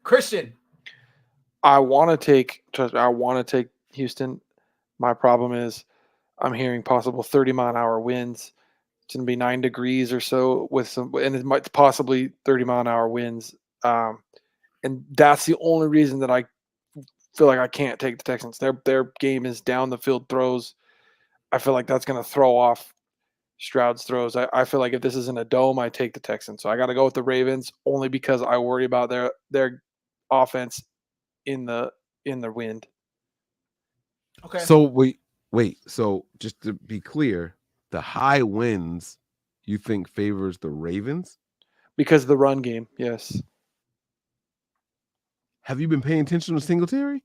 Christian. I want to take Houston. My problem is I'm hearing possible 30-mile-an-hour winds. It's going to be 9 degrees or so and it might possibly 30-mile-an-hour winds. And that's the only reason that I feel like I can't take the Texans. Their game is down the field throws. I feel like that's going to throw off Stroud's throws. I feel like if this is in a dome, I take the Texans. So I got to go with the Ravens only because I worry about their offense in the wind. Okay. So wait. So just to be clear, the high winds you think favors the Ravens? Because of the run game, yes. Have you been paying attention to Singletary?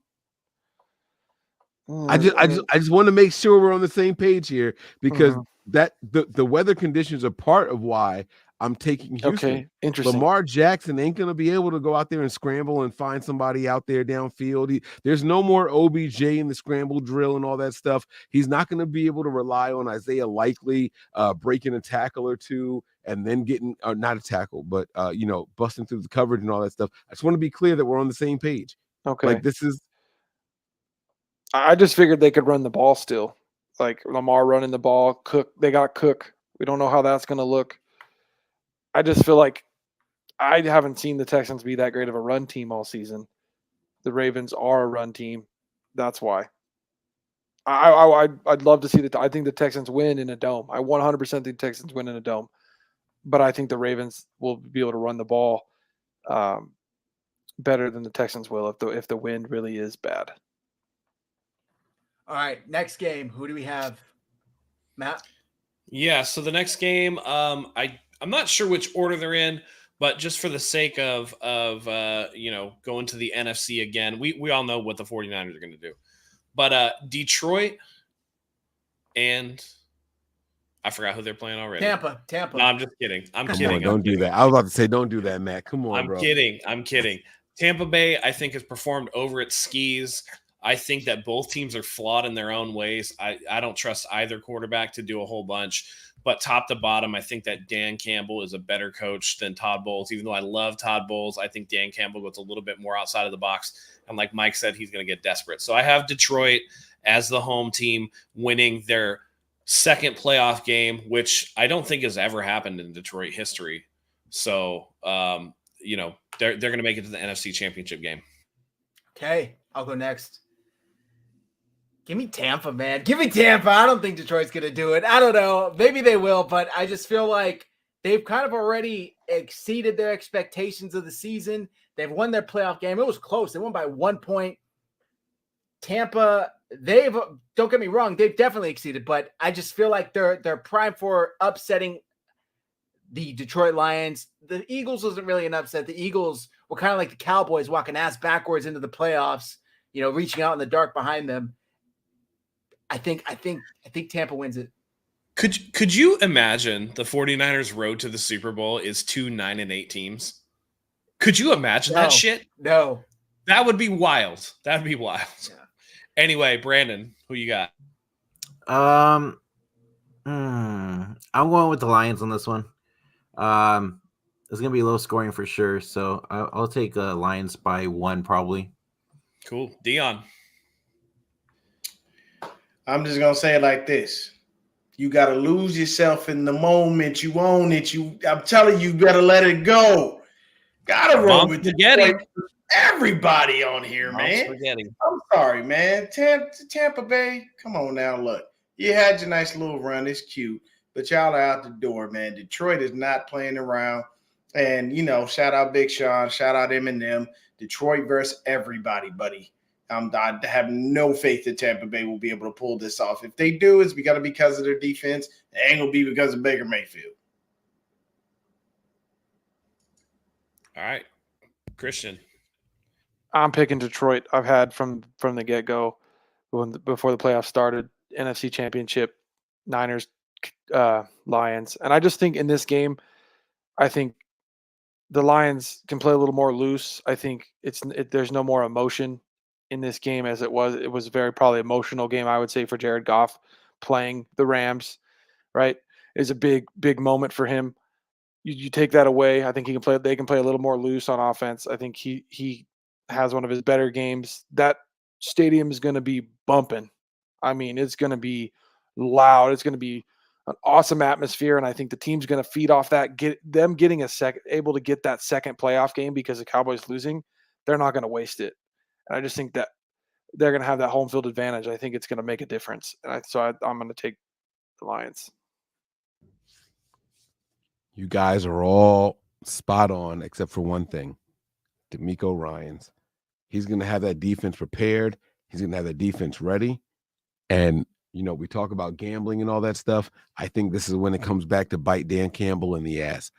I just want to make sure we're on the same page here because that the weather conditions are part of why I'm taking Houston. Okay, interesting. Lamar Jackson ain't going to be able to go out there and scramble and find somebody out there downfield. There's no more OBJ in the scramble drill and all that stuff. He's not going to be able to rely on Isaiah Likely breaking a tackle or two and then getting not a tackle, but busting through the coverage and all that stuff. I just want to be clear that we're on the same page. Okay. Like this is. I just figured they could run the ball still. Like Lamar running the ball, Cook. They got Cook. We don't know how that's going to look. I just feel like I haven't seen the Texans be that great of a run team all season. The Ravens are a run team. That's why. I'd love to see I think the Texans win in a dome. I 100% think the Texans win in a dome. But I think the Ravens will be able to run the ball better than the Texans will if the wind really is bad. All right, next game. Who do we have? Matt? Yeah, so the next game, I'm not sure which order they're in, but just for the sake of going to the NFC again, we all know what the 49ers are going to do. But Detroit and I forgot who they're playing already. Tampa. No, I'm just kidding. I'm Come kidding. on, don't do that. I was about to say, don't do that, Matt. Come on, bro. I'm kidding. Tampa Bay, I think, has performed over its skis. I think that both teams are flawed in their own ways. I don't trust either quarterback to do a whole bunch. But top to bottom, I think that Dan Campbell is a better coach than Todd Bowles. Even though I love Todd Bowles, I think Dan Campbell goes a little bit more outside of the box. And like Mike said, he's going to get desperate. So I have Detroit as the home team winning their second playoff game, which I don't think has ever happened in Detroit history. So, they're going to make it to the NFC Championship game. Okay, I'll go next. Give me Tampa, man. Give me Tampa. I don't think Detroit's going to do it. I don't know. Maybe they will, but I just feel like they've kind of already exceeded their expectations of the season. They've won their playoff game. It was close. They won by 1 point. Tampa, don't get me wrong, they've definitely exceeded, but I just feel like they're primed for upsetting the Detroit Lions. The Eagles wasn't really an upset. The Eagles were kind of like the Cowboys walking ass backwards into the playoffs. reaching out in the dark behind them. I think Tampa wins it. Could you imagine the 49ers road to the Super Bowl is 2 9-8 teams? Could you imagine that shit? No. That would be wild. That'd be wild. Yeah. Anyway, Brandon, who you got? I'm going with the Lions on this one. It's gonna be a low scoring for sure, so I'll take Lions by 1 probably. Cool, Dion. I'm just gonna say it like this: you gotta lose yourself in the moment. You own it. I'm telling you, better let it go. Gotta roll with spaghetti. Everybody on here, man. Spaghetti. I'm sorry, man. Tampa Bay, come on now. Look, you had your nice little run. It's cute, but y'all are out the door, man. Detroit is not playing around. And, shout out Big Sean, shout out Eminem. Detroit versus everybody, buddy. I have no faith that Tampa Bay will be able to pull this off. If they do, it's got to be because of their defense. It ain't going to be because of Baker Mayfield. All right. Christian. I'm picking Detroit. I've had from the get-go before the playoffs started, NFC Championship, Niners, Lions. And I just think in this game, I think the Lions can play a little more loose. I think there's no more emotion in this game as it was. It was very probably emotional game, I would say, for Jared Goff playing the Rams, right? It's a big moment for him. You take that away, I think they can play a little more loose on offense. I think he has one of his better games. That stadium is going to be bumping. I mean, it's going to be loud. It's going to be an awesome atmosphere, and I think the team's going to feed off that. Able to get that second playoff game because the Cowboys losing, they're not going to waste it. And I just think that they're going to have that home field advantage. I think it's going to make a difference. And I'm going to take the Lions. You guys are all spot on except for one thing. DeMeco Ryans. He's going to have that defense prepared. He's going to have that defense ready. And, we talk about gambling and all that stuff. I think this is when it comes back to bite Dan Campbell in the ass.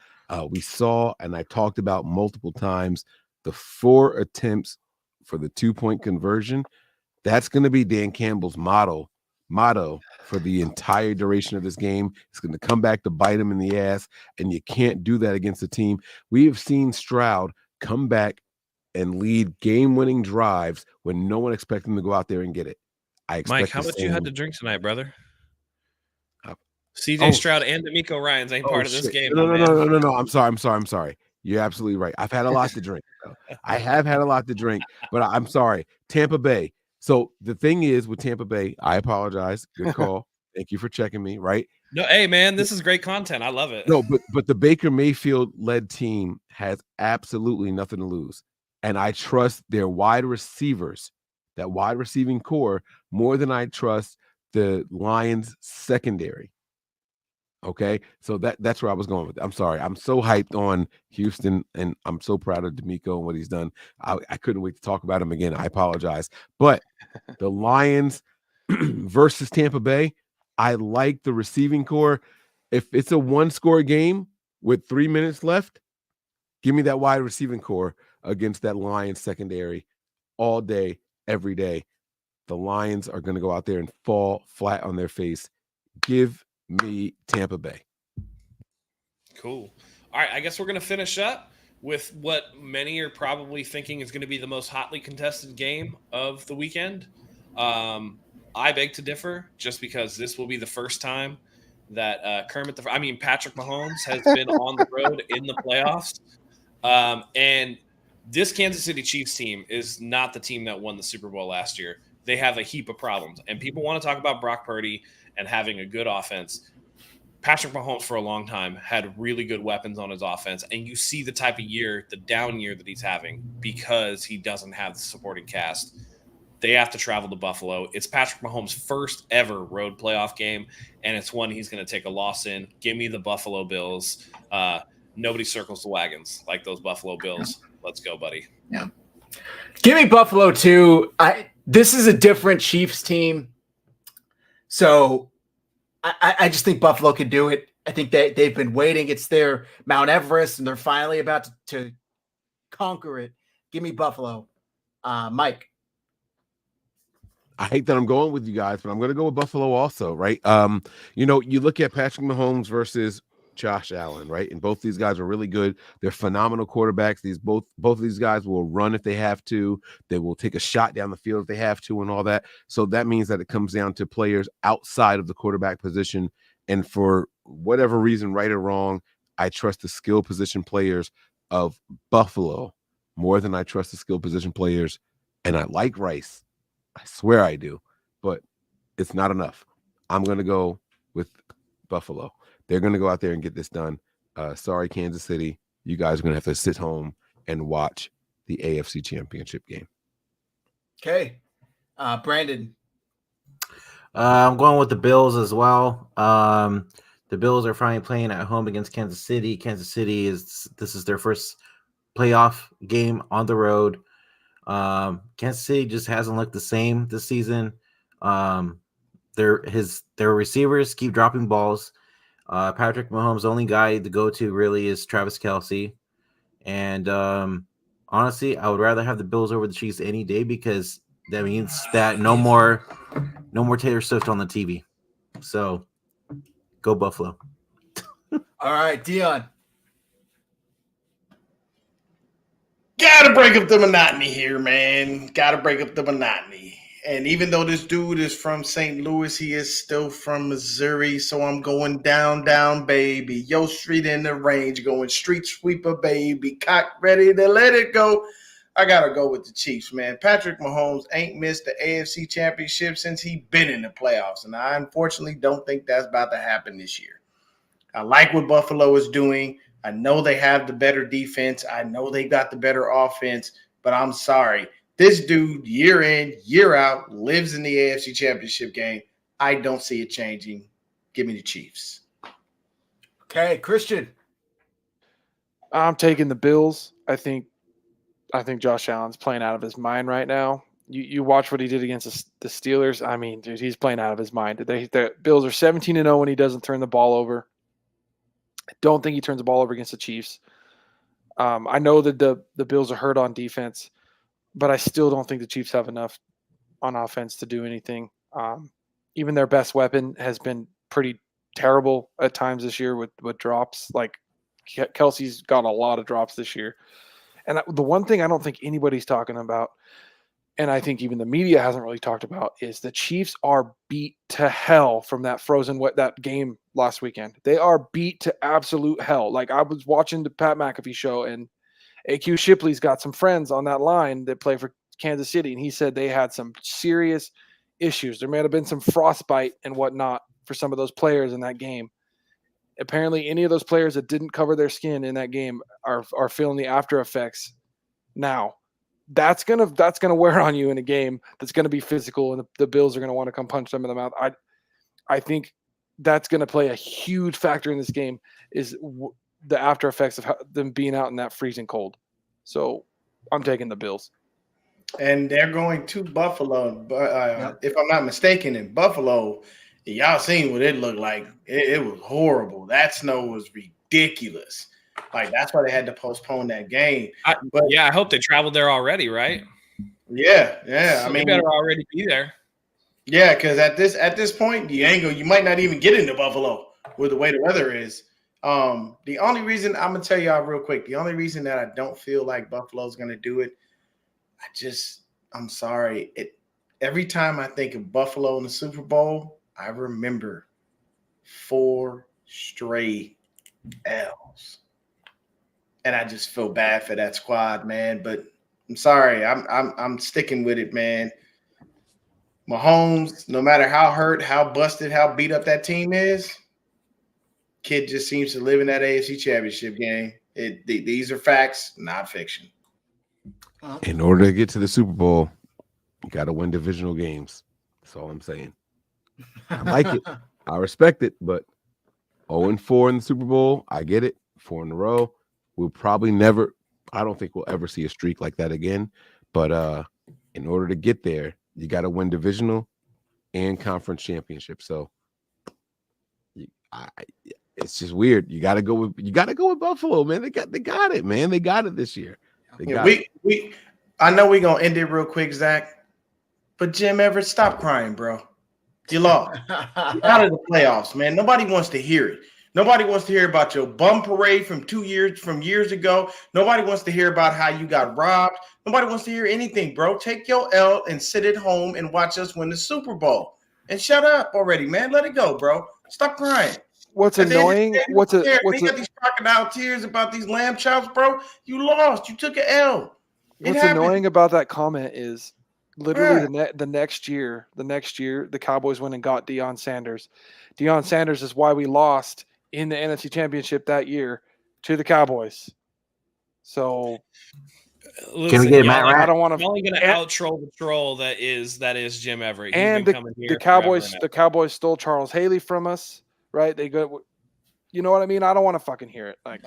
We saw, and I talked about multiple times, the 4 attempts for the 2-point conversion. That's going to be Dan Campbell's motto for the entire duration of this game. It's going to come back to bite him in the ass, and you can't do that against a team. We have seen Stroud come back and lead game-winning drives when no one expected him to go out there and get it. Mike, how much you had to drink tonight, brother? CJ Stroud and DeMeco Ryans ain't part of this game. No. I'm sorry. You're absolutely right. I've had a lot to drink. I have had a lot to drink, but I'm sorry. Tampa Bay. So the thing is with Tampa Bay, I apologize. Good call. Thank you for checking me, right? No, hey, man, this is great content. I love it. No, but the Baker Mayfield-led team has absolutely nothing to lose. And I trust their wide receivers, that wide receiving core, more than I trust the Lions secondary. Okay, so that's where I was going with it. I'm sorry. I'm so hyped on Houston, and I'm so proud of DeMeco and what he's done. I couldn't wait to talk about him again. I apologize. But the Lions versus Tampa Bay, I like the receiving core. If it's a 1-score game with 3 minutes left, give me that wide receiving core against that Lions secondary all day, every day. The Lions are going to go out there and fall flat on their face. Give me Tampa Bay. Cool. All right, I guess we're going to finish up with what many are probably thinking is going to be the most hotly contested game of the weekend. I beg to differ, just because this will be the first time that Patrick Mahomes has been on the road in the playoffs. And this Kansas City Chiefs team is not the team that won the Super Bowl last year. They have a heap of problems, and people want to talk about Brock Purdy and having a good offense. Patrick Mahomes for a long time had really good weapons on his offense, and you see the type of year, the down year that he's having because he doesn't have the supporting cast. They have to travel to Buffalo. It's Patrick Mahomes' first ever road playoff game, and it's one he's going to take a loss in. Give me the Buffalo Bills. Nobody circles the wagons like those Buffalo Bills. Let's go, buddy. Yeah. Give me Buffalo too. This is a different Chiefs team. So I just think Buffalo can do it. I think they've been waiting. It's their Mount Everest, and they're finally about to conquer it. Give me Buffalo. Mike. I hate that I'm going with you guys, but I'm going to go with Buffalo also, right? You look at Patrick Mahomes versus Josh Allen, right? And both these guys are really good. They're phenomenal quarterbacks. Both of these guys will run if they have to. They will take a shot down the field if they have to, and all that. So that means that it comes down to players outside of the quarterback position. And for whatever reason, right or wrong, I trust the skill position players of Buffalo more than I trust the skill position players. And I like Rice. I swear I do, but it's not enough. I'm going to go with Buffalo. They're going to go out there and get this done. Sorry, Kansas City. You guys are going to have to sit home and watch the AFC Championship game. Okay. Brandon. I'm going with the Bills as well. The Bills are finally playing at home against Kansas City. Kansas City this is their first playoff game on the road. Kansas City just hasn't looked the same this season. Their receivers keep dropping balls. Patrick Mahomes' only guy to go to really is Travis Kelce. And honestly, I would rather have the Bills over the Chiefs any day, because that means that no more Taylor Swift on the TV. So go Buffalo. All right, Dion. Gotta break up the monotony here, man. Gotta break up the monotony. And even though this dude is from St. Louis, he is still from Missouri. So I'm going down, baby. Yo, street in the range, going street sweeper, baby. Cock ready to let it go. I gotta go with the Chiefs, man. Patrick Mahomes ain't missed the AFC Championship since he been in the playoffs. And I unfortunately don't think that's about to happen this year. I like what Buffalo is doing. I know they have the better defense. I know they got the better offense, but I'm sorry. This dude, year in, year out, lives in the AFC Championship game. I don't see it changing. Give me the Chiefs. Okay, Christian. I'm taking the Bills. I think Josh Allen's playing out of his mind right now. You watch what he did against the Steelers. I mean, dude, he's playing out of his mind. The Bills are 17-0 when he doesn't turn the ball over. I don't think he turns the ball over against the Chiefs. I know that the Bills are hurt on defense, but I still don't think the Chiefs have enough on offense to do anything. Even their best weapon has been pretty terrible at times this year with drops. Like Kelsey's got a lot of drops this year. And the one thing I don't think anybody's talking about, and I think even the media hasn't really talked about, is the Chiefs are beat to hell from that game last weekend. They are beat to absolute hell. Like, I was watching the Pat McAfee show, and AQ Shipley's got some friends on that line that play for Kansas City, and he said they had some serious issues. There may have been some frostbite and whatnot for some of those players in that game. Apparently, any of those players that didn't cover their skin in that game are feeling the after effects now. That's gonna wear on you in a game that's gonna be physical, and the Bills are gonna want to come punch them in the mouth. I think that's gonna play a huge factor in this game, is the after effects of them being out in that freezing cold. So I'm taking the Bills. And they're going to Buffalo. If I'm not mistaken, in Buffalo, y'all seen what it looked like. It was horrible. That snow was ridiculous. Like, that's why they had to postpone that game. I hope they traveled there already, right? Yeah. So I mean, they better already be there. Yeah, because at this point, you might not even get into Buffalo with the way the weather is. The only reason, I'm gonna tell y'all real quick, the only reason that I don't feel like Buffalo's gonna do it, I'm sorry. Every time I think of Buffalo in the Super Bowl, I remember 4 straight L's. And I just feel bad for that squad, man. But I'm sorry. I'm sticking with it, man. Mahomes, no matter how hurt, how busted, how beat up that team is, kid just seems to live in that AFC Championship game. These are facts, not fiction. In order to get to the Super Bowl, you got to win divisional games. That's all I'm saying. I like it. I respect it, but 0-4 in the Super Bowl, I get it. 4 in a row. We'll probably I don't think we'll ever see a streak like that again. But in order to get there, you got to win divisional and conference championship. So it's just weird. You got to go with Buffalo, man. They got it, man. They got it this year. I know we're gonna end it real quick, Zach. But Jim Everett, stop crying, bro. You lost. You're out of the playoffs, man. Nobody wants to hear it. Nobody wants to hear about your bum parade from years ago. Nobody wants to hear about how you got robbed. Nobody wants to hear anything, bro. Take your L and sit at home and watch us win the Super Bowl. And shut up already, man. Let it go, bro. Stop crying. What's At the end of the annoying? day, What's you it? got these crocodile tears about these lamb chops, bro. You lost. You took an L. What's annoying about that comment is literally Yeah. the next year, the Cowboys went and got Deion Sanders. Deion Sanders is why we lost in the NFC Championship that year to the Cowboys. So Can we get a Matt I Rat? don't want I'm only going to and- out troll the troll that is Jim Everett. He's and been coming here the Cowboys stole Charles Haley from us, right? They go, you know what I mean? I don't want to fucking hear it. Like,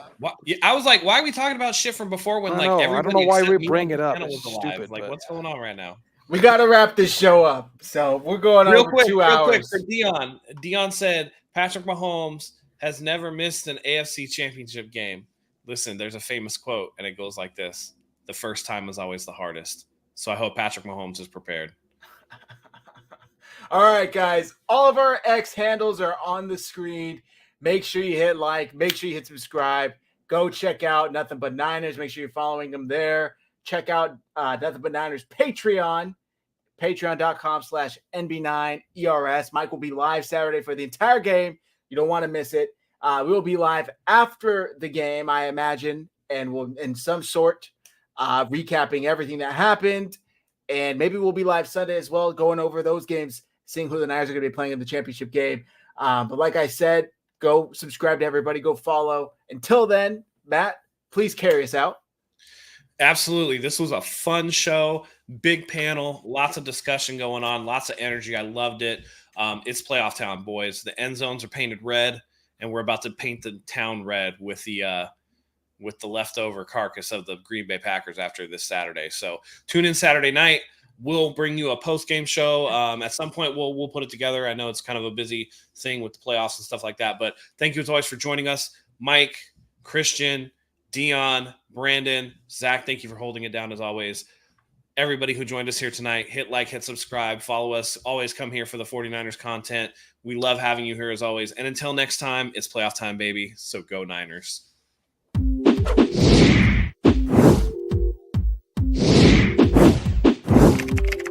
I was like, why are we talking about shit from before when I like know. I everybody don't know why except we me bring on it the up. channel It's was alive? stupid, Like, but- what's going on right now? We got to wrap this show up. So we're going over 2 hours. Real quick for Dion. Dion said Patrick Mahomes has never missed an AFC championship game. Listen, there's a famous quote, and it goes like this: "The first time is always the hardest." So I hope Patrick Mahomes is prepared. All right, guys. All of our X handles are on the screen. Make sure you hit like. Make sure you hit subscribe. Go check out Nothing But Niners. Make sure you're following them there. Check out Nothing But Niners Patreon. Patreon.com/NB9ERS. Mike will be live Saturday for the entire game. You don't want to miss it. We will be live after the game, I imagine, and we'll in some sort recapping everything that happened. And maybe we'll be live Sunday as well, going over those games, seeing who the Niners are going to be playing in the championship game. But like I said, go subscribe to everybody. Go follow. Until then, Matt, please carry us out. Absolutely. This was a fun show, big panel, lots of discussion going on, lots of energy. I loved it. It's playoff town, boys. The end zones are painted red, and we're about to paint the town red with the leftover carcass of the Green Bay Packers after this Saturday. So tune in Saturday night. We'll bring you a post-game show. At some point, we'll put it together. I know it's kind of a busy thing with the playoffs and stuff like that, but thank you as always for joining us. Mike, Christian, Dion, Brandon, Zach, thank you for holding it down as always. Everybody who joined us here tonight, hit like, hit subscribe, follow us. Always come here for the 49ers content. We love having you here as always. And until next time, it's playoff time, baby. So go Niners.